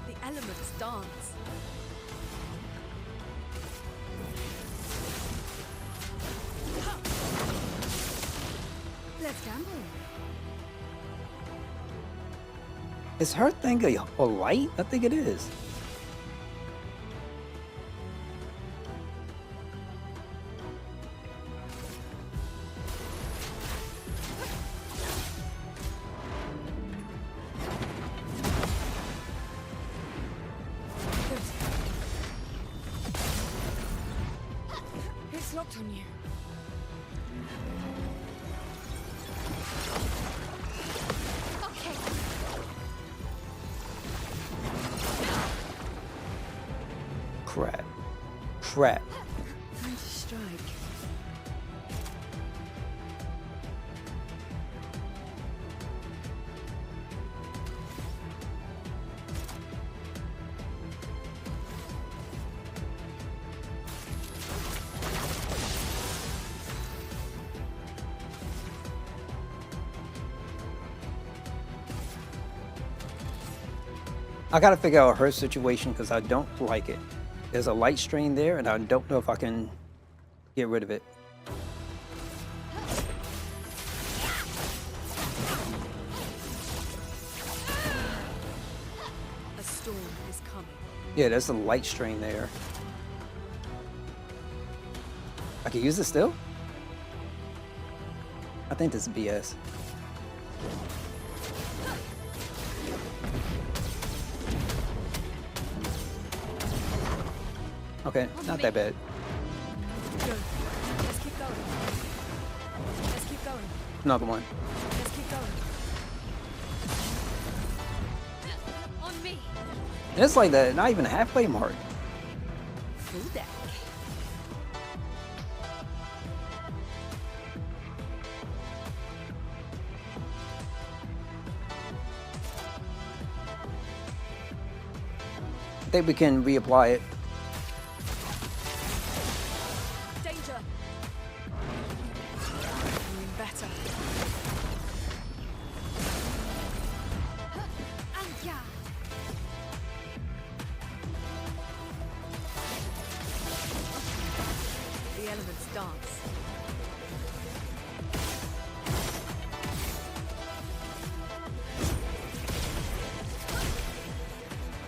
The elements dance. Let's gamble. Is her thing a light? I think it is. It's locked on you. Okay. Crap. Crap. Time to strike. I gotta figure out her situation because I don't like it. There's a light strain there, and I don't know if I can get rid of it. A storm is coming. Yeah, there's a light strain there. I can use it still? I think this is BS. Okay, not that bad. Good. Let's keep going. Let's keep going. Another one. Let's keep going. On me. And it's like that, not even a halfway mark. Full deck. I think we can reapply it. dance.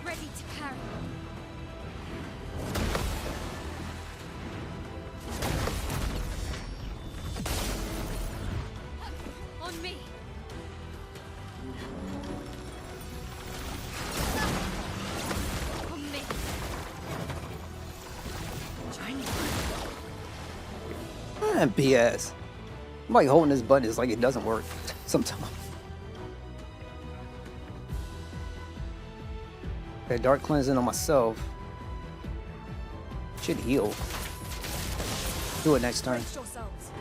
Ready to parry. On me. On me. BS. I'm like holding this button, it's like it doesn't work sometimes. Okay, dark cleansing on myself. Should heal. Do it next turn. Brace yourselves.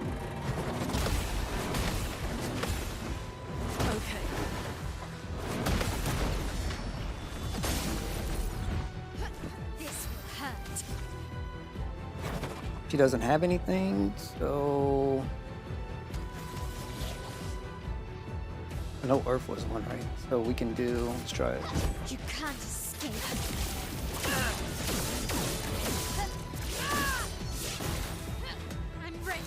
Okay. This will hurt. She doesn't have anything, so no earth was one, right? So we can do. Let's try it. You can't escape. I'm ready.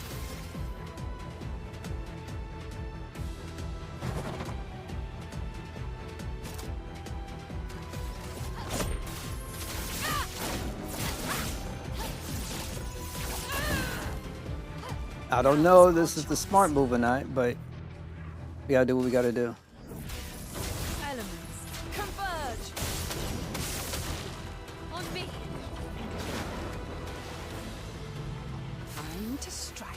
I don't know if this is the smart move or not, but we gotta do what we gotta do. Elements, converge! On me. Time to strike.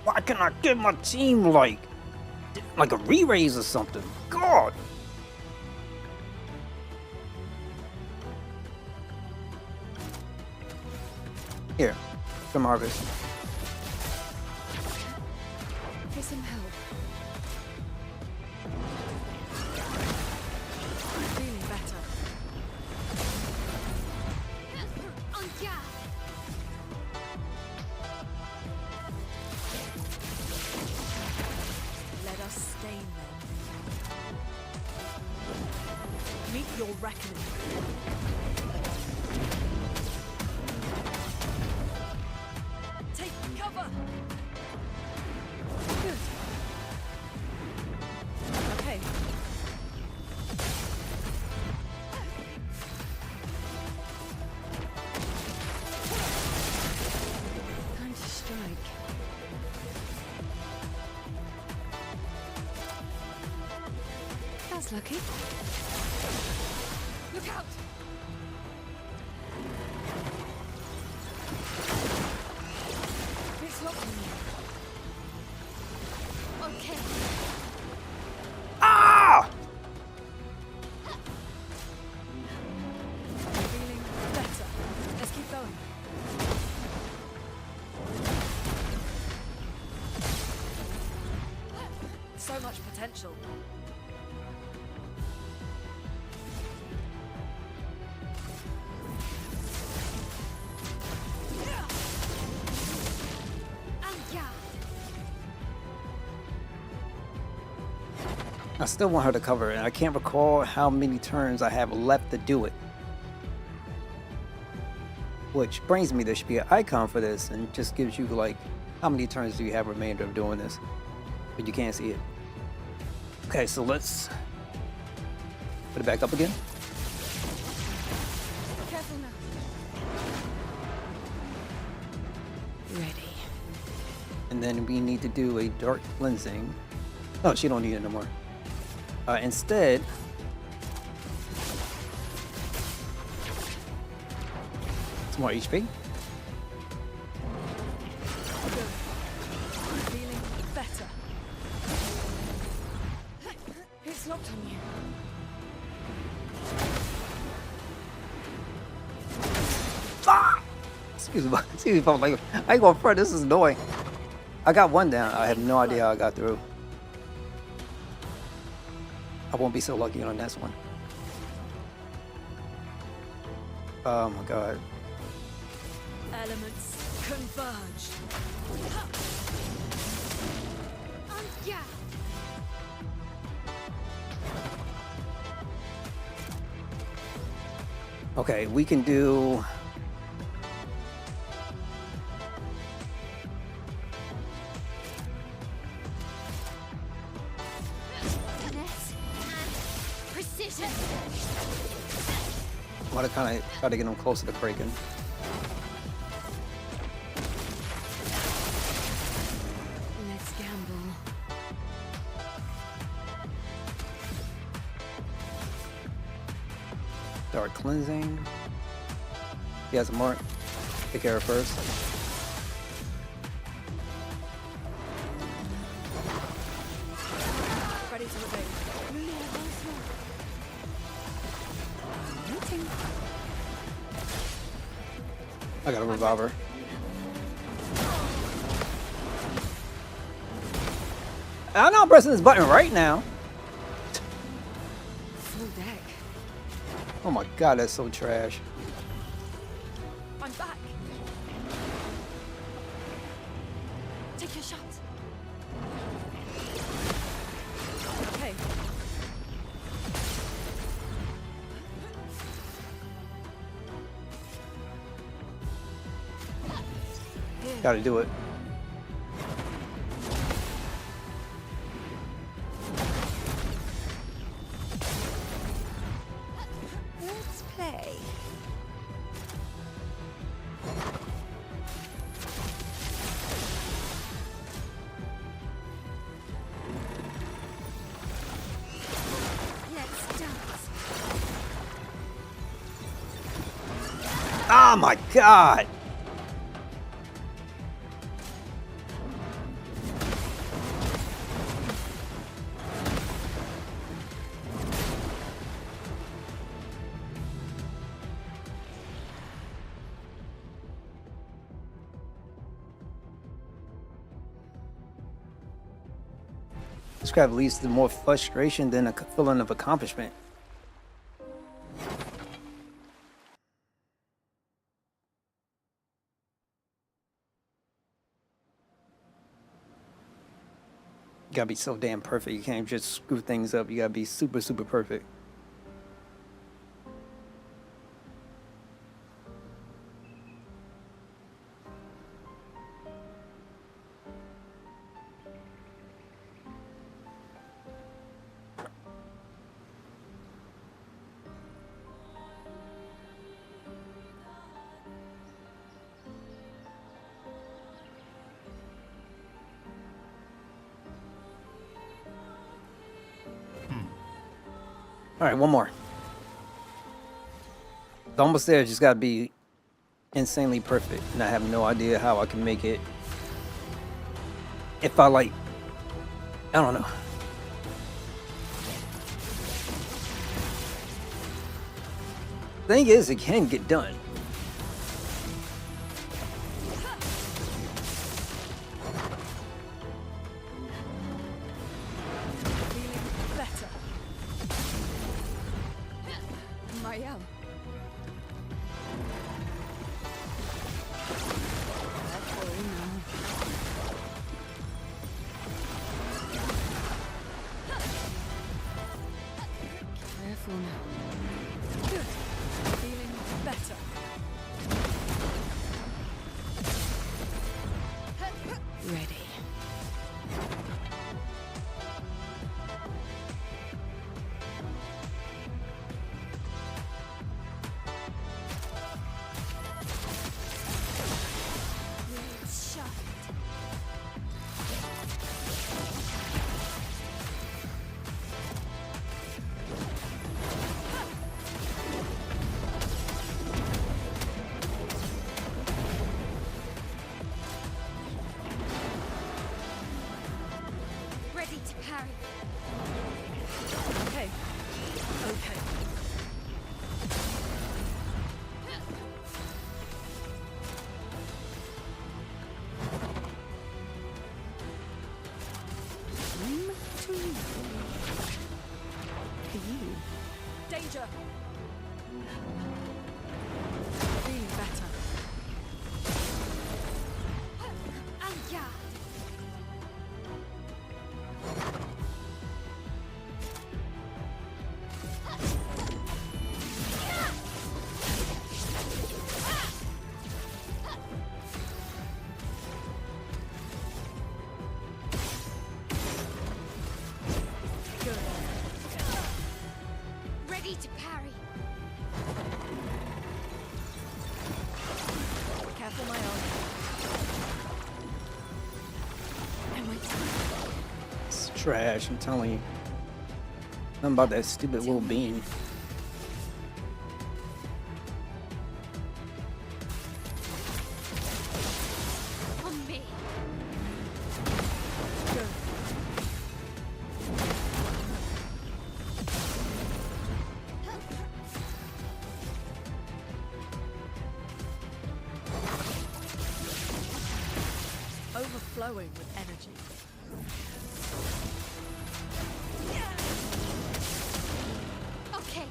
Why can I get my team like a re-raise or something? God! Here, some harvest. For some help. Feeling better. On guard. Let us stain them. Meet your reckoning. Take cover! Good. Okay. Time to strike. That's lucky. Look out! It's not me. Okay. Ah! Feeling better. Let's keep going. So much potential. On guard. I still want her to cover it, and I can't recall how many turns I have left to do it. Which brings me, there should be an icon for this, and just gives you like, how many turns do you have remainder of doing this? But you can't see it. Okay, so let's put it back up again. Careful now. Ready. And then we need to do a dark cleansing. Oh, she don't need it no more. Instead, some more HP. Good. Feeling better. It's locked on you. Ah! Excuse me, excuse me if I'm like, I ain't going front, this is annoying. I got one down, I have no idea how I got through. I won't be so lucky on this one. Oh my god. Elements converge. On guard. Okay, we can do. Finesse and precision. I want to kind of try to get him closer to Kraken. Let's gamble. Start cleansing. He has a mark. Take care of first. Ready to evade. I got a revolver. I'm not pressing this button right now. Full deck. Oh my god, that's so trash. I'm back. Take your shot. Okay. Here. Gotta do it. Let's play. Let's dance. Oh my god! This crap leads to more frustration than a feeling of accomplishment. You gotta be so damn perfect. You can't just screw things up. You gotta be super, super perfect. All right, one more. It's almost there. Just gotta be insanely perfect, and I have no idea how I can make it. If I like, I don't know. Thing is, it can get done. Feeling better. Marielle. Careful now. Good. Feeling better. Ready. Ready to parry. Careful, my own. I went. It's trash, I'm telling you. Nothing about that stupid little bean. On me. Good. Overflowing with energy. Okay.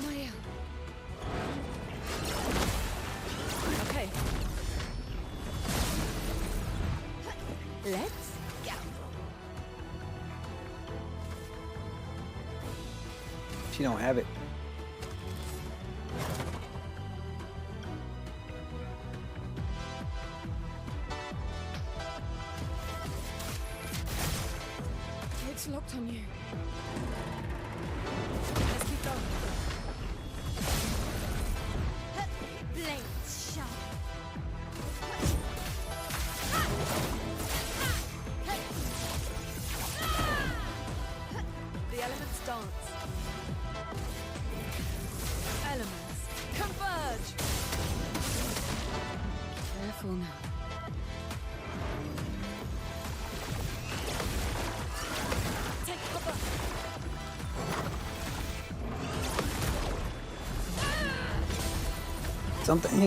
Maya. Okay. Let's go. She don't have it. It's locked on you. Let's keep going. Blades sharp. The elements dance. Elements converge. Careful now. Take cover.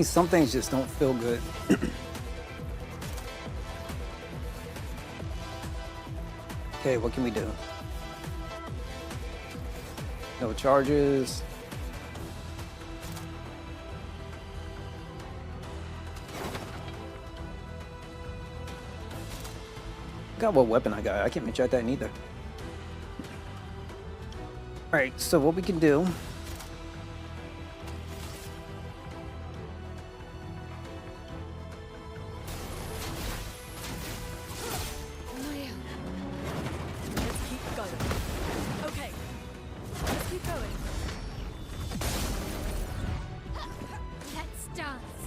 Some things just don't feel good. Okay, what can we do? No charges. Got what weapon I got. I can't check that neither. Alright, so what we can do. Maya. Let's keep going. Okay. Let's keep going. Let's dance.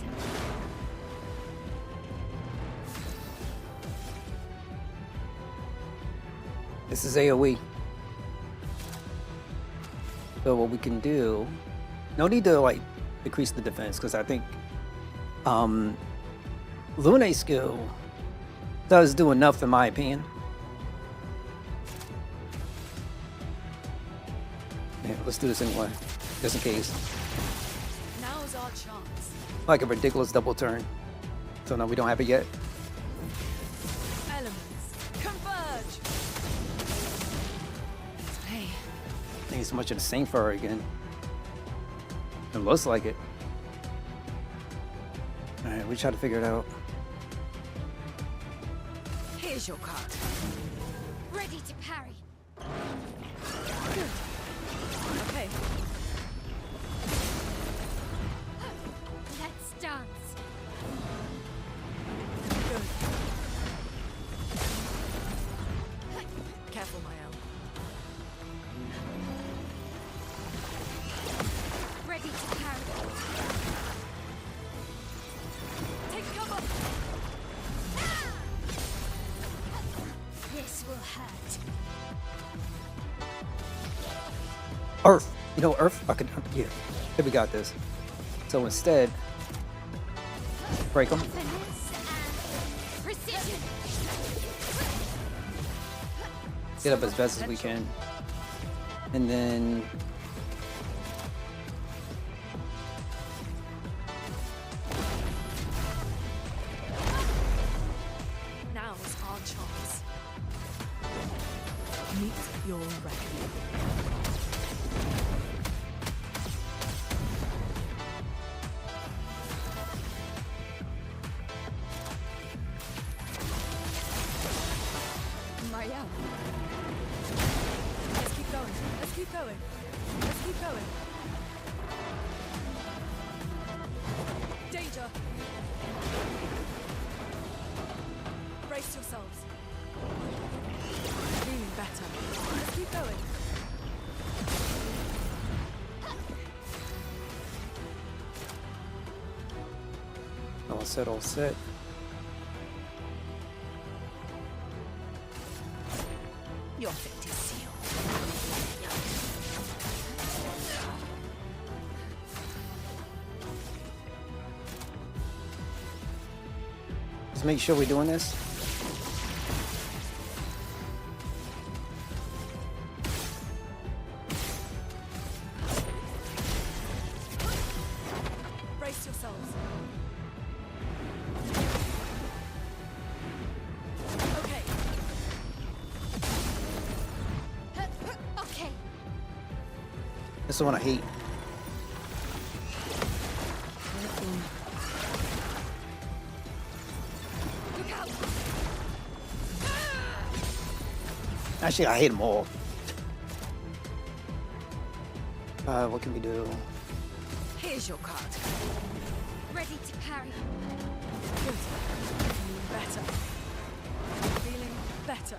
This is AoE. So what we can do, no need to like decrease the defense because I think Luna's skill does do enough in my opinion. Yeah, let's do this anyway, just in case. Now's our chance. Like a ridiculous double turn. So no, we don't have it yet. Elements converge. Hey, I think it's much of the same for her again. It looks like it. Alright, we try to figure it out. here's your card. Ready to parry. Good. Okay. Let's dance. Good. Careful, Mael. Ready to parry. Take cover. This will hurt. Earth. You know, Earth. I could. Yeah. Here we got this. So instead, break them. Finesse and precision. Get up as best as we can, and then Now is our chance. Meet your reckoning. Maya. Let's keep going. Let's keep going. Let's keep going. Danger. Brace yourselves. Feeling better. Let's Let's keep going. All set. Your fate is sealed. Let's make sure we're doing this. Brace yourselves. Okay. Okay. This is the one I hate. Look out! Actually, I hate them all. What can we do? Here's your card. Ready to parry. Good. Feeling better. Feeling better.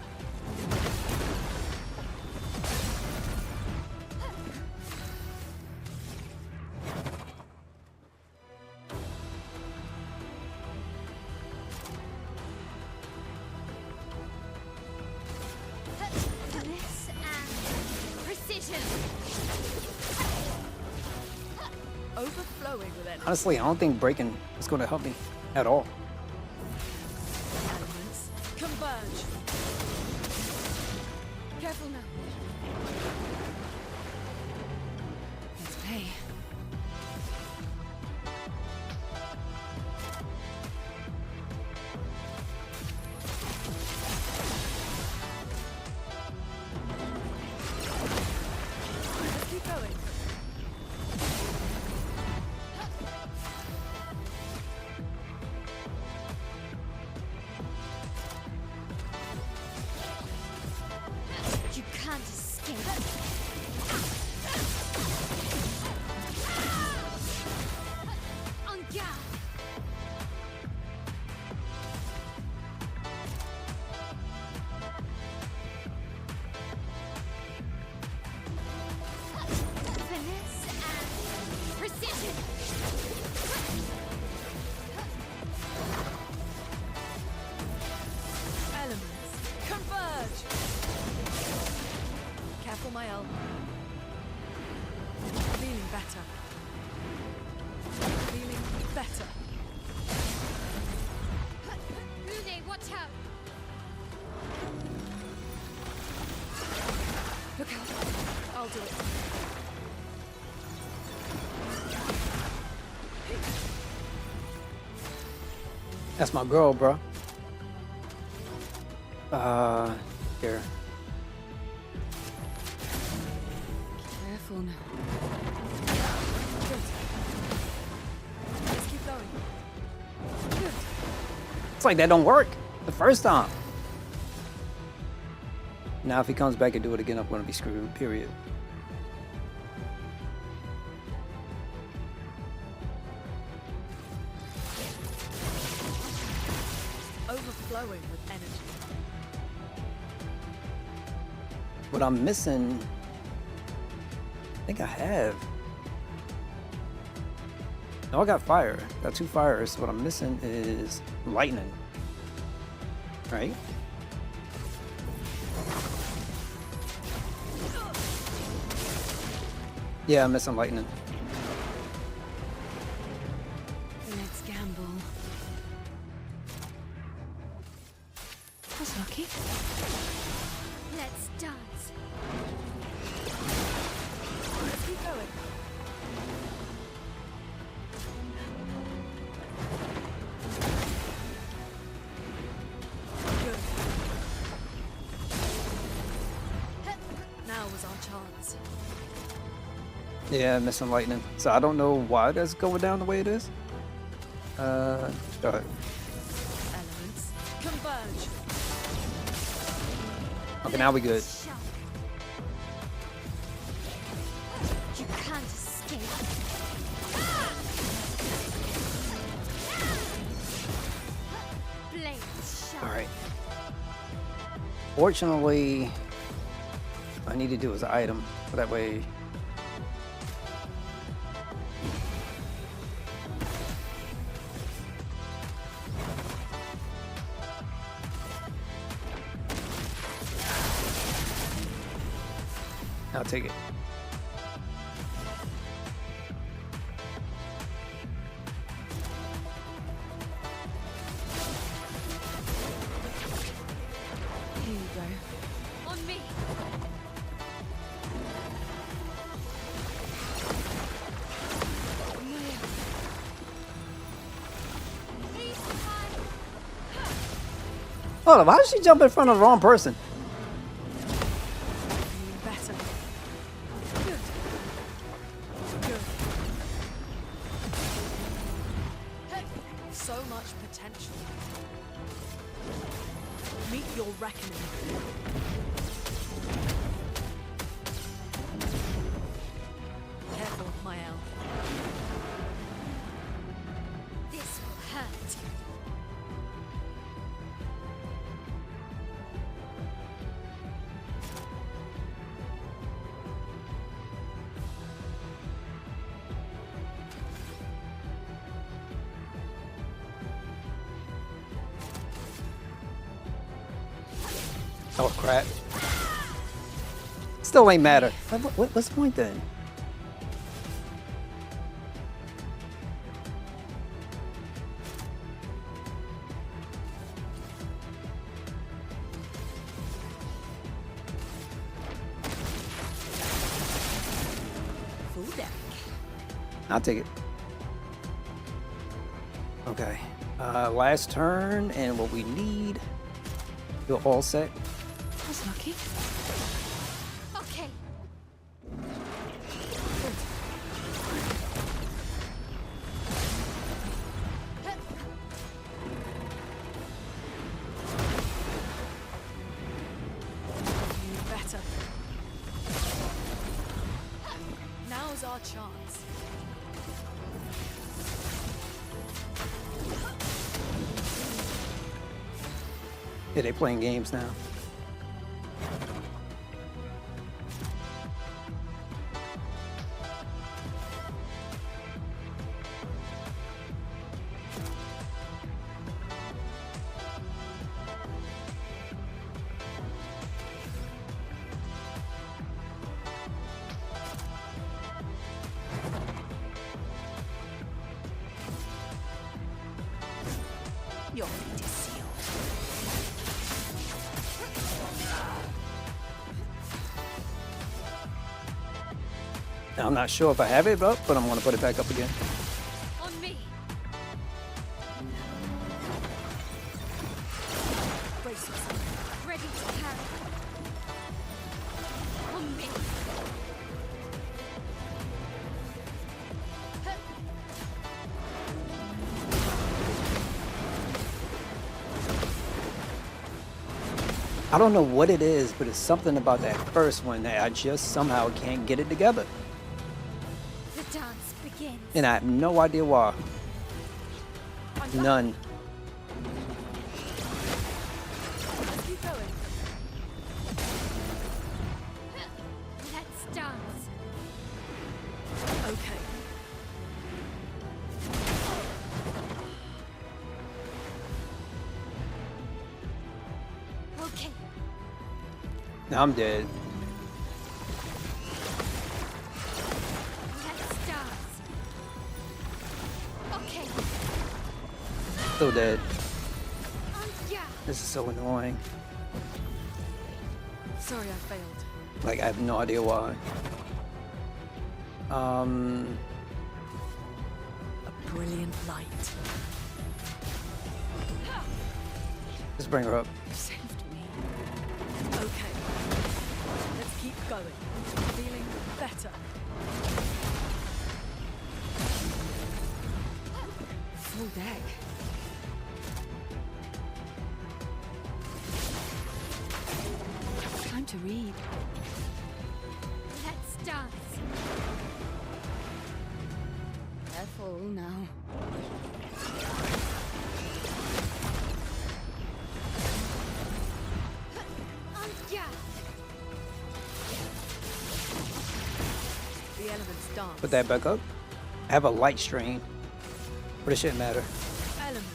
Finesse and precision. Overflowing with energy. Honestly, I don't think breaking is going to help me at all. Elements converge. Careful now. Let's pay. Let's keep going. You can't escape. En garde. Finesse and precision. Elements converge. Careful, my elbow. Feeling better. Feeling better. Lune, watch out. Look out. I'll do it. That's my girl, bro. Here. Careful now. Good. Let's keep going. Good. It's like that don't work the first time. Now if he comes back and do it again, I'm going to be screwed, period. Overflowing with energy. What I'm missing, I think I have. No, I got fire. Got 2 fires. What I'm missing is lightning. Right? Yeah, I'm missing lightning. Let's gamble. That's lucky. Let's dance. Let's keep going. Good. Now was our chance. Yeah, missing lightning. So I don't know why that's going down the way it is. Go ahead. Elements converge. Okay, now we good. Sharp. You can't escape. Blades sharp. All right. Fortunately, I I need to do is an item. So that way. I'll take it. Here you go. On me! Please, Hold on, why did she jump in front of the wrong person? Better. Good. Good. So much potential. Meet your reckoning. Careful, my elf. this will hurt. Oh crap. Still ain't matter. What's the point then? Full deck. I'll take it. Okay. Last turn, and what we need. You're all set. That's lucky. Okay. Better. Now's our chance. Yeah, they playing games now. Your fate is sealed. Now, I'm not sure if I have it up, but I'm going to put it back up again. On me. Brace yourself. Ready to carry. On me. I don't know what it is, but it's something about that first one that I just somehow can't get it together. The dance begins. And I have no idea why. None. Let's keep going. Let's dance. Okay. Okay. Now I'm dead. Let's dance. Okay. Still dead. Yeah. This is so annoying. Sorry I failed. Like, I have no idea why. A brilliant light. Just bring her up. You saved me. Okay. Let's keep going. Feeling better. Full deck. Time to read. Let's dance. Careful now. Yeah. Put that back up. I have a light strain, but it shouldn't matter. Elements,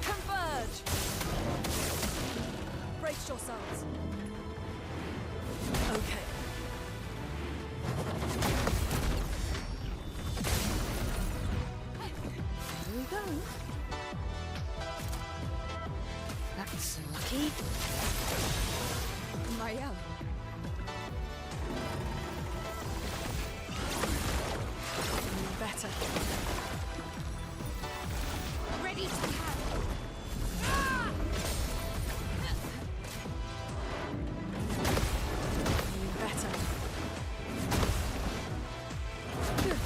converge! Brace yourselves. Okay. Here we go. That's lucky. Marielle. Better. Ready to carry. Better. Good.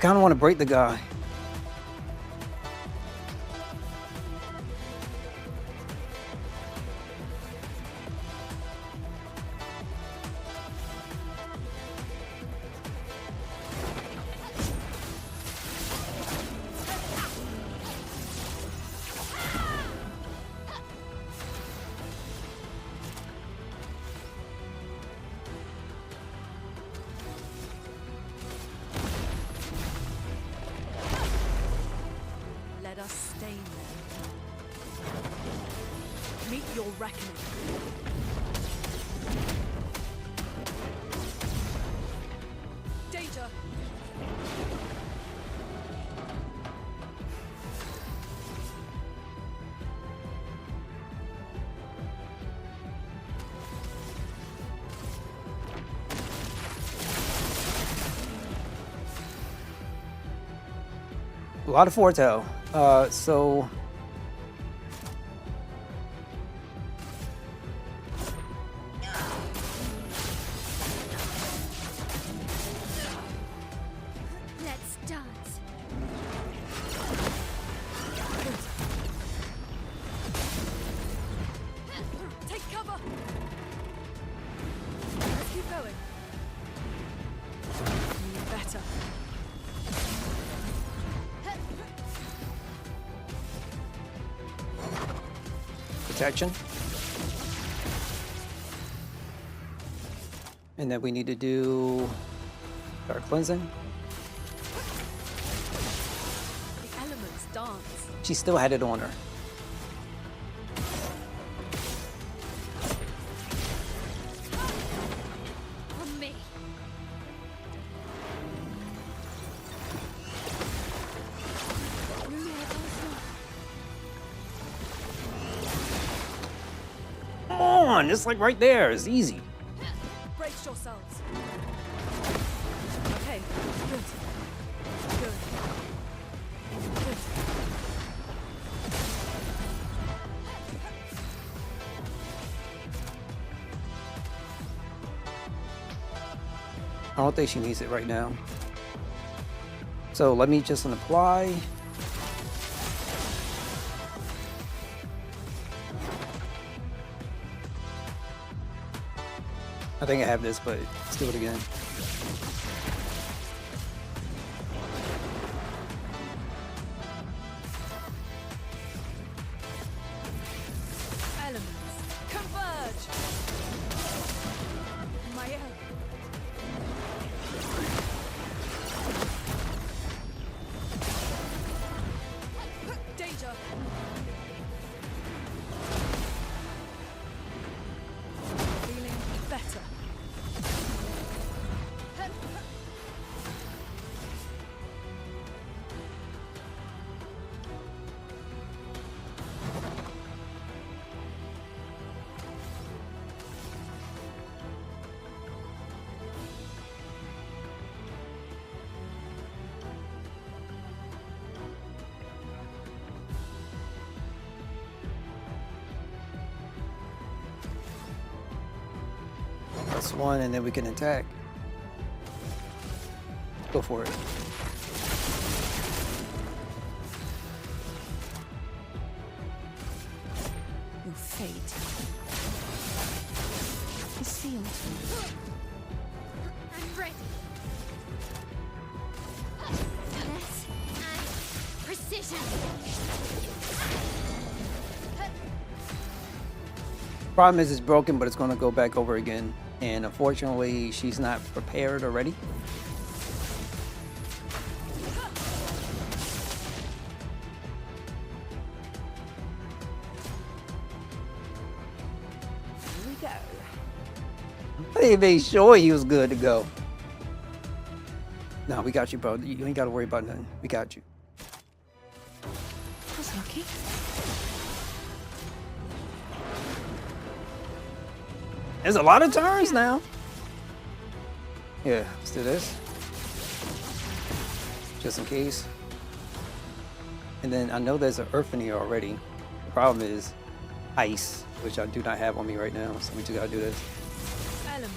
Kind of want to break the guy. Let us stain them. Meet your reckoning. Danger! A lot of foretell. So Let's dance. Take cover! Let's keep going. Better. protection. And then we need to do dark cleansing. The elements dance. She still had it on her. On me. Come on, it's like right there. It's easy. Brace yourselves. Okay, good. Good. Good. I don't think she needs it right now. So let me just apply. I think I have this, but let's do it again. Elements, converge! Marielle. Danger! Feeling better. Plus one, and then we can attack. Go for it. Your fate is sealed. I'm ready. Finesse and Problem is, it's broken, but it's going to go back over again. And unfortunately, she's not prepared or ready. Here we go. They made sure he was good to go. No, we got you, bro. You ain't got to worry about nothing. We got you. Was lucky. There's a lot of turns now. Yeah, let's do this. Just in case. And then I know there's an earth in here already. The problem is ice, which I do not have on me right now. So we just gotta do this. Elements,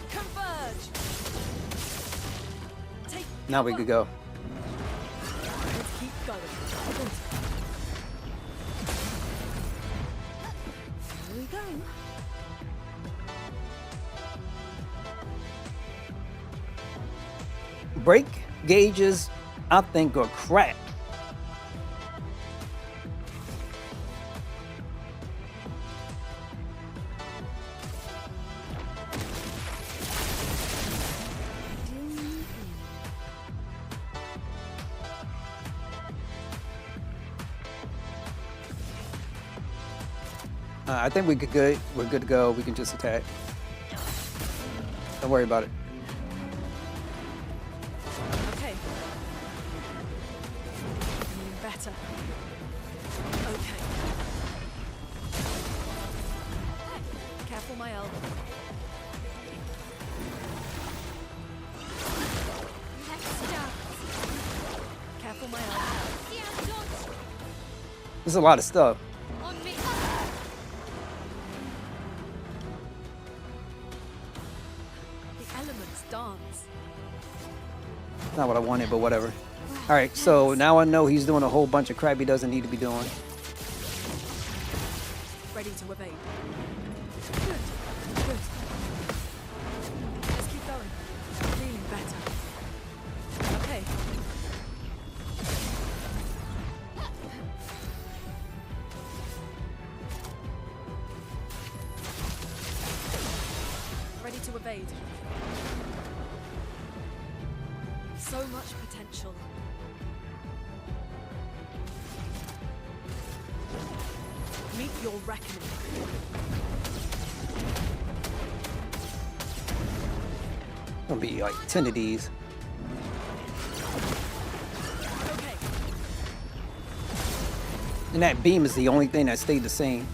converge. Take Now we could go. Let's keep going. Here we go. Brake gauges, I think, are crap. I think we're good. We're good to go. We can just attack. Don't worry about it. Okay. Better. Okay. Careful, my elbow. Careful, my elbow. There's a lot of stuff. The elements dance. Not what I wanted, but whatever. All right, so now I know he's doing a whole bunch of crap he doesn't need to be doing. Ready to evade. Good. Good. Let's keep going. Feeling better. Okay. Ready to evade. So much potential. Meet your reckoning. Gonna be like 10 of these. Okay. And that beam is the only thing that stayed the same.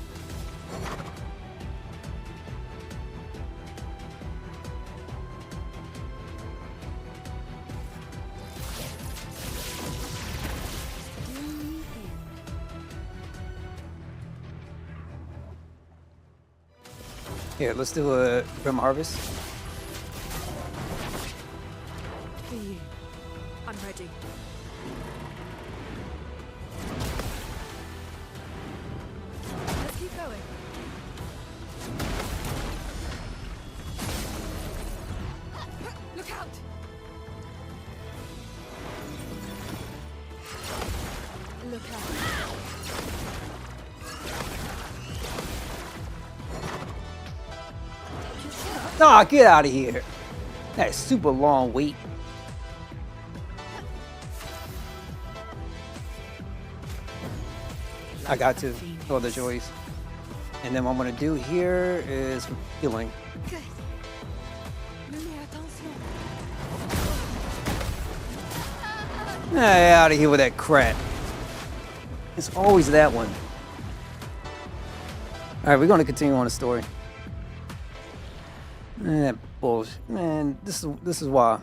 Here, let's do a Grim Harvest. For you. I'm ready. Let's keep going. Look out! Look out. Nah, get out of here. That super long wait. I got to. No other choice. And then what I'm gonna do here is healing. Good. Mais attention. Get out of here with that crap. It's always that one. All right, we're gonna continue on the story. That bullshit, man. This is why.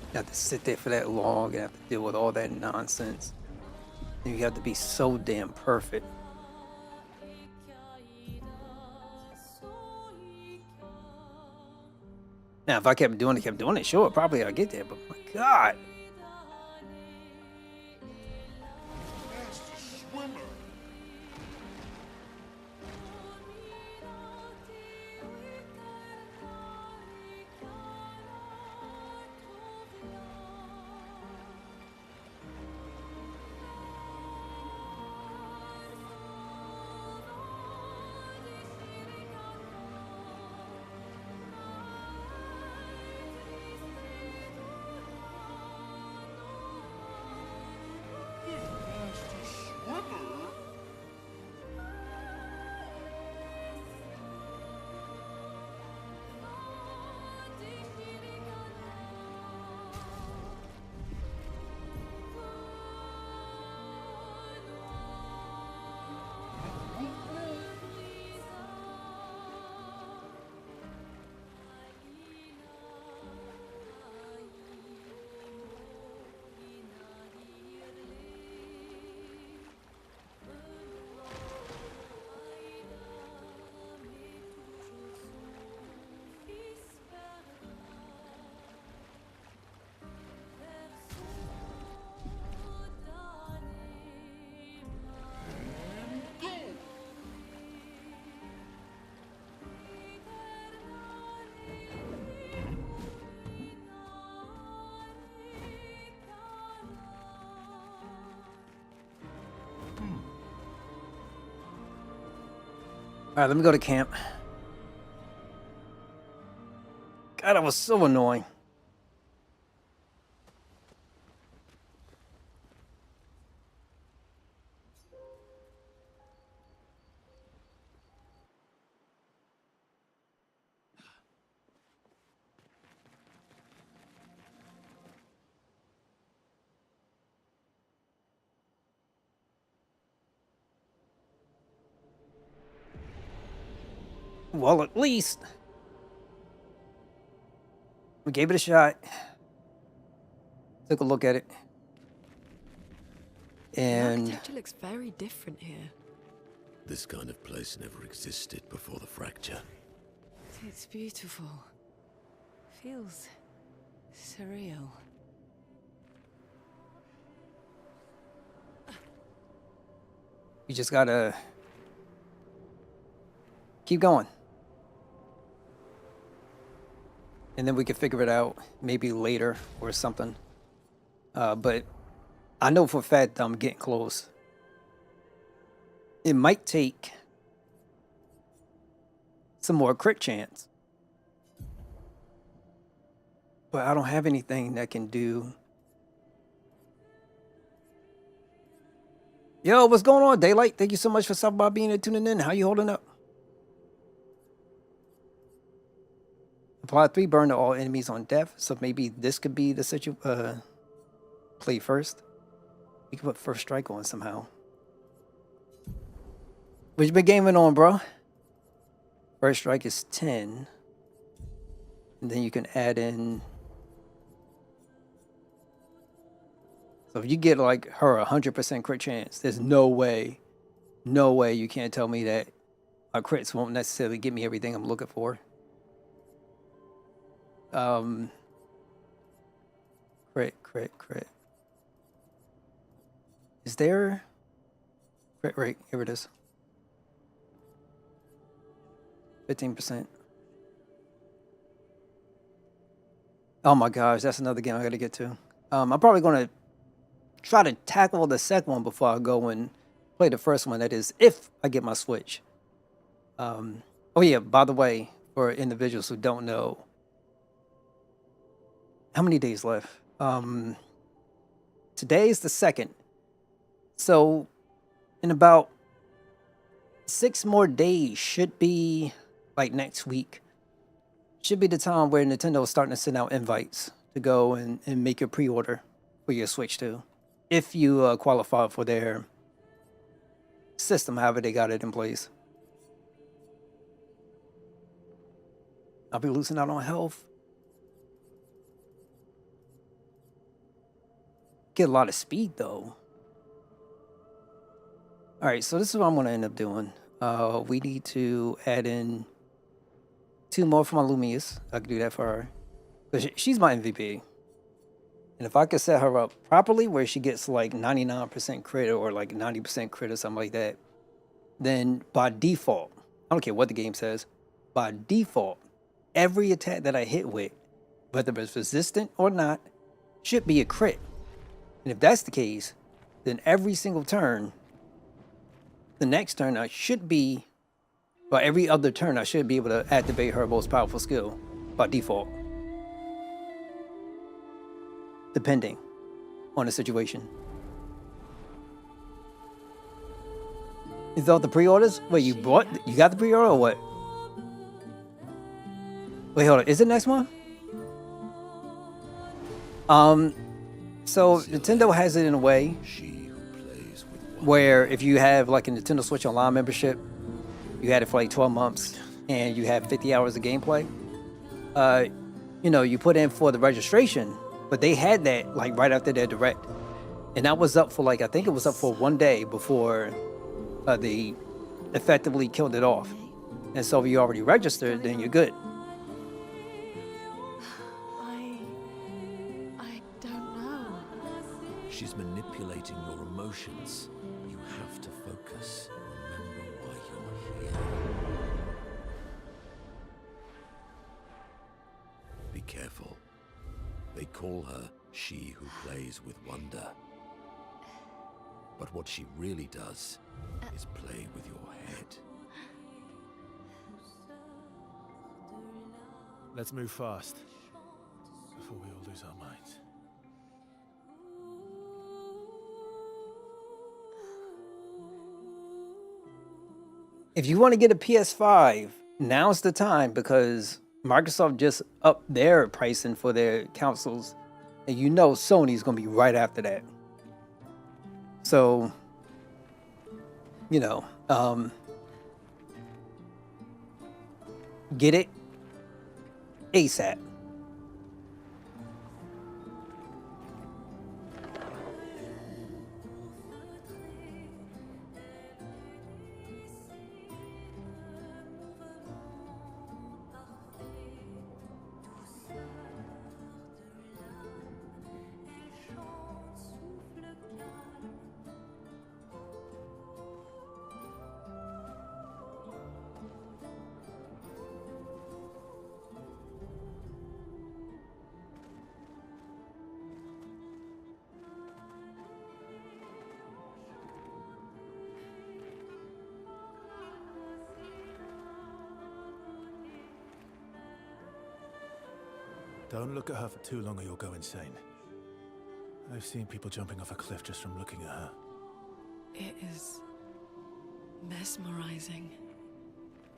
You have to sit there for that long and have to deal with all that nonsense. And you have to be so damn perfect. Now, if I kept doing it, sure, probably I'll get there. But my God. All right, let me go to camp. God, that was so annoying. Well, at least we gave it a shot. Took a look at it. The And architecture looks very different here. This kind of place never existed before the fracture. It's beautiful. Feels surreal. you just gotta keep going. And then we can figure it out maybe later or something. But I know for a fact that I'm getting close. It might take some more crit chance. But I don't have anything that can do. Yo, what's going on, Daylight? Thank you so much for stopping by, being here, tuning in. How you holding up? Apply 3 burn to all enemies on death. So maybe this could be the play first. We can put first strike on somehow. What you been gaming on, bro? First strike is 10. And then you can add in. So if you get like her 100% crit chance, there's no way you can't tell me that my crits won't necessarily give me everything I'm looking for. Crit. Is there crit rate? Here it is. 15%. Oh my gosh, that's another game I gotta get to. I'm probably gonna try to tackle the second one before I go and play the first one. That is, if I get my Switch. Oh yeah, by the way, for individuals who don't know, how many days left? Today is the 2nd. So in about 6 more days should be like next week. Should be the time where Nintendo is starting to send out invites to go and make your pre-order for your Switch too. If you qualify for their system, however they got it in place. I'll be losing out on health. Get a lot of speed though. All right, so this is what I'm going to end up doing. We need to add in 2 more for my Lumias. I can do that for her. Because she's my MVP. And if I could set her up properly where she gets like 99% crit or like 90% crit or something like that, then by default, I don't care what the game says, by default, every attack that I hit with, whether it's resistant or not, should be a crit. And if that's the case, then every single turn, the next turn I should be, or every other turn I should be able to activate her most powerful skill by default. Depending on the situation. You thought the pre-orders? Wait, you got the pre-order or what? Wait, hold on. Is it next month? So Nintendo has it in a way where if you have like a Nintendo Switch Online membership, you had it for like 12 months and you have 50 hours of gameplay, you know, you put in for the registration, but they had that like right after their direct. And that was up for like, I think it was up for 1 day before they effectively killed it off. And so if you already registered, then you're good. I don't know. She's manipulating your emotions. You have to focus. Remember why you're here. Be careful. They call her she who plays with wonder. But what she really does is play with your head. Let's move fast before we all lose our minds. If you want to get a PS5, now's the time because Microsoft just upped their pricing for their consoles, and you know Sony's going to be right after that. So, you know, get it ASAP. Don't look at her for too long or you'll go insane. I've seen people jumping off a cliff just from looking at her. It is mesmerizing.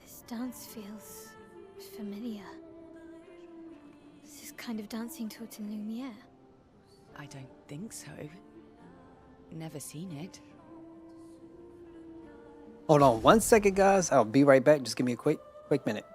This dance feels familiar. This is kind of dancing to it in Lumiere. I don't think so. Never seen it. Hold on 1 second, guys. I'll be right back. Just give me a quick minute.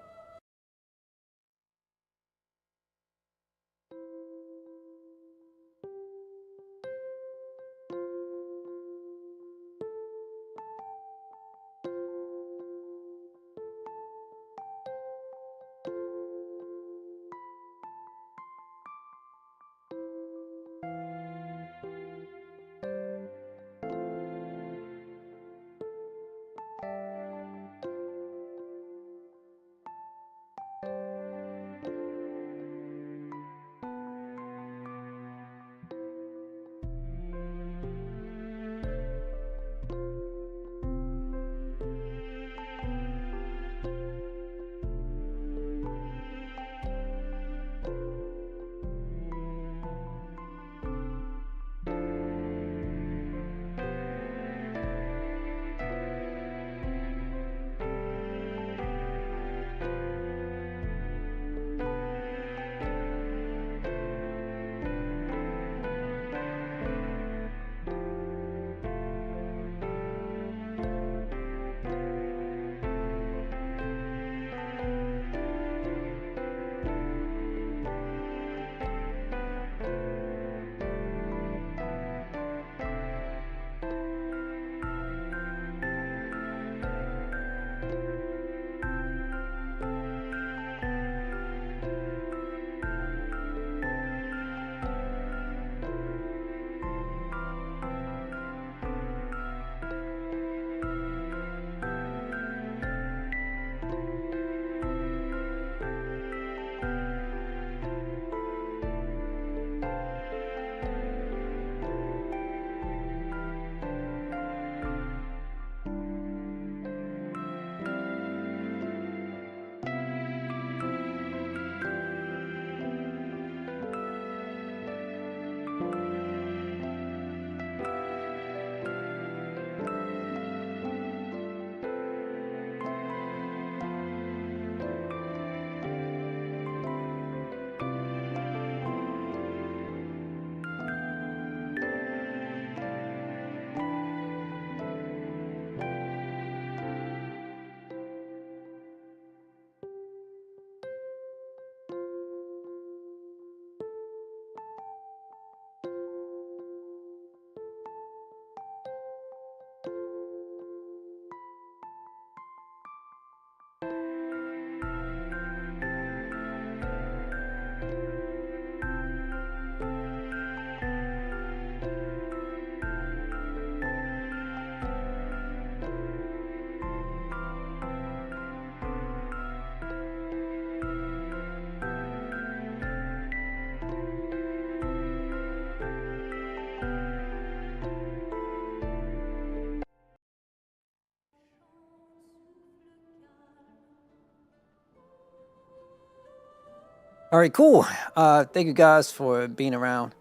All right, cool. Thank you guys for being around.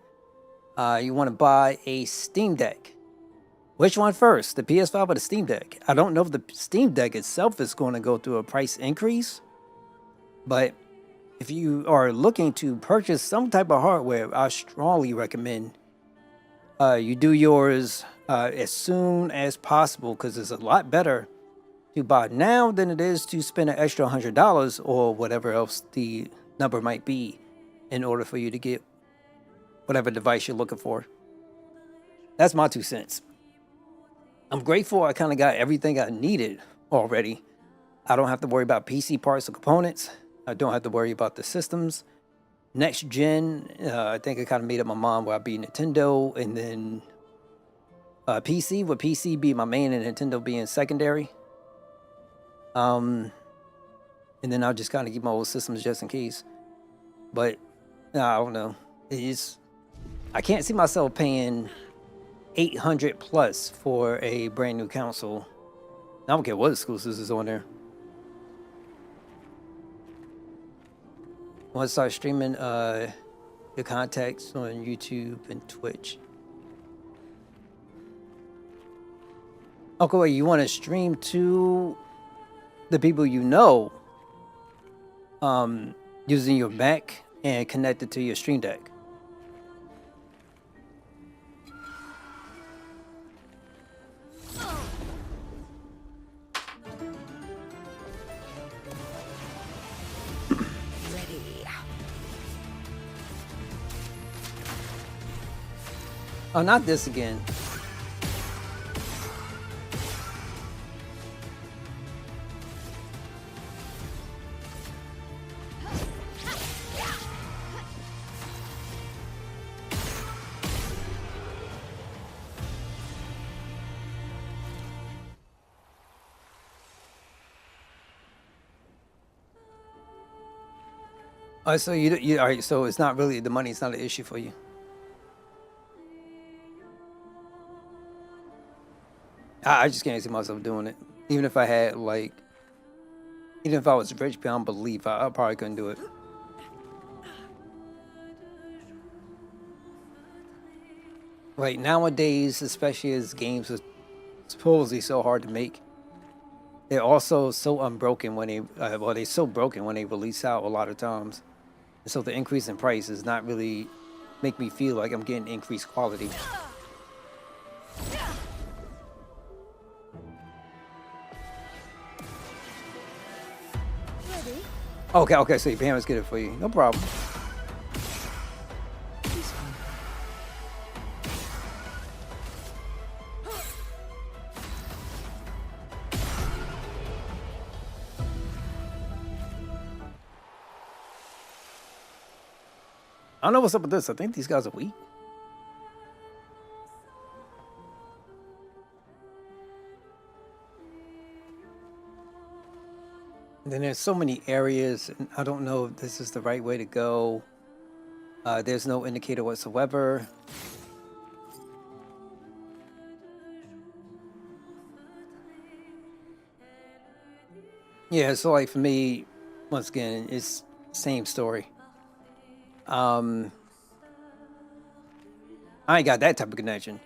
You want to buy a Steam Deck. Which one first, the PS5 or the Steam Deck? I don't know if the Steam Deck itself is going to go through a price increase, but if you are looking to purchase some type of hardware, I strongly recommend you do yours as soon as possible, because it's a lot better to buy now than it is to spend an extra $100 or whatever else the number might be in order for you to get whatever device you're looking for. That's my 2 cents. I'm grateful I kind of got everything I needed already. I don't have to worry about PC parts or components. I don't have to worry about the systems. Next gen, I think I kind of made up my mind where I'd be Nintendo and then PC, with PC be my main and Nintendo being secondary. And then I'll just kind of keep my old systems just in case. But I don't know. I can't see myself paying $800 plus for a brand new console. I don't care what exclusives is on there. I want to start streaming your contacts on YouTube and Twitch. Okay, wait, you want to stream to the people you know using your Mac and connect it to your Stream Deck. Oh, not this again. So you all right? So it's not really the money. It's not an issue for you. I just can't see myself doing it. Even if I had even if I was rich beyond belief, I probably couldn't do it. Like nowadays, especially as games are supposedly so hard to make, they're also so unbroken when they're so broken when they release out a lot of times. And so the increase in price does not really make me feel like I'm getting increased quality. Okay, so your parents get it for you. No problem. I don't know what's up with this. I think these guys are weak. And then there's so many areas, and I don't know if this is the right way to go. There's no indicator whatsoever. Yeah, so like for me, once again, it's same story. I ain't got that type of connection.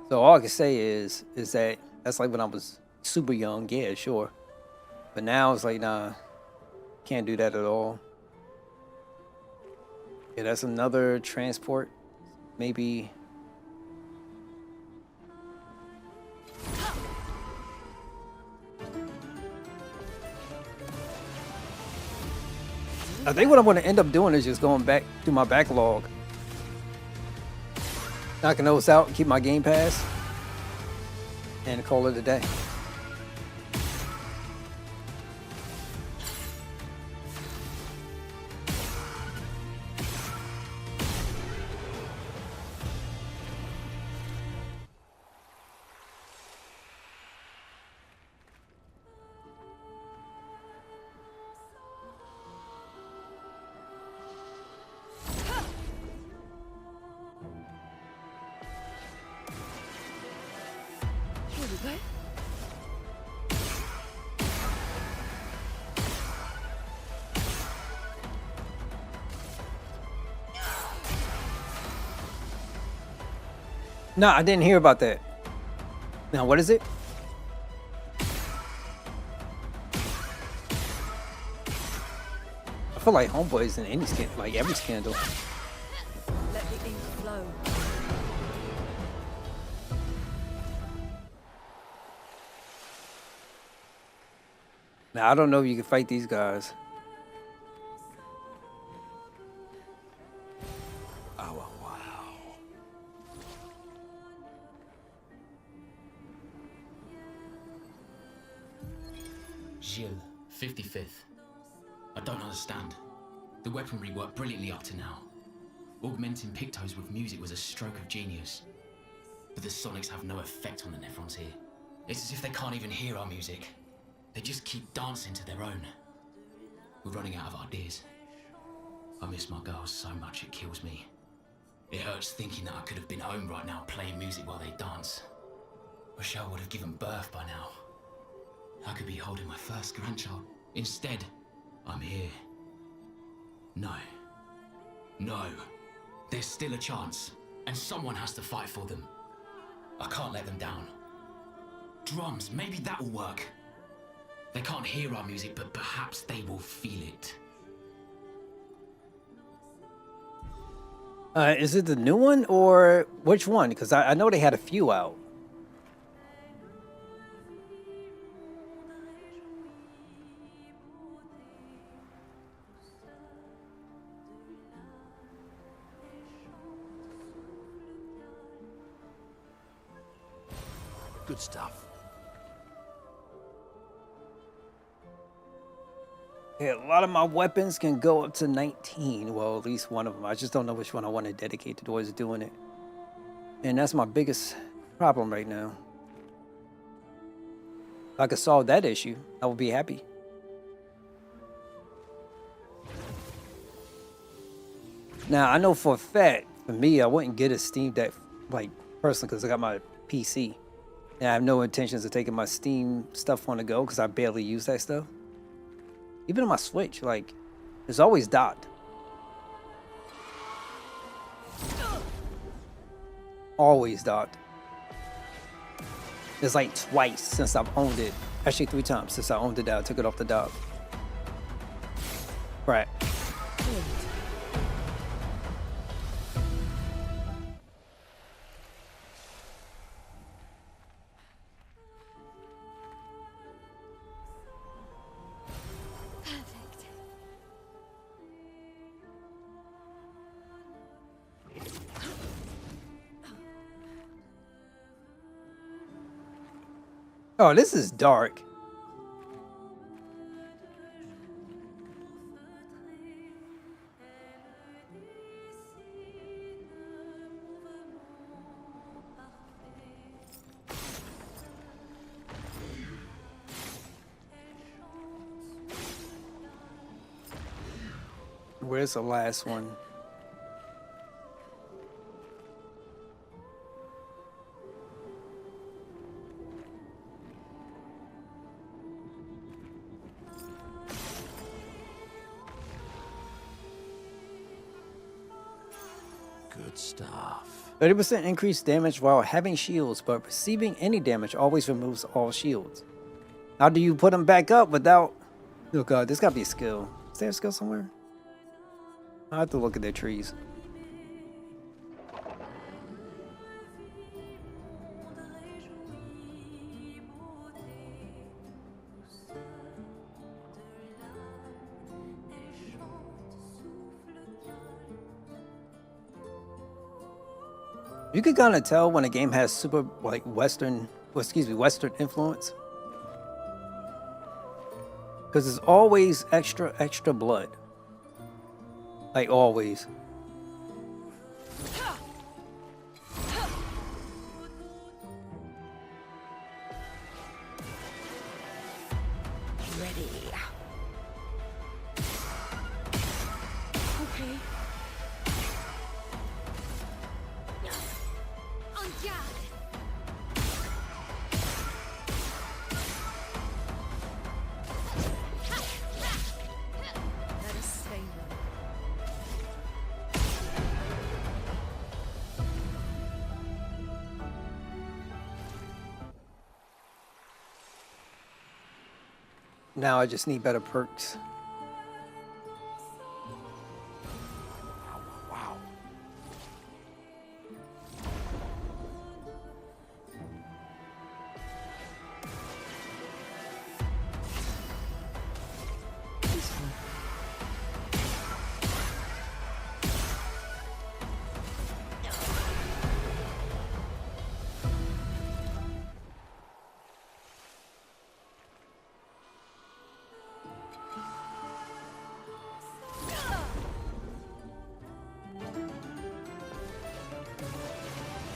So all I can say is that that's like when I was super young, yeah, sure. But now it's like, nah, can't do that at all. Yeah, that's another transport. Maybe. I think what I'm going to end up doing is just going back to my backlog. Knocking those out, keep my Game Pass, and call it a day. No, I didn't hear about that. Now, what is it? I feel like Homeboy's in any like every scandal. Let the ink flow. Now, I don't know if you can fight these guys. Oh, wow. Gilles, 55th. I don't understand. The weaponry worked brilliantly up to now. Augmenting Pictos with music was a stroke of genius. But the sonics have no effect on the Nephrons here. It's as if they can't even hear our music. They just keep dancing to their own. We're running out of ideas. I miss my girls so much it kills me. It hurts thinking that I could have been home right now playing music while they dance. Wish I would have given birth by now. I could be holding my first grandchild. Instead, I'm here. No. No. There's still a chance, and someone has to fight for them. I can't let them down. Drums, maybe that'll work. They can't hear our music, but perhaps they will feel it. Is it the new one or which one? Because I know they had a few out. Good stuff. Yeah, a lot of my weapons can go up to 19. Well, at least one of them. I just don't know which one I want to dedicate towards doing it. And that's my biggest problem right now. If I could solve that issue, I would be happy. Now, I know for a fact, for me, I wouldn't get a Steam Deck, like, personally, because I got my PC. And I have no intentions of taking my Steam stuff on the go, because I barely use that stuff. Even on my Switch, like, it's always docked. Always docked. It's like twice since I've owned it. Actually, 3 times since I owned it that I took it off the dock. Right. Oh, this is dark. Where's the last one? Good stuff. 30% increased damage while having shields, but receiving any damage always removes all shields. How do you put them back up without... Oh god, there's gotta be a skill. Is there a skill somewhere? I have to look at their trees. You can kind of tell when a game has super, like, Western influence. Because it's always extra blood. Like, always. Ready. Okay. On guard! Let us stay low. Now I just need better perks. Wow.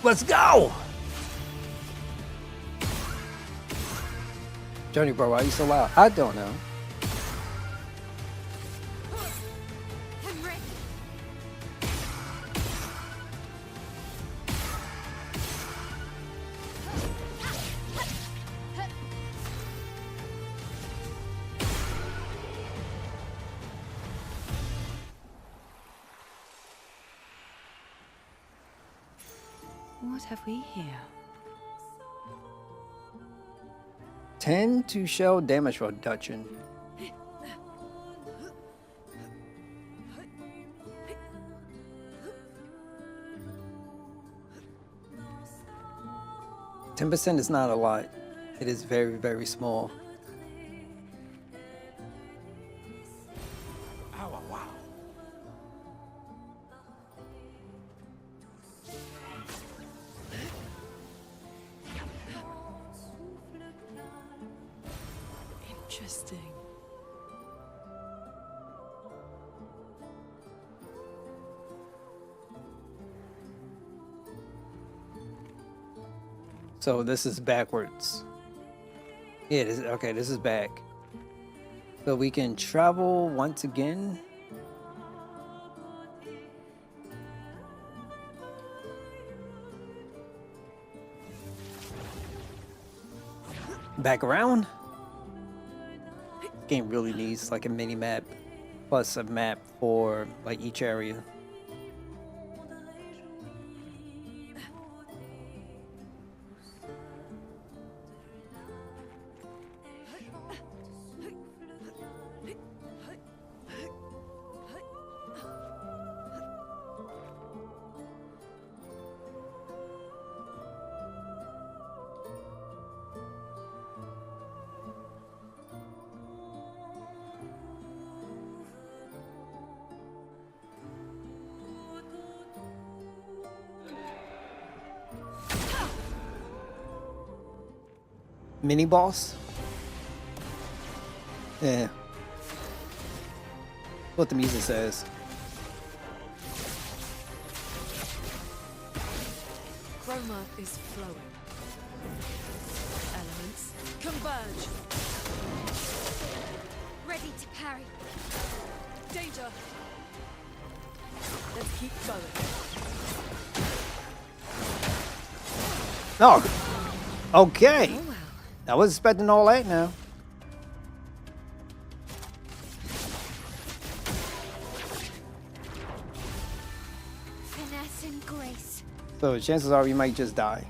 Let's go! Johnny, bro, why are you so loud? I don't know. I'm ready. What have we here? 10 to shell damage reduction. %10 is not a lot. It is very, very small. Ow, wow. Interesting. So this is backwards. Yeah, this, okay, this is back. So we can travel once again. Back around. Game really needs like a mini map plus a map for like each area. Mini boss? Yeah. What the music says. Chroma is flowing. Elements converge. Ready to parry. Danger. Let's keep going. Oh, okay. Oh wow. I was expecting all that now. Finesse and grace. So chances are we might just die.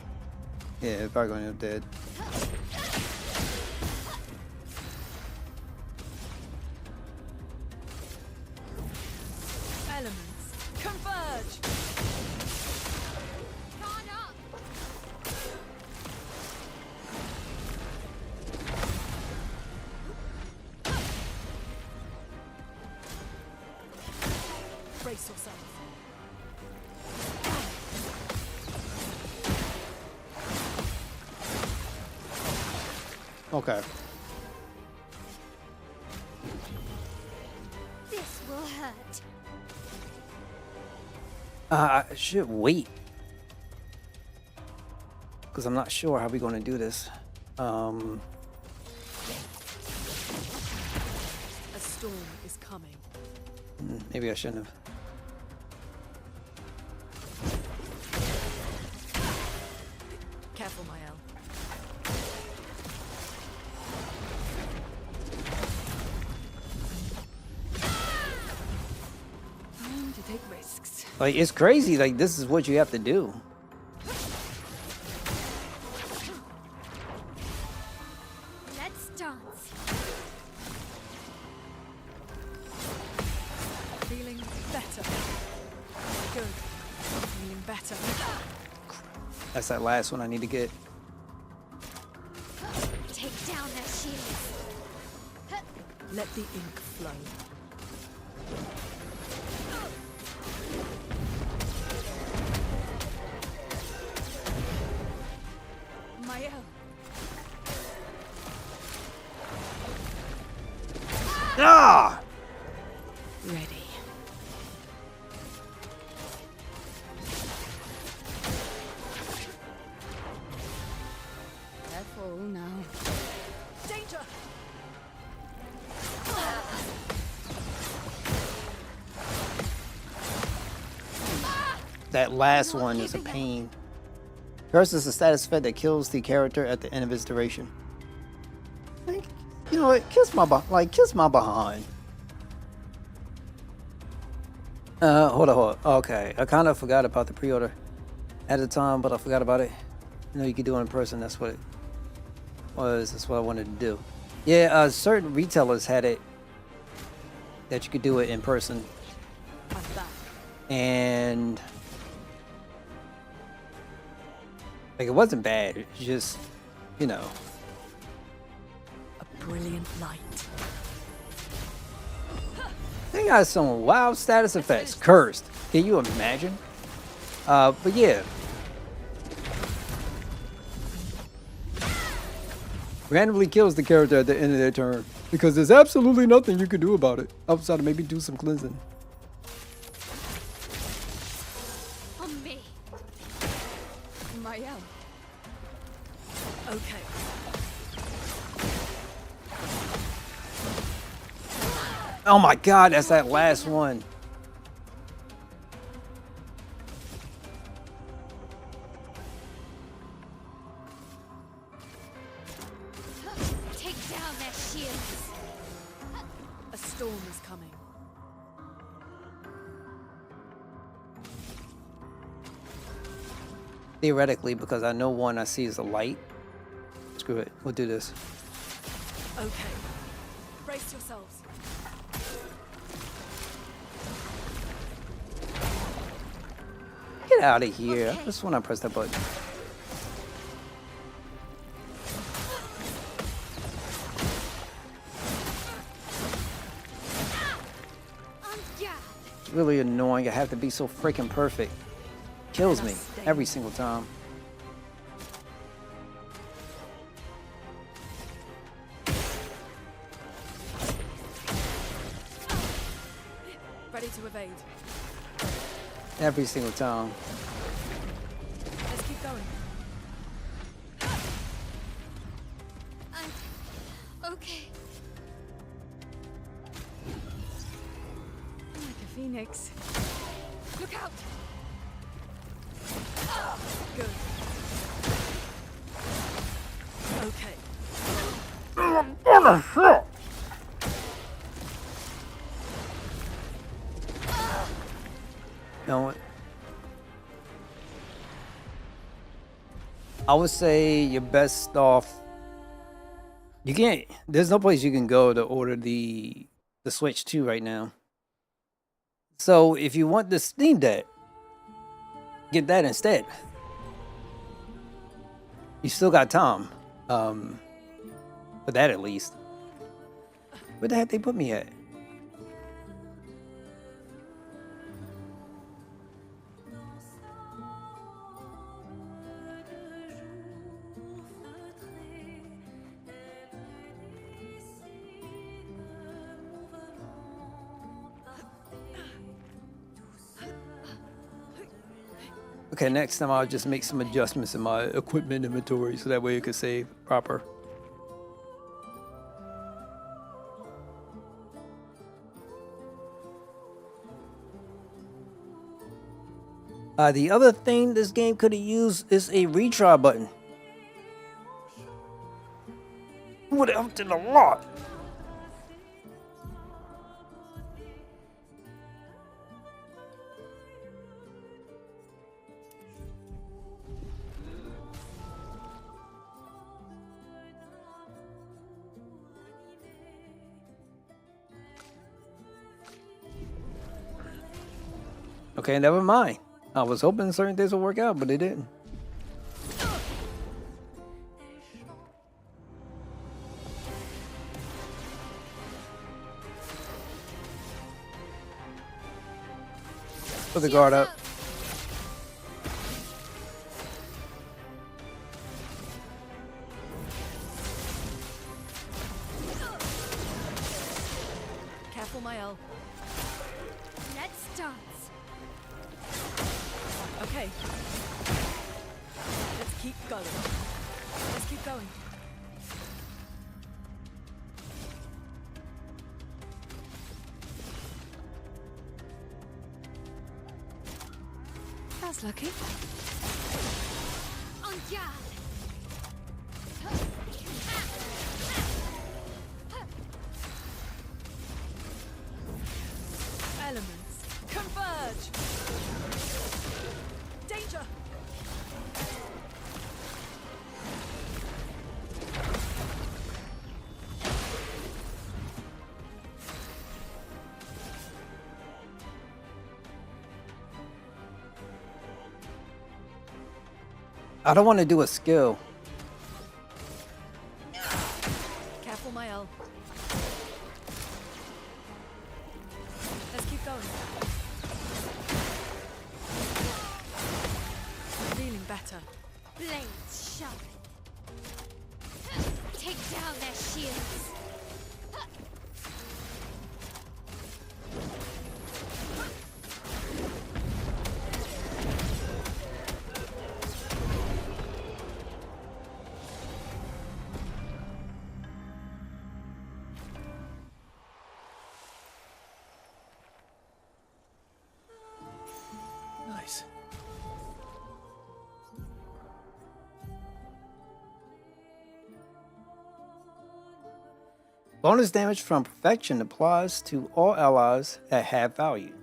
Yeah, probably gonna end up dead. Elements converge. Guard up. Brace yourself. Okay. This will hurt. I should wait. Because I'm not sure how we're going to do this. A storm is coming. Maybe I shouldn't have. Careful, Mael. Time to take risks. Like, it's crazy. Like, this is what you have to do. Let's dance. Better. Good. Feeling better. That's that last one I need to get. Take down their shields. Let the ink flow. Mael. Ah! Ready. Careful now. Danger! That last one is a pain. Curse is a status effect that kills the character at the end of its duration. Like, you know what? Kiss my behind. Hold on. Okay, I kind of forgot about the pre-order at the time, but I forgot about it. You know, you could do it in person. That's what it was. That's what I wanted to do. Yeah, certain retailers had it that you could do it in person, I'm back. and like it wasn't bad. It's just, you know. A brilliant light. They got some wild status effects. Cursed. Can you imagine? But yeah. Randomly kills the character at the end of their turn. Because there's absolutely nothing you can do about it. Outside of maybe do some cleansing. On me. Mael. Okay. Oh my god, that's that last one. Take down their shields. A storm is coming. Theoretically, because I know one I see is a light. Screw it. We'll do this. Okay. Brace yourselves. Get out of here. I just want to press that button. It's really annoying. I have to be so freaking perfect. Kills me every single time. Ready to evade. Every single time. Let's keep going. I'm okay. Like a phoenix. Look out! Good. Okay. You know what? I would say you're best off. You can't. There's no place you can go to order the Switch 2 right now. So if you want the Steam Deck, get that instead. You still got time, for that at least. Where the heck they put me at? Okay, next time I'll just make some adjustments in my equipment inventory so that way it could save proper. The other thing this game could have used is a retry button. Would have helped it a lot. Okay, never mind. I was hoping certain things would work out, but it didn't. Put the guard up. Careful, my L. Let's dance. Okay. Let's keep going. Let's keep going. That's lucky. En garde. Elements, converge! Danger! I don't want to do a skill. Careful, my L. Let's keep going. I'm feeling better. Blades sharpened. Take down their shields. Nice. Bonus damage from perfection applies to all allies at half value.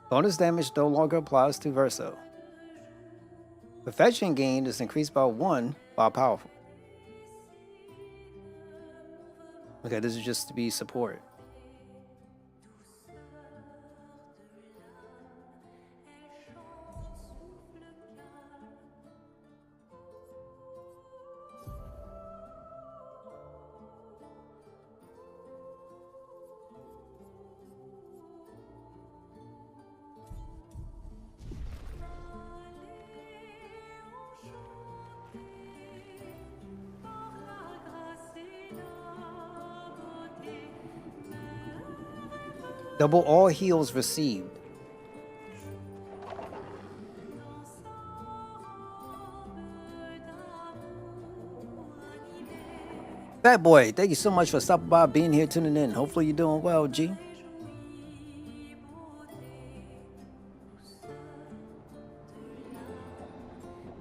Bonus damage no longer applies to Verso. Perfection gain is increased by 1 while powerful. Okay, this is just to be support. Double all heals received. Fat Boy, thank you so much for stopping by, being here, tuning in. Hopefully you're doing well, G.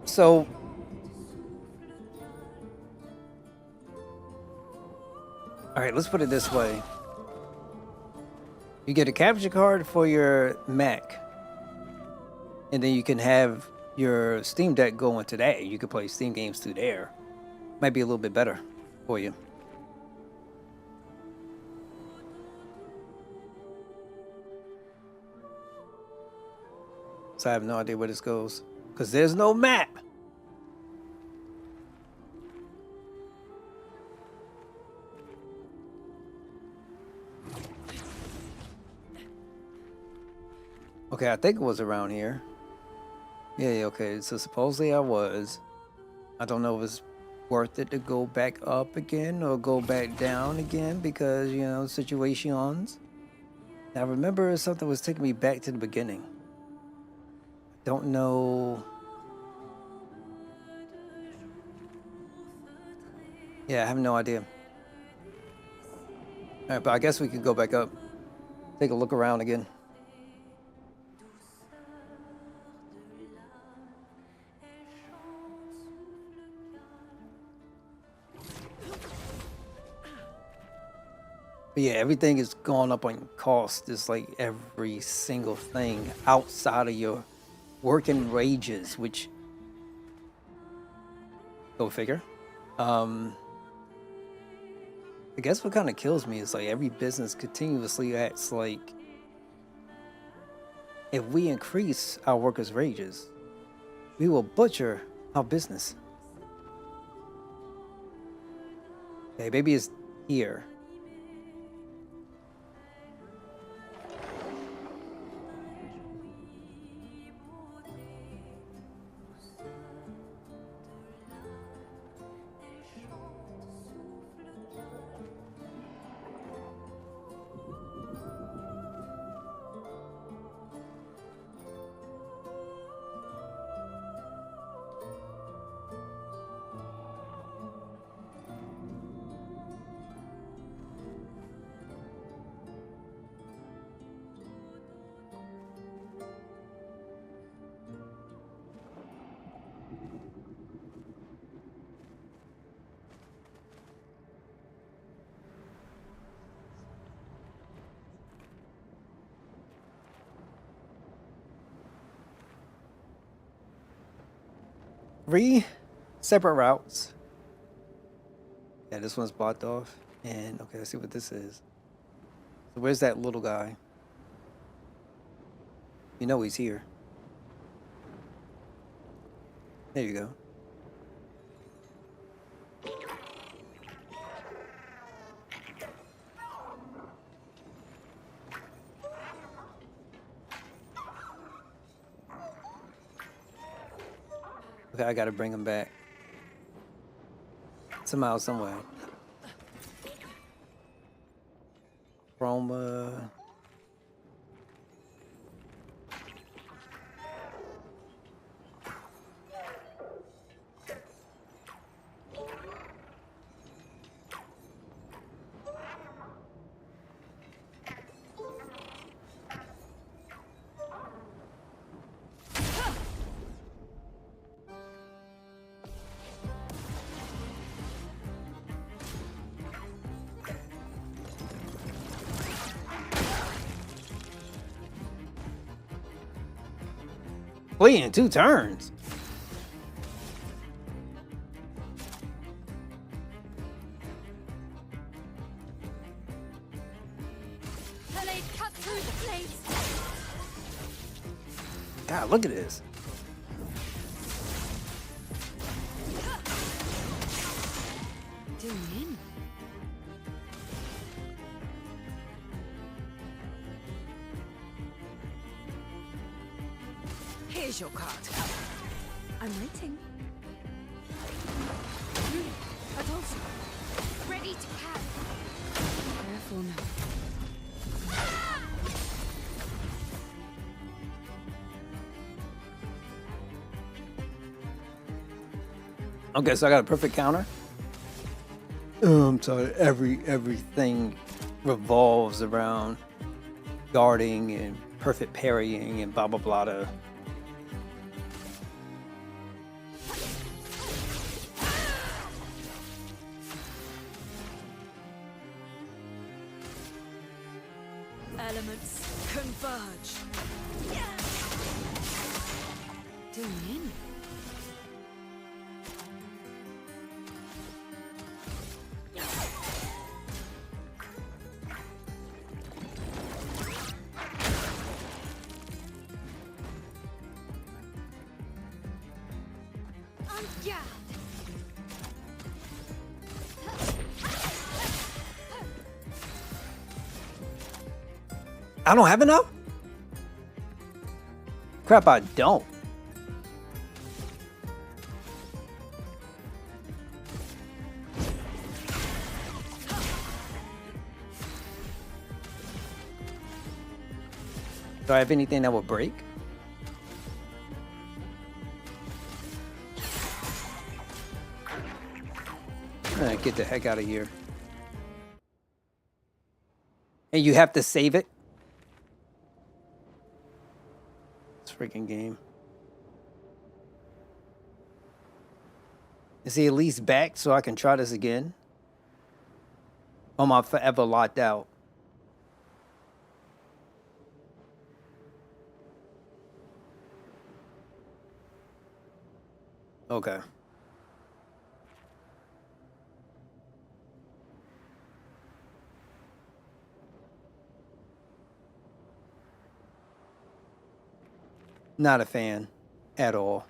So, all right, let's put it this way. You get a capture card for your Mac, and then you can have your Steam Deck go into that. You can play Steam games through there. Might be a little bit better for you. So I have no idea where this goes, because there's no map. Okay, I think it was around here. Yeah, okay, so supposedly I was. I don't know if it's worth it to go back up again or go back down again because, you know, situations. I remember something was taking me back to the beginning. Don't know. Yeah, I have no idea. All right, but I guess we could go back up. Take a look around again. But yeah, everything is going up on cost. It's like every single thing outside of your working wages, which, go figure. I guess what kind of kills me is like every business continuously acts like If we increase our workers' wages, we will butcher our business. Okay, baby is here. Three separate routes. Yeah, this one's blocked off. And okay, let's see what this is. So where's that little guy? You know he's here. There you go. Okay, I gotta bring him back. Somehow, somewhere. Chroma. Flee in 2 turns. The blade cut through the blades. God, look at this. Doing in. Here's your card. I'm waiting. I told you. Ready to pass. Careful now. Okay, so I got a perfect counter. So everything revolves around guarding and perfect parrying and blah blah blah. Elements converge. Doing in. On guard. I don't have enough? Crap, I don't. Do I have anything that will break? Get the heck out of here. And you have to save it? This freaking game. Is he at least back so I can try this again? Or am I forever locked out? Okay. Not a fan at all.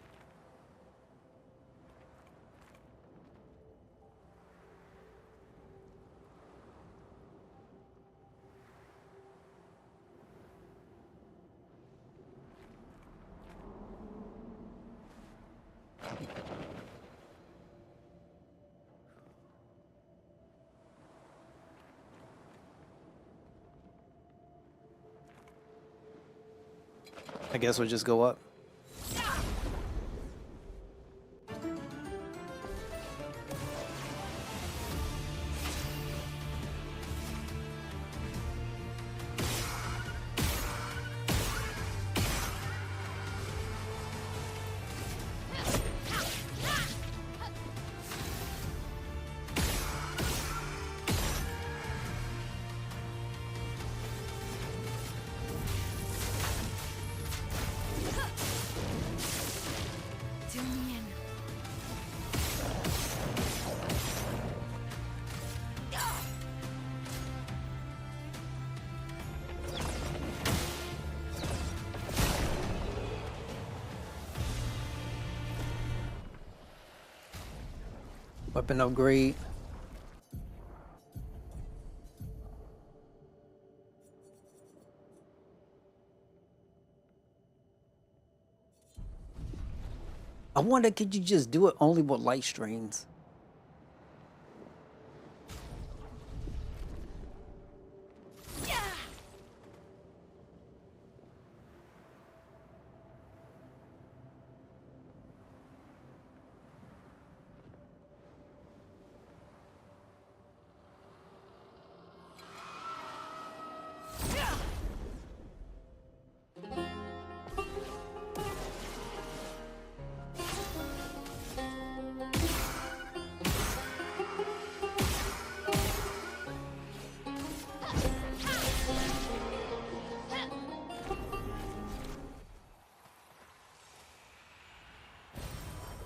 I guess we'll just go up. Weapon upgrade. I wonder, could you just do it only with light strains?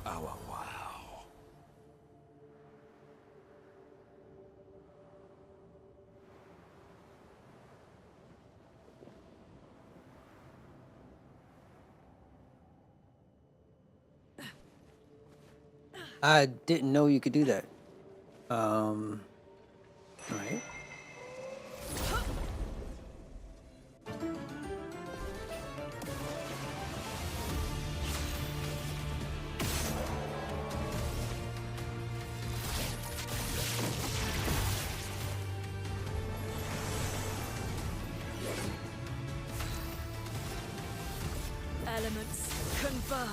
Oh, wow. I didn't know you could do that. Right. Elements converge.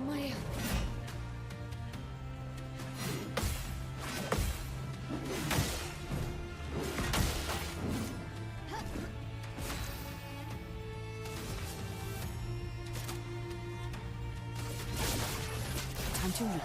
Maya. Time to leave.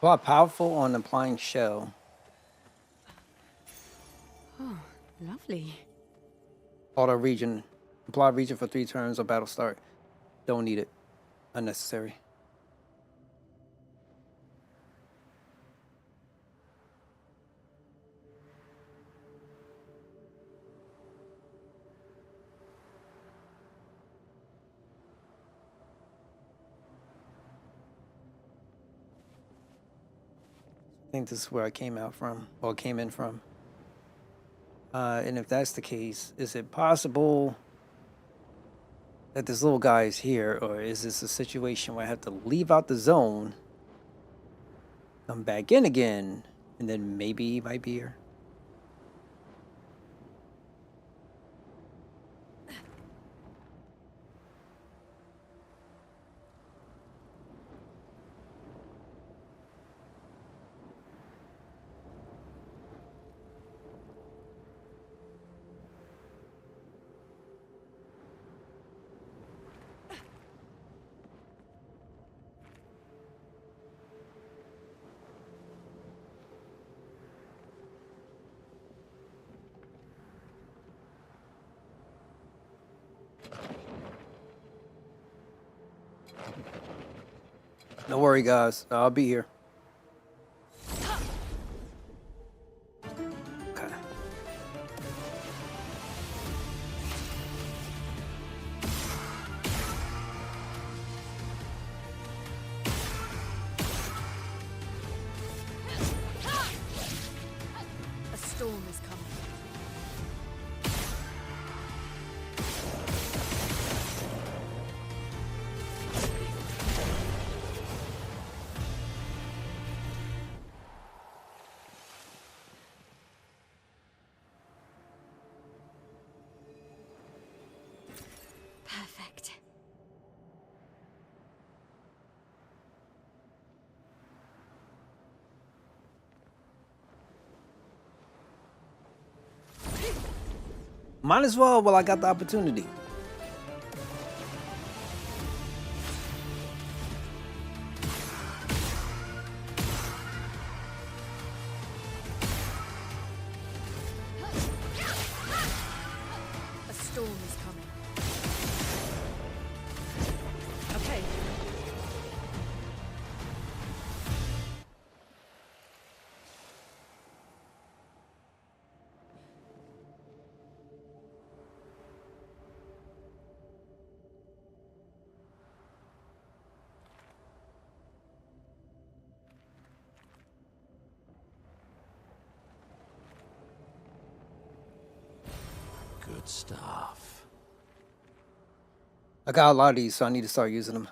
Well, powerful on applying shell. Oh, lovely. Auto region. Apply region for 3 turns or battle start. Don't need it. Unnecessary. I think this is where I came out from, or came in from. And if that's the case, is it possible that this little guy is here, or is this a situation where I have to leave out the zone, come back in again, and then maybe he might be here? No worry, guys. I'll be here. Okay. A storm is coming. Perfect. Might as well while I got the opportunity. A storm is coming. Okay. Good stuff. I got a lot of these, so I need to start using them.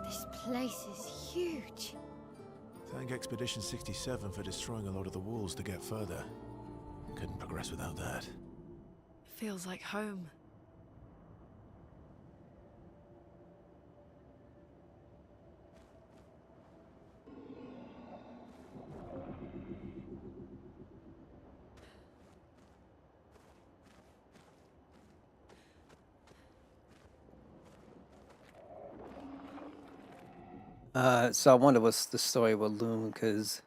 This place is huge. Thank Expedition 67 for destroying a lot of the walls to get further. Couldn't progress without that. Feels like home. So I wonder what's the story with Loon, because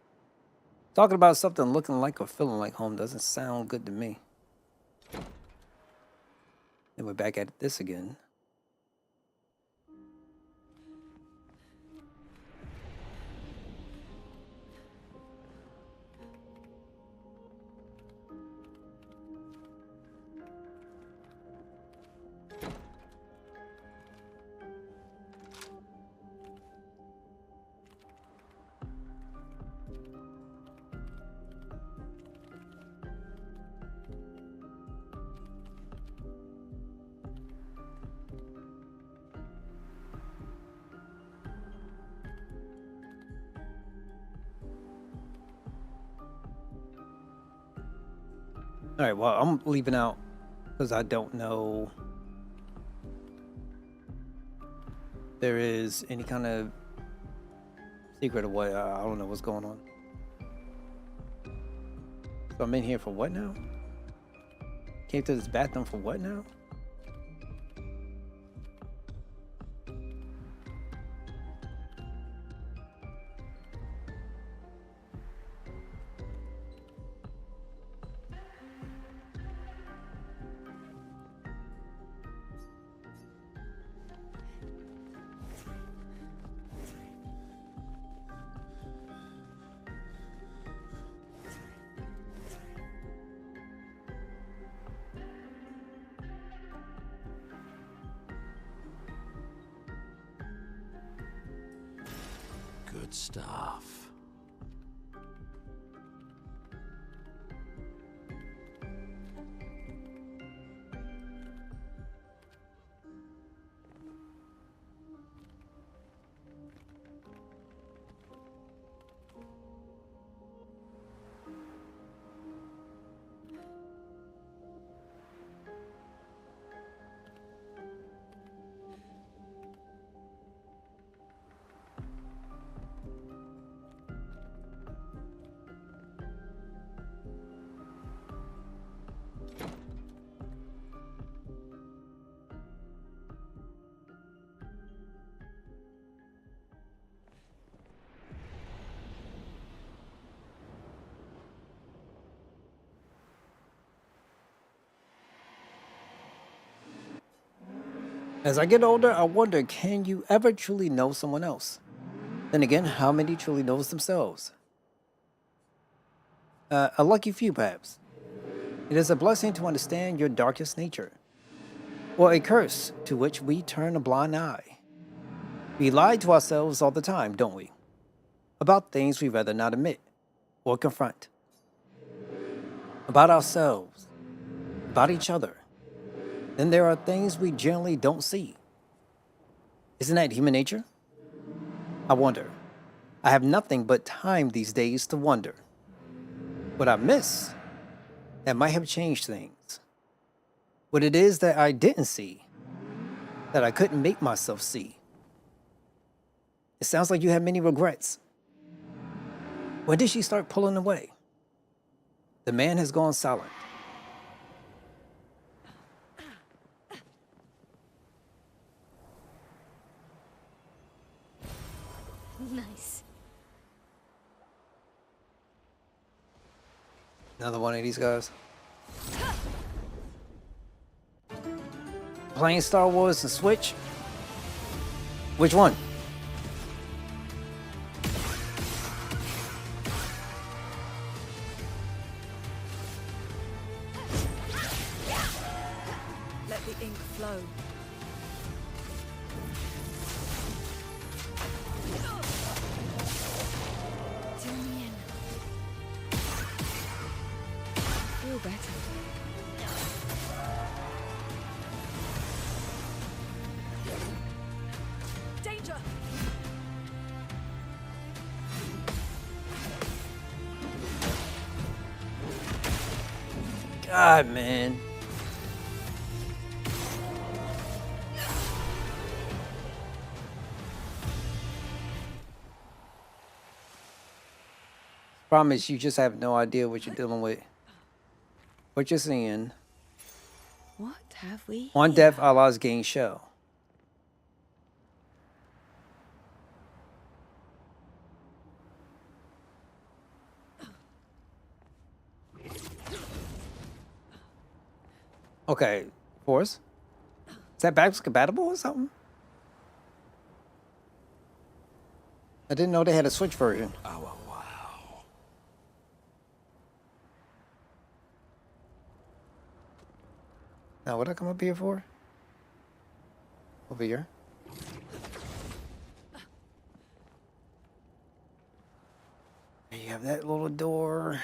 talking about something looking like or feeling like home doesn't sound good to me. Then we're back at this again. All right, well, I'm leaving out because I don't know there is any kind of secret or what. I don't know what's going on. So I'm in here for what now? Came to this bathroom for what now? Good stuff. As I get older, I wonder, can you ever truly know someone else? Then again, how many truly knows themselves? A lucky few, perhaps. It is a blessing to understand your darkest nature, or a curse to which we turn a blind eye. We lie to ourselves all the time, don't we? About things we'd rather not admit or confront. About ourselves, about each other. Then there are things we generally don't see. Isn't that human nature? I wonder. I have nothing but time these days to wonder. What I miss that might have changed things. What it is that I didn't see, that I couldn't make myself see. It sounds like you have many regrets. When did she start pulling away? The man has gone silent. Nice. Another one of these guys. Playing Star Wars and Switch? Which one? Let the ink flow. Zoom in. Feel better. Danger! God, man. Problem is, you just have no idea what you're dealing with. What you're seeing. What have we On here? death, Allah's gain shell. Okay, Force. Is that backwards compatible or something? I didn't know they had a Switch version. Oh, wow. Now, what I come up here for? Over here. There you have that little door.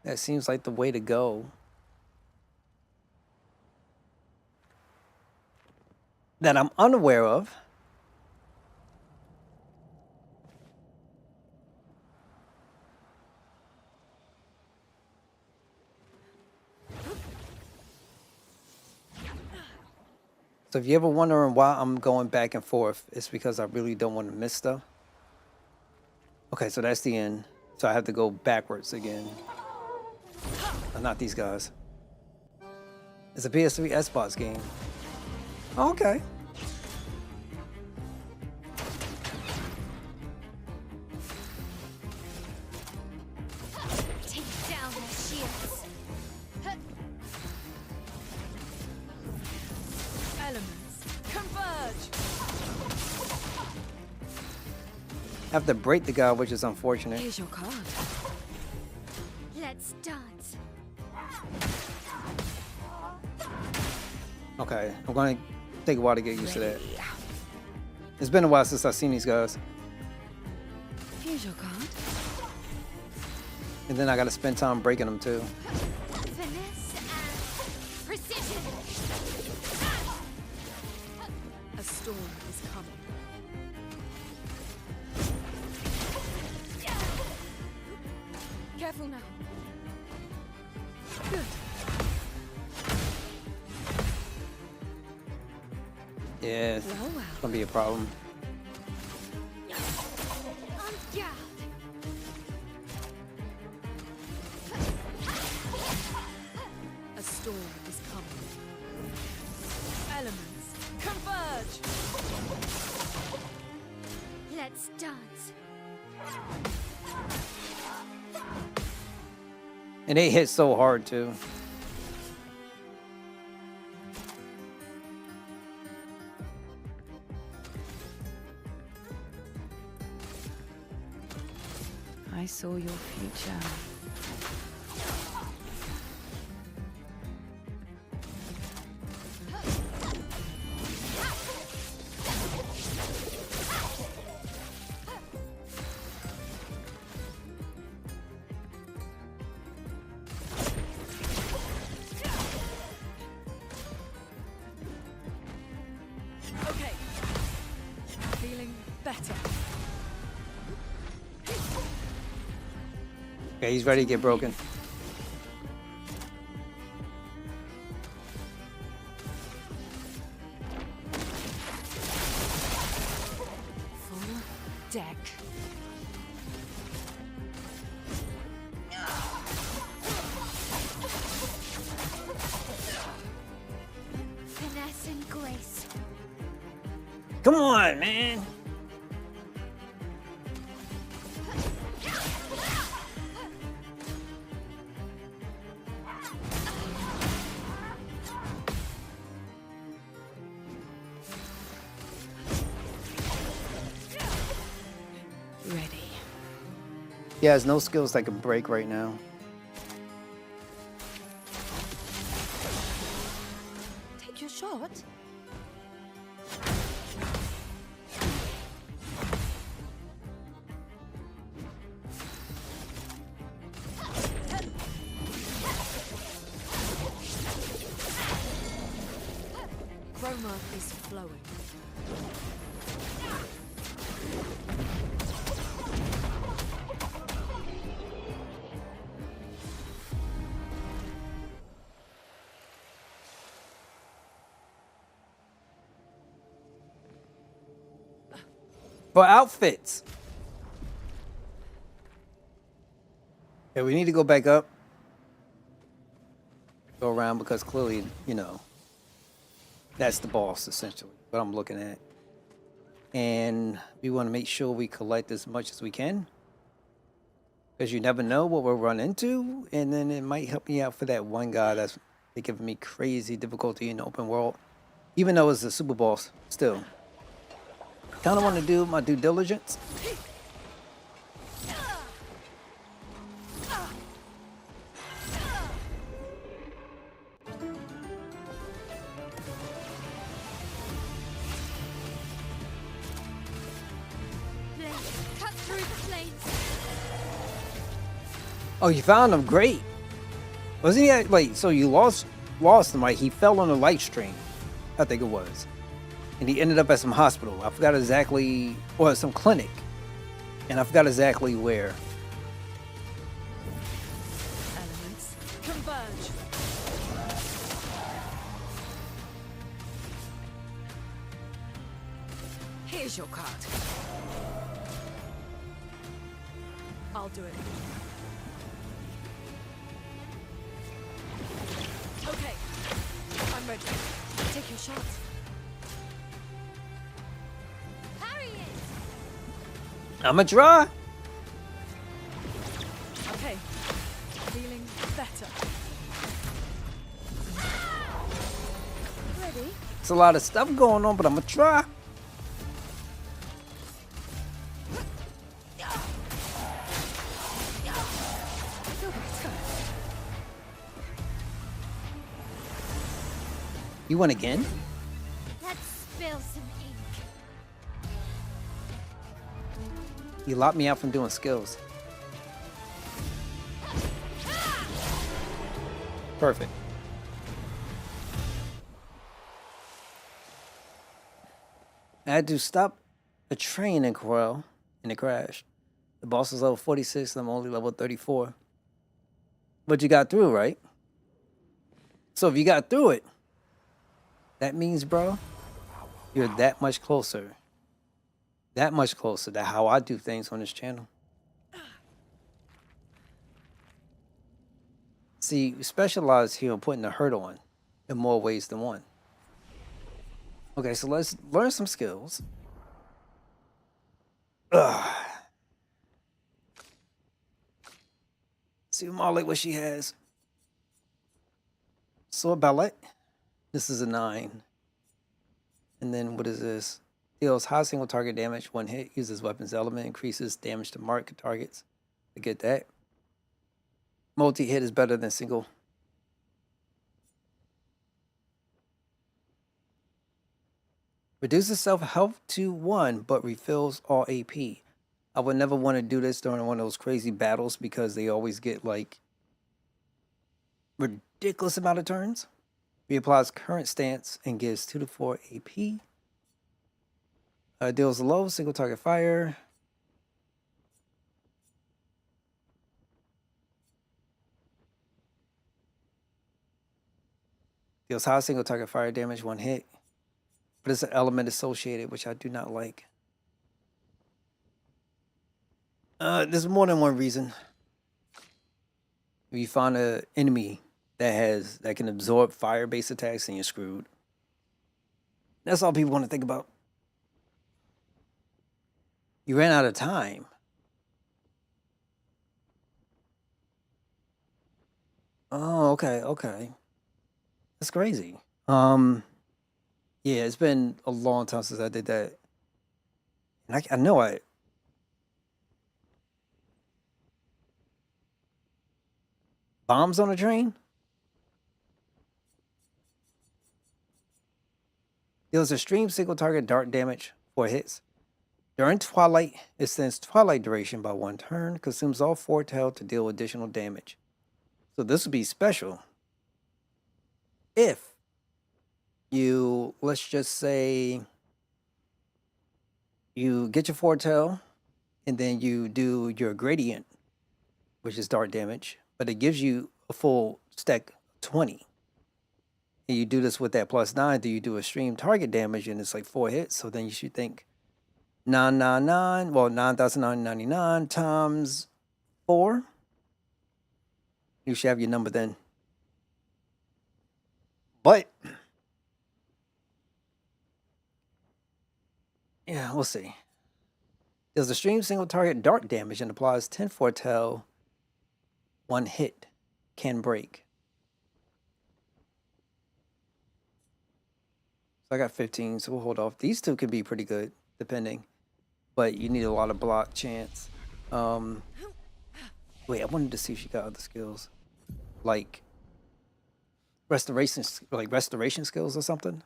That seems like the way to go. That I'm unaware of. So if you're ever wondering why I'm going back and forth, it's because I really don't want to miss stuff. Okay, so that's the end. So I have to go backwards again. Oh, not these guys. It's a PS3 Xbox game. Oh, okay. Take down their shields. Elements, converge! I have to break the guy, which is unfortunate. Here's your card. Let's dance. Okay, I'm going to take a while to get used to that. It's been a while since I've seen these guys. Here's your card. And then I got to spend time breaking them too. Finesse and precision. A storm is coming. Careful now. Good. Yeah, it's Well, well. going to be a problem. On guard. A storm is coming. Elements, converge! Let's dance. And they hit so hard too. I saw your future. Okay. Feeling better. Okay, he's ready to get broken. Full deck. Finesse and grace. Come on, man. Ready. He has no skills that can break right now. Take your shot. Chroma is flowing. For outfits. Yeah, we need to go back up. Go around because clearly, you know, that's the boss essentially, what I'm looking at. And we want to make sure we collect as much as we can. Because you never know what we'll run into. And then it might help me out for that one guy that's giving me crazy difficulty in the open world. Even though it's a super boss, still. Kind of want to do my due diligence. Blade, cut through the flames. Oh, you found him? Great. Wasn't he wait, so you lost him, right? He fell on a light stream, I think it was. And he ended up at some hospital. I forgot exactly, or some clinic. And I forgot exactly where. Elements converge. Here's your card. I'll do it. Okay. I'm ready. Take your shot. Parry it. I'ma try. Okay. Feeling better. Ready? It's a lot of stuff going on, but I'ma try. You won again? Let's spill some ink. You locked me out from doing skills. Perfect. I had to stop a train in Corel in a crash. The boss was level 46 and I'm only level 34. But you got through, right? So if you got through it, that means, bro, you're that much closer. That much closer to how I do things on this channel. See, we specialize here on putting the hurt on in more ways than one. Okay, so let's learn some skills. See Molly what she has. Sword Ballet. This is a 9. And then what is this? Deals high single target damage, 1 hit, uses weapons element, increases damage to mark targets. I get that. Multi-hit is better than single. Reduces self-health to 1, but refills all AP. I would never want to do this during one of those crazy battles because they always get like ridiculous amount of turns. Reapplies current stance and gives 2 to 4 AP. Deals low single target fire. Deals high single target fire damage, 1 hit. But it's an element associated, which I do not like. There's more than one reason. If you find an enemy that can absorb fire-based attacks, then you're screwed. That's all people want to think about. You ran out of time. Oh, okay. That's crazy. Yeah, it's been a long time since I did that. And I know I... Bombs on a train? Deals extreme single target dart damage, 4 hits. During Twilight, extends Twilight duration by 1 turn, consumes all 4 health to deal additional damage. So this would be special. If you, let's just say, you get your foretell, and then you do your gradient, which is dart damage, but it gives you a full stack of 20. And you do this with that +9, do you do extreme target damage, and it's like 4 hits, so then you should think 999, well, 9,999 times 4. You should have your number then. But, yeah, we'll see. Does extreme single target dart damage and applies 10 foretell, 1 hit, can break. So I got 15, so we'll hold off. These two could be pretty good, depending. But you need a lot of block chance. Wait, I wanted to see if she got other skills. Like restoration skills or something.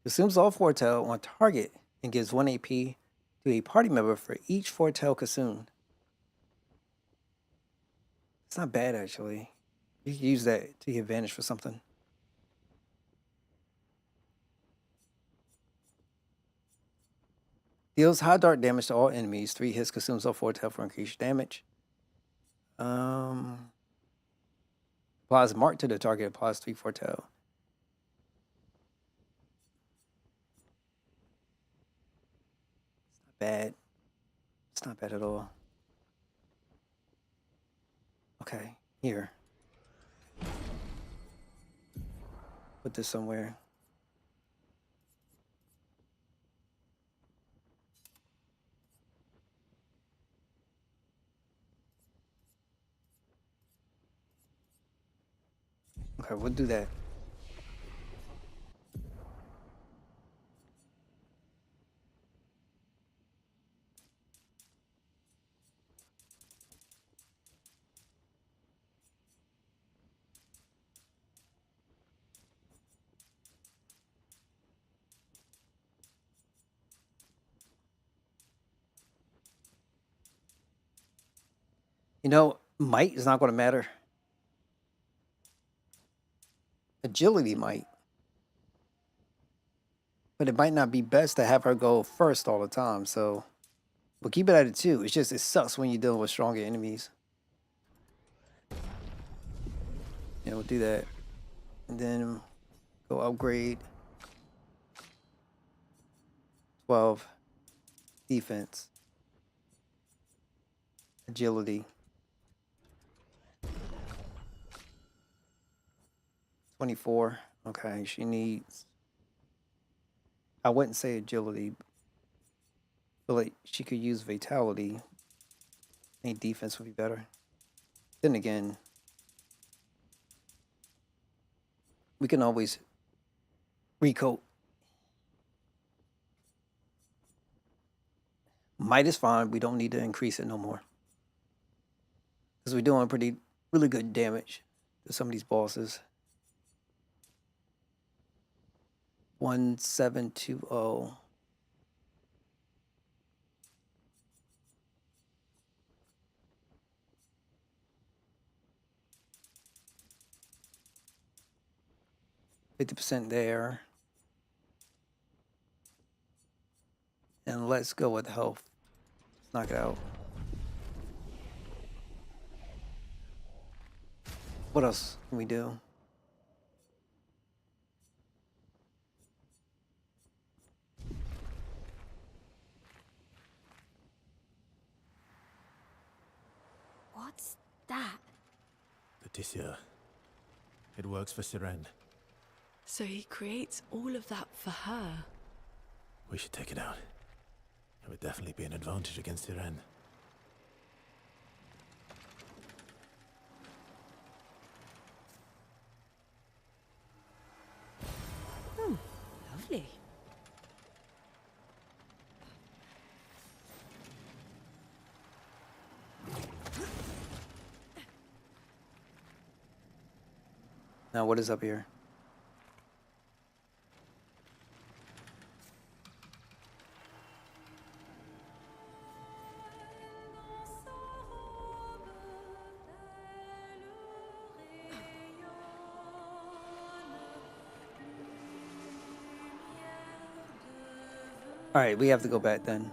Consumes all foretell on target and gives 1 AP to a party member for each foretell consumed. It's not bad, actually. You can use that to your advantage for something. Deals high dart damage to all enemies. 3 hits, consumes all foretell for increased damage. Applies mark to the target, applies 3 foretell. It's not bad. It's not bad at all. Okay, here. Put this somewhere. Okay, we'll do that. You know, might is not going to matter. Agility might. But it might not be best to have her go first all the time, so we'll keep it at a 2. It's just, it sucks when you're dealing with stronger enemies. Yeah, we'll do that. And then go upgrade. 12. Defense. Agility. 24. Okay, she needs... I wouldn't say agility. feel like she could use Vitality. I think defense would be better. Then again, we can always recoat. Might is fine. We don't need to increase it no more. Because we're doing really good damage to some of these bosses. 1720. %50 there. And let's go with health. Let's knock it out. What else can we do? What's that? The Tisseur. It works for Sirene. So he creates all of that for her. We should take it out. It would definitely be an advantage against Sirene. Oh, lovely. Now what is up here? All right, we have to go back then.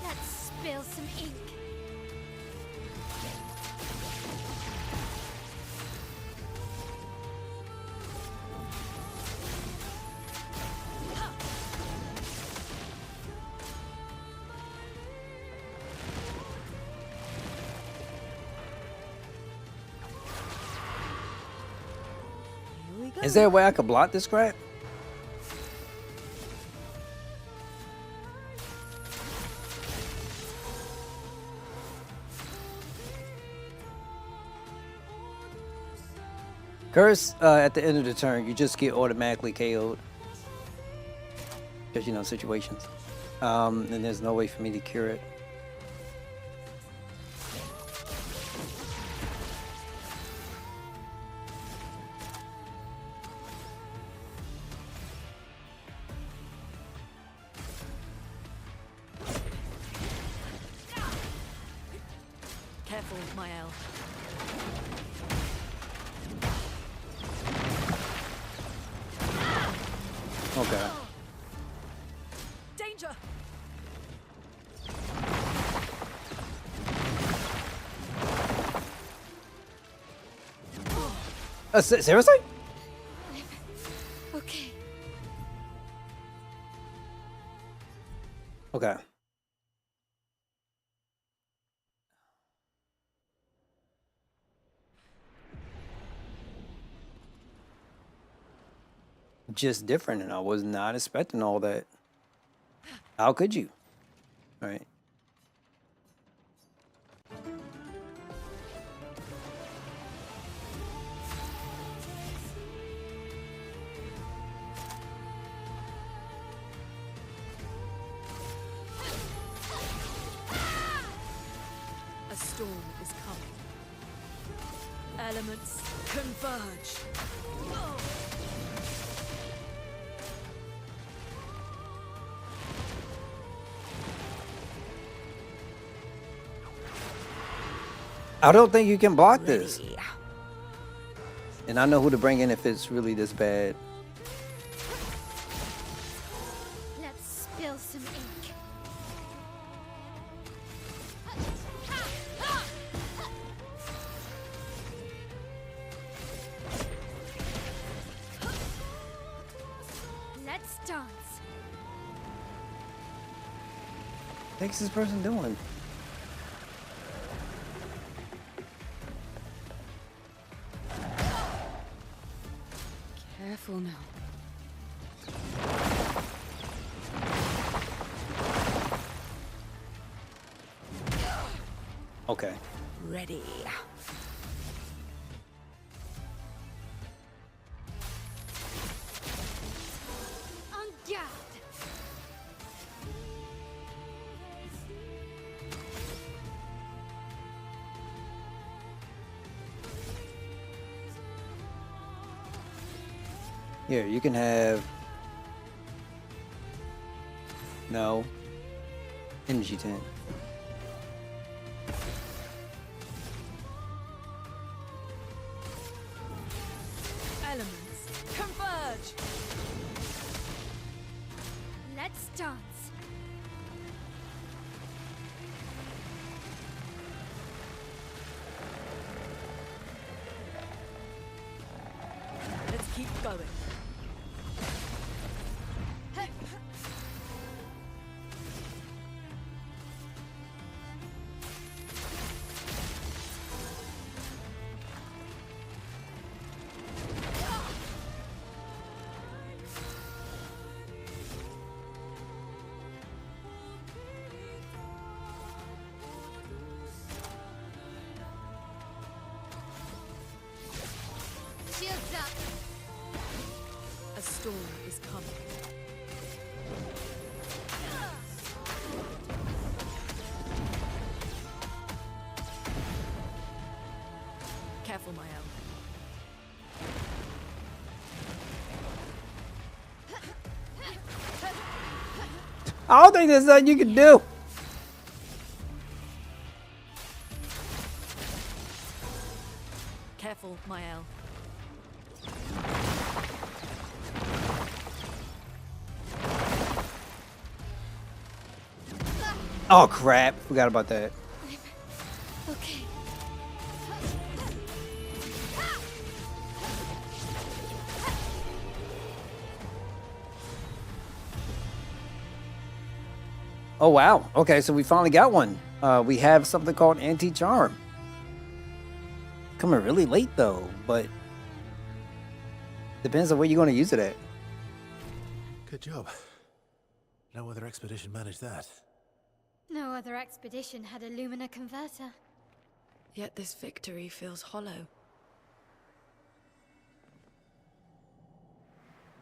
Let's spill some ink. Here we go. Is there a way I could block this crap? Curse, at the end of the turn, you just get automatically KO'd. Because, you know, situations. And there's no way for me to cure it. Careful, Mael. Okay. Danger! Seriously? Okay. Okay. Just different, and I was not expecting all that. How could you? Right. A storm is coming. Elements converge. I don't think you can block this. Ready. And I know who to bring in if it's really this bad. Let's spill some ink. Let's dance. What's this person doing? Careful now. Okay. Ready. On guard. Here, you can have... No. Energy tent. Elements, converge! Let's dance. Let's keep going. Shields up. A storm is coming. Careful, Mael. I don't think there's nothing you can do. Careful, Mael. Oh crap! Forgot about that. Okay. Oh wow. Okay, so we finally got one. We have something called anti-charm. Coming really late though, but depends on where you're going to use it at. Good job. No other expedition managed that. No other expedition had a Lumina converter. Yet this victory feels hollow.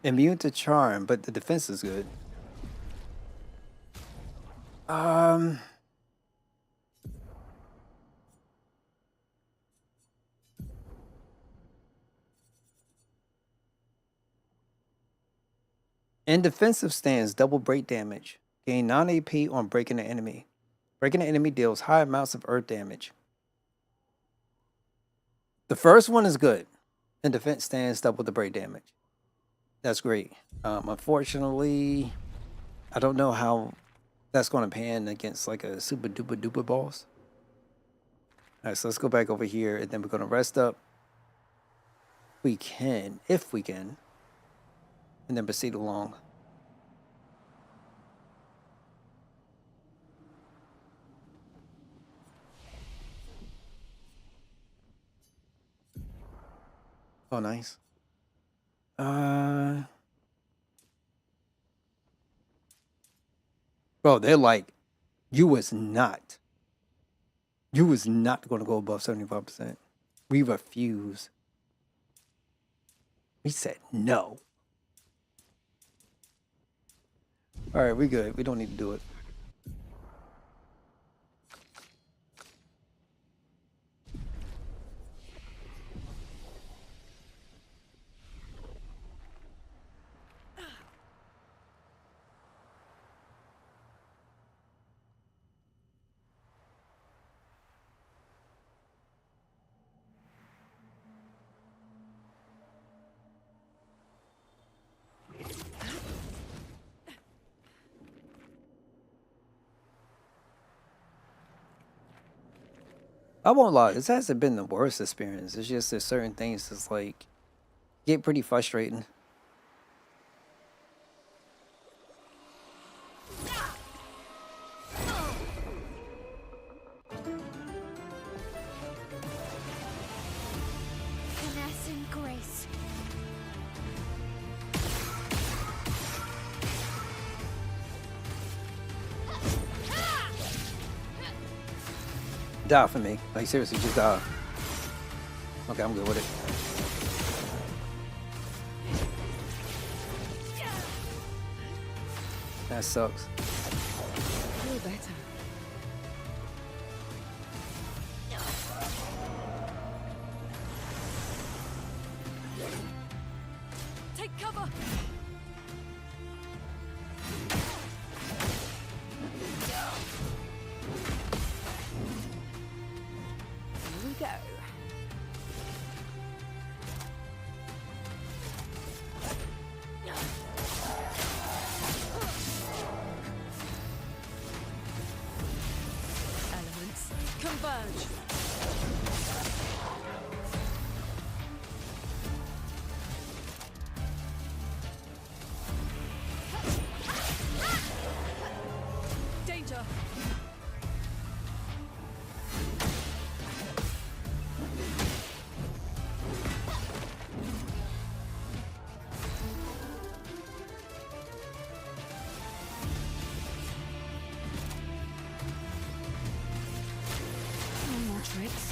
Immune to charm, but the defense is good. In defensive stance, double break damage. Gain 9 AP on breaking an enemy. Breaking an enemy deals high amounts of earth damage. The first one is good. In defense stance, double the break damage. That's great. Unfortunately, I don't know how that's going to pan against like a super duper duper boss. All right, so let's go back over here and then we're going to rest up. We can, if we can, and then proceed along. Oh, nice. Bro, they're like, you was not going to go above 75%. We refuse. We said no. All right, we good. We don't need to do it. I won't lie, this hasn't been the worst experience. It's just there's certain things that's like get pretty frustrating. Finesse and grace. Die for me. Like seriously, just die. Okay, I'm good with it. That sucks. Feel better. Take cover! Here we go. Elements converge. Danger! No more tricks.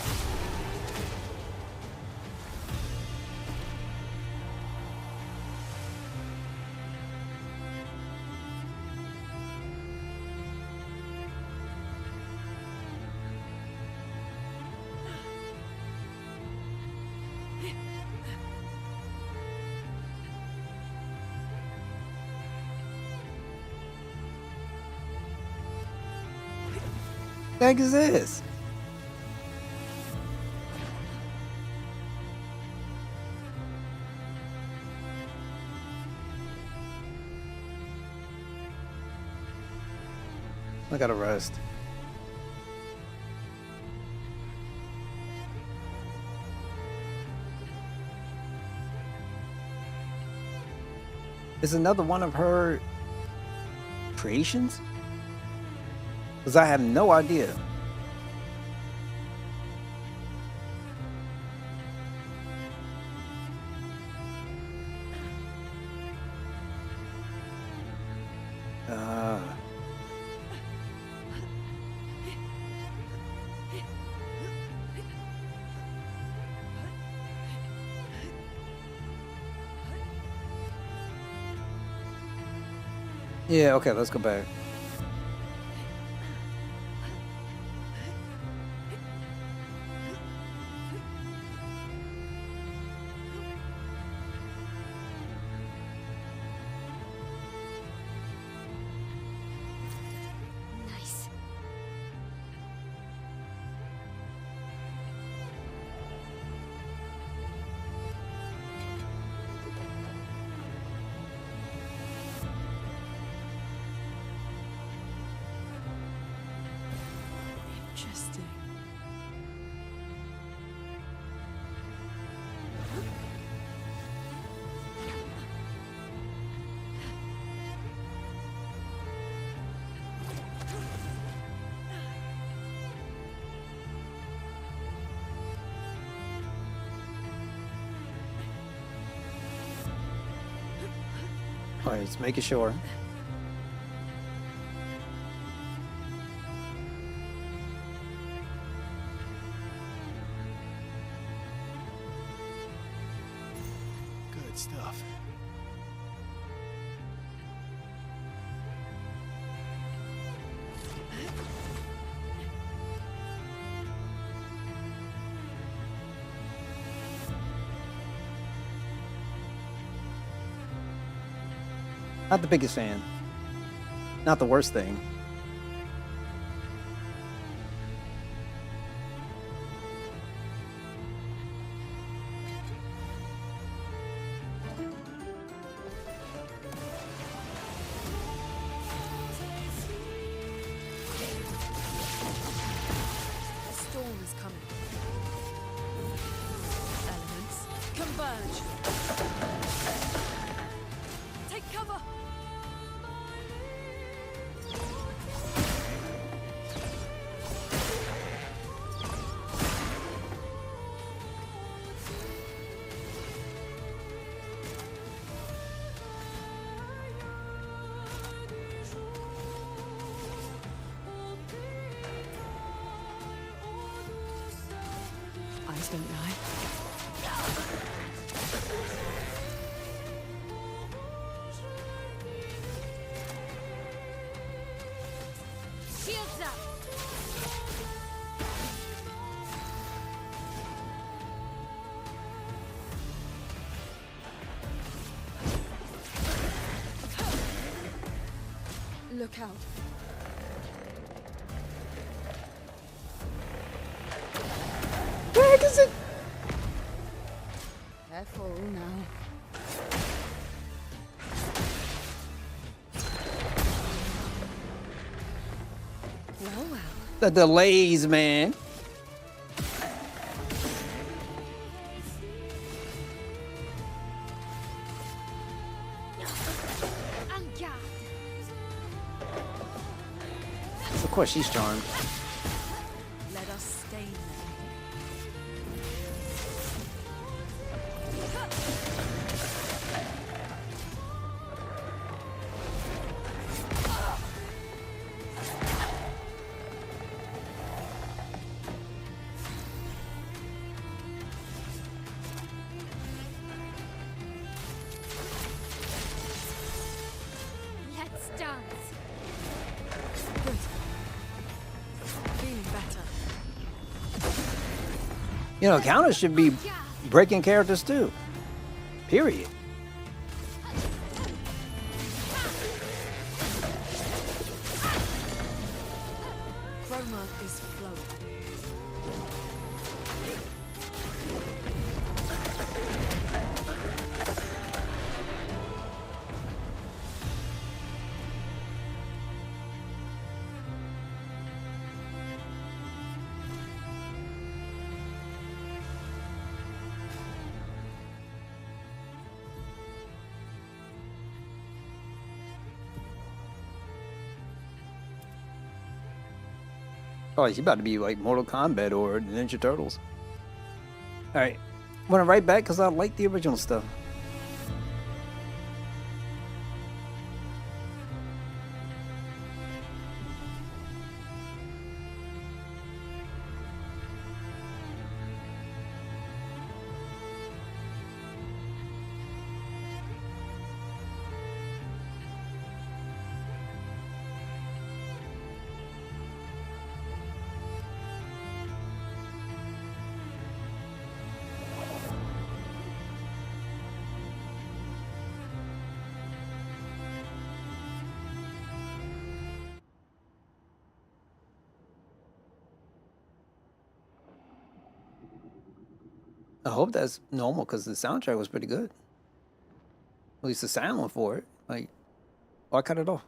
The heck is this? I gotta rest. Is another one of her creations? Because I have no idea. Yeah, okay, let's go back. Nice. Interesting. All right, just making sure. Good stuff. Not the biggest fan. Not the worst thing. The storm is coming. surge. Take cover. Eyes don't lie. Shields up! Look out. Where is it? Careful now. Well, well. The delays, man. En garde! Of course, she's charmed. Let us stay there. Let's dance! Good. Feeling better. You know, counters should be breaking characters too. Period. Chroma is flowing. Oh, she's about to be like Mortal Kombat or Ninja Turtles. All right, want to write back because I like the original stuff. I hope that's normal because the soundtrack was pretty good. At least the sound for it. Like, why cut it off?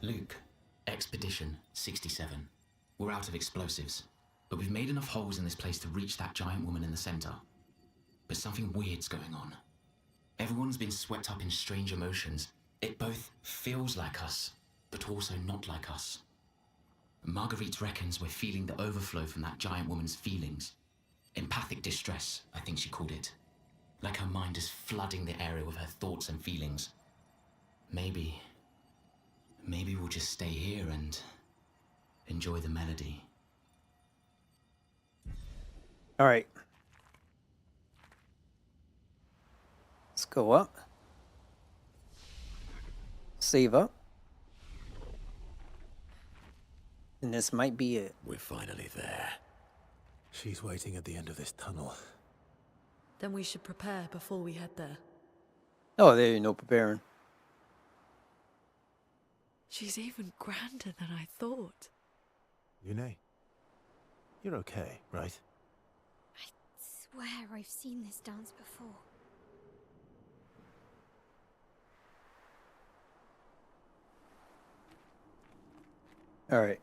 Luke, Expedition 67. We're out of explosives, but we've made enough holes in this place to reach that giant woman in the center. But something weird's going on. Everyone's been swept up in strange emotions. It both feels like us, but also not like us. Marguerite reckons we're feeling the overflow from that giant woman's feelings. Empathic distress, I think she called it. Like her mind is flooding the area with her thoughts and feelings. Maybe we'll just stay here and enjoy the melody. All right. Let's go up. Save up. And this might be it. We're finally there. She's waiting at the end of this tunnel. Then we should prepare before we head there. Oh, there ain't no preparing. She's even grander than I thought. Yune, you're okay, right? I swear I've seen this dance before. All right.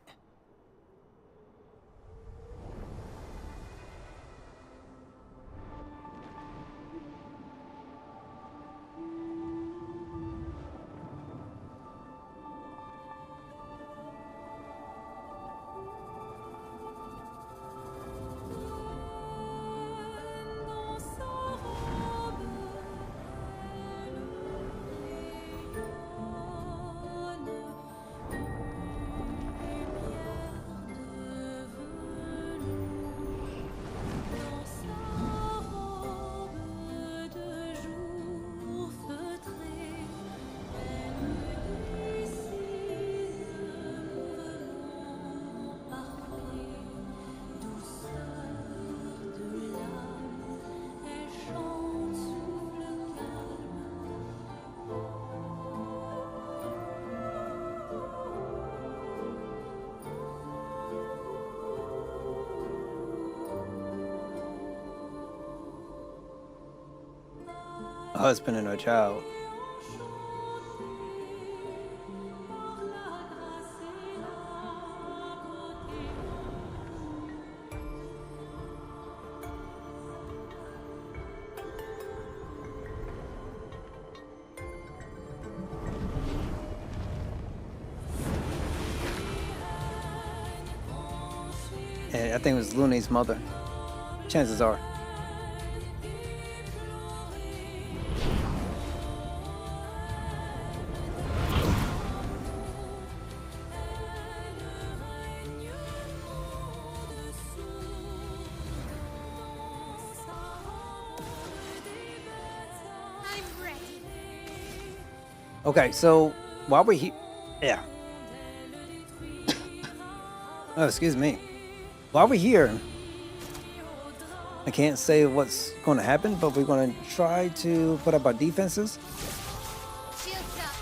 A husband and a child. And I think it was Lune's mother. Chances are. I'm ready. Okay, so while we're here, yeah. Oh, excuse me. While we're here, I can't say what's going to happen, but we're going to try to put up our defenses. Shields up.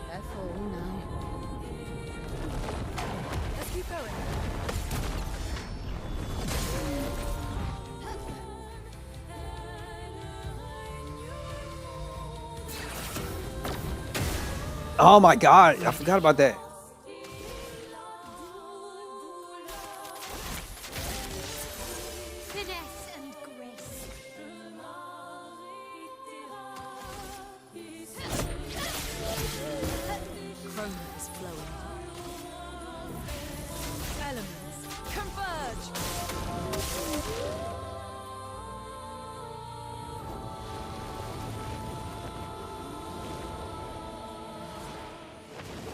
Careful now. Let's keep going. Oh my god, I forgot about that. Finesse and grace. Chroma is flowing. Elements, converge!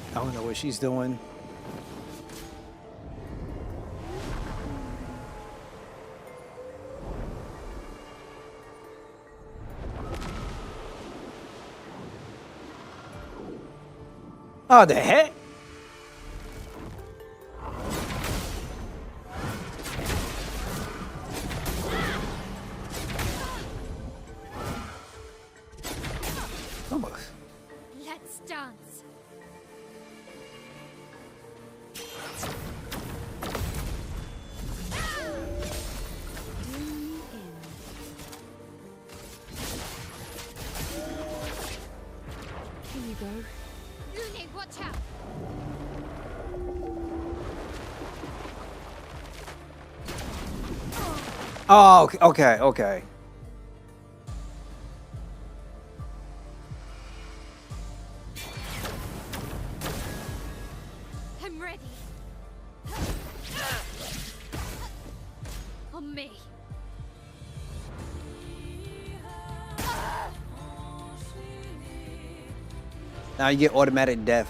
I don't know what she's doing. Oh, the heck? Almost. Let's dance. Here you go. Lune, watch out. Oh, okay. I'm ready. me! Now you get automatic death.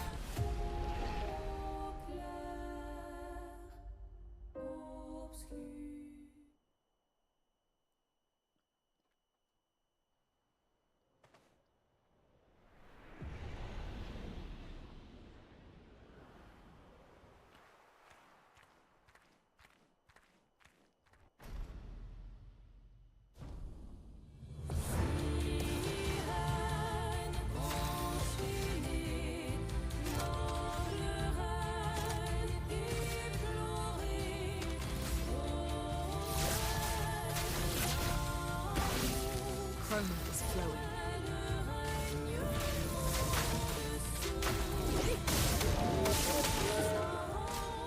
Chroma is flowing.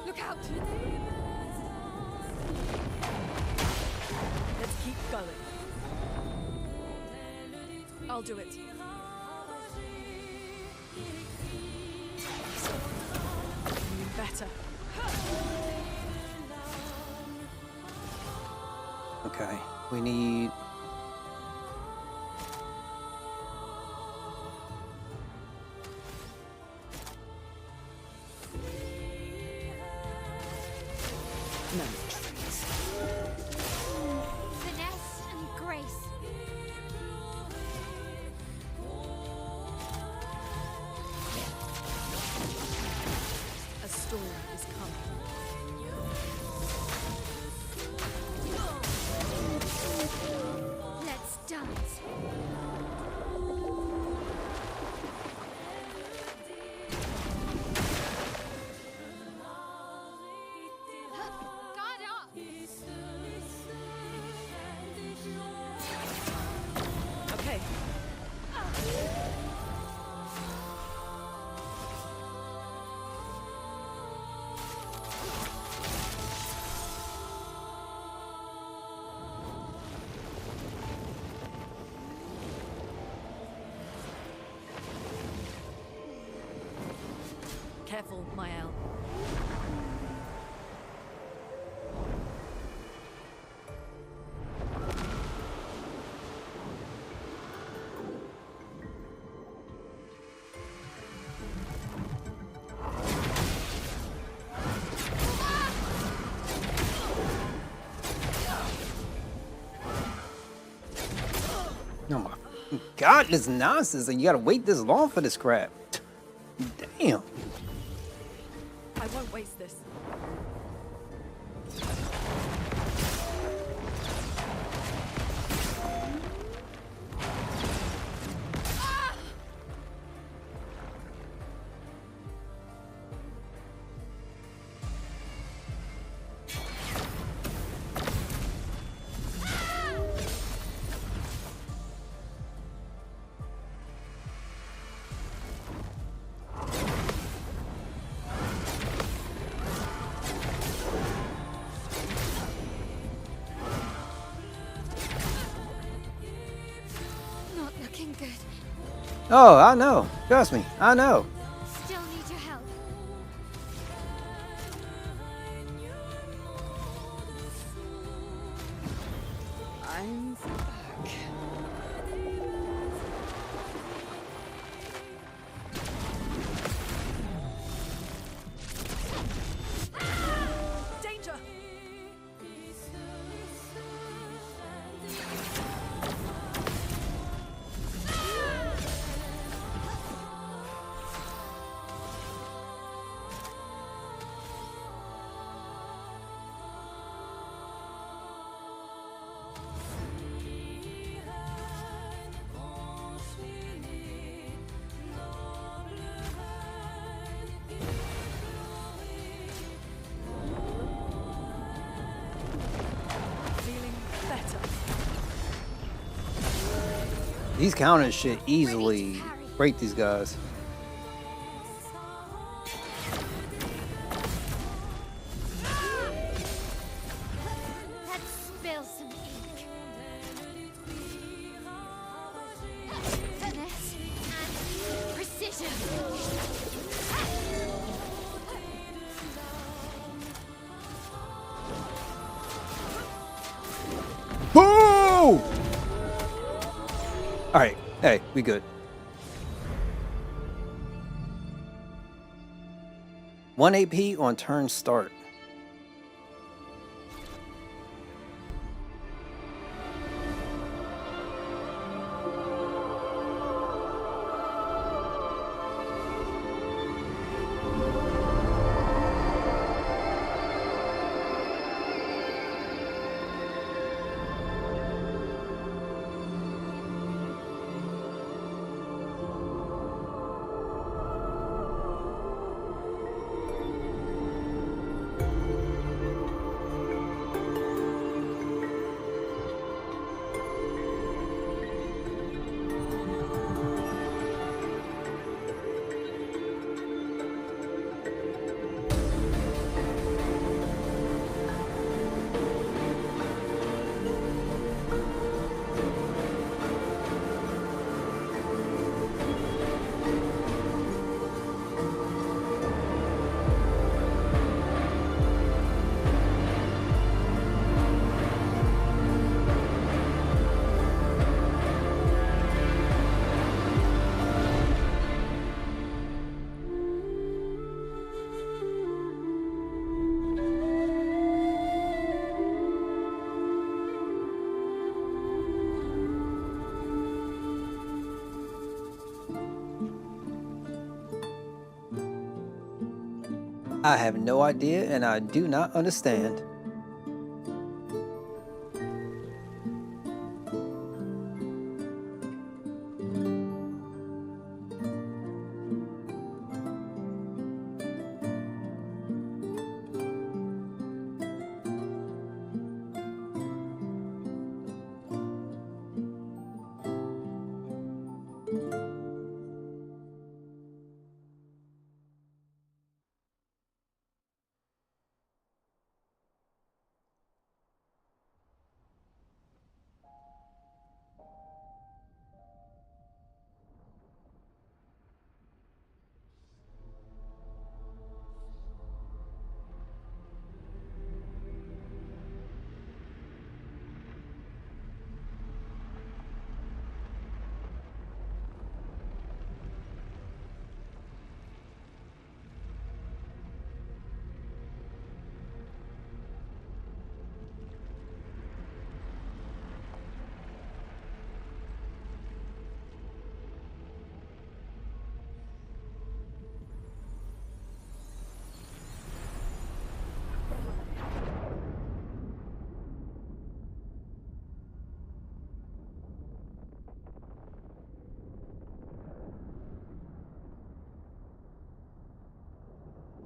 Look out! Let's keep going. I'll do it. Better. Okay, we need. No. Finesse and grace. A storm is coming. Let's dance. Guard up! Okay. Careful, Mael. Oh my God, this nonsense, and you gotta wait this long for this crap. Damn. I won't waste this. Not looking good. Oh, I know. Trust me, I know. Still need your help. I'm back. Danger! Feeling better. These counters should easily break these guys. Let's spill some ink. Finesse and precision. Oh! Alright, hey, we good. 1 AP on turn start. I have no idea and I do not understand.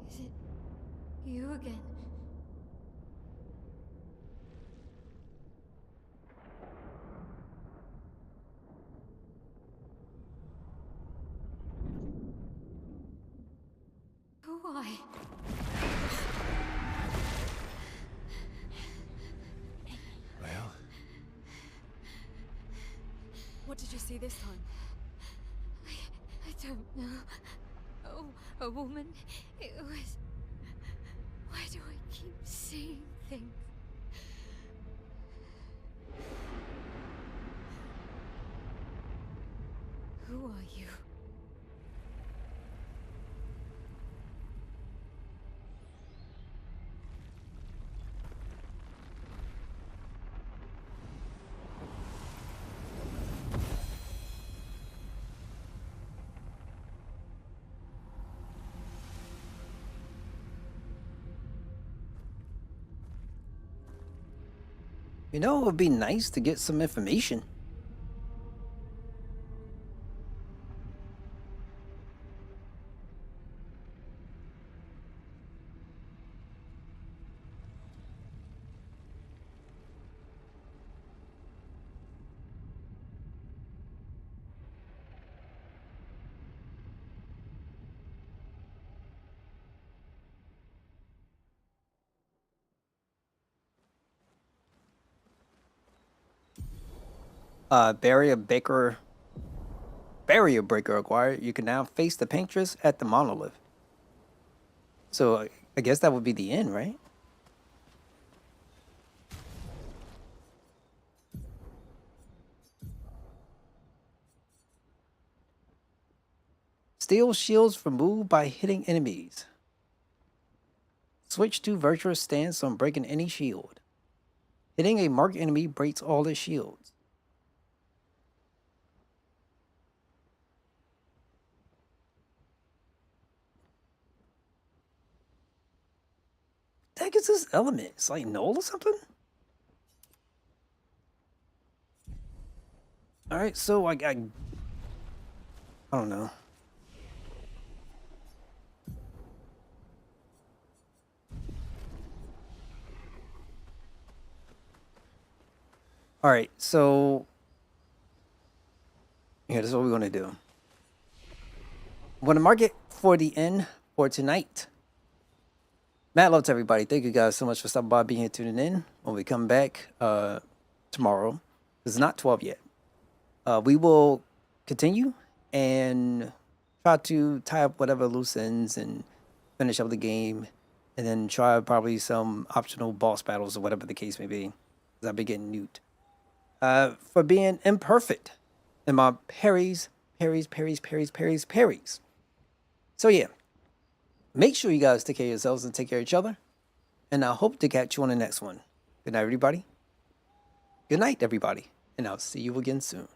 Is it you again? Why? Well, What did you see this time? I don't know. Oh, a woman. It was. Why do I keep seeing things? Who are you? You know, it would be nice to get some information. Barrier breaker acquired. You can now face the paintress at the monolith. So I guess that would be the end, right? Steal shields removed by hitting enemies. Switch to virtuous stance on breaking any shield. Hitting a marked enemy breaks all its shields. What the heck is this element? It's like null or something? Alright, so I don't know. Alright, so yeah, this is what we're gonna do. I'm gonna mark it for the end for tonight. Mad love to everybody. Thank you guys so much for stopping by, being here, tuning in. When we come back tomorrow, it's not 12 yet. We will continue and try to tie up whatever loose ends and finish up the game, and then try probably some optional boss battles or whatever the case may be. 'Cause I've been getting newt for being imperfect in my parries. So yeah, make sure you guys take care of yourselves and take care of each other, and I hope to catch you on the next one. Good night, everybody. Good night, everybody, and I'll see you again soon.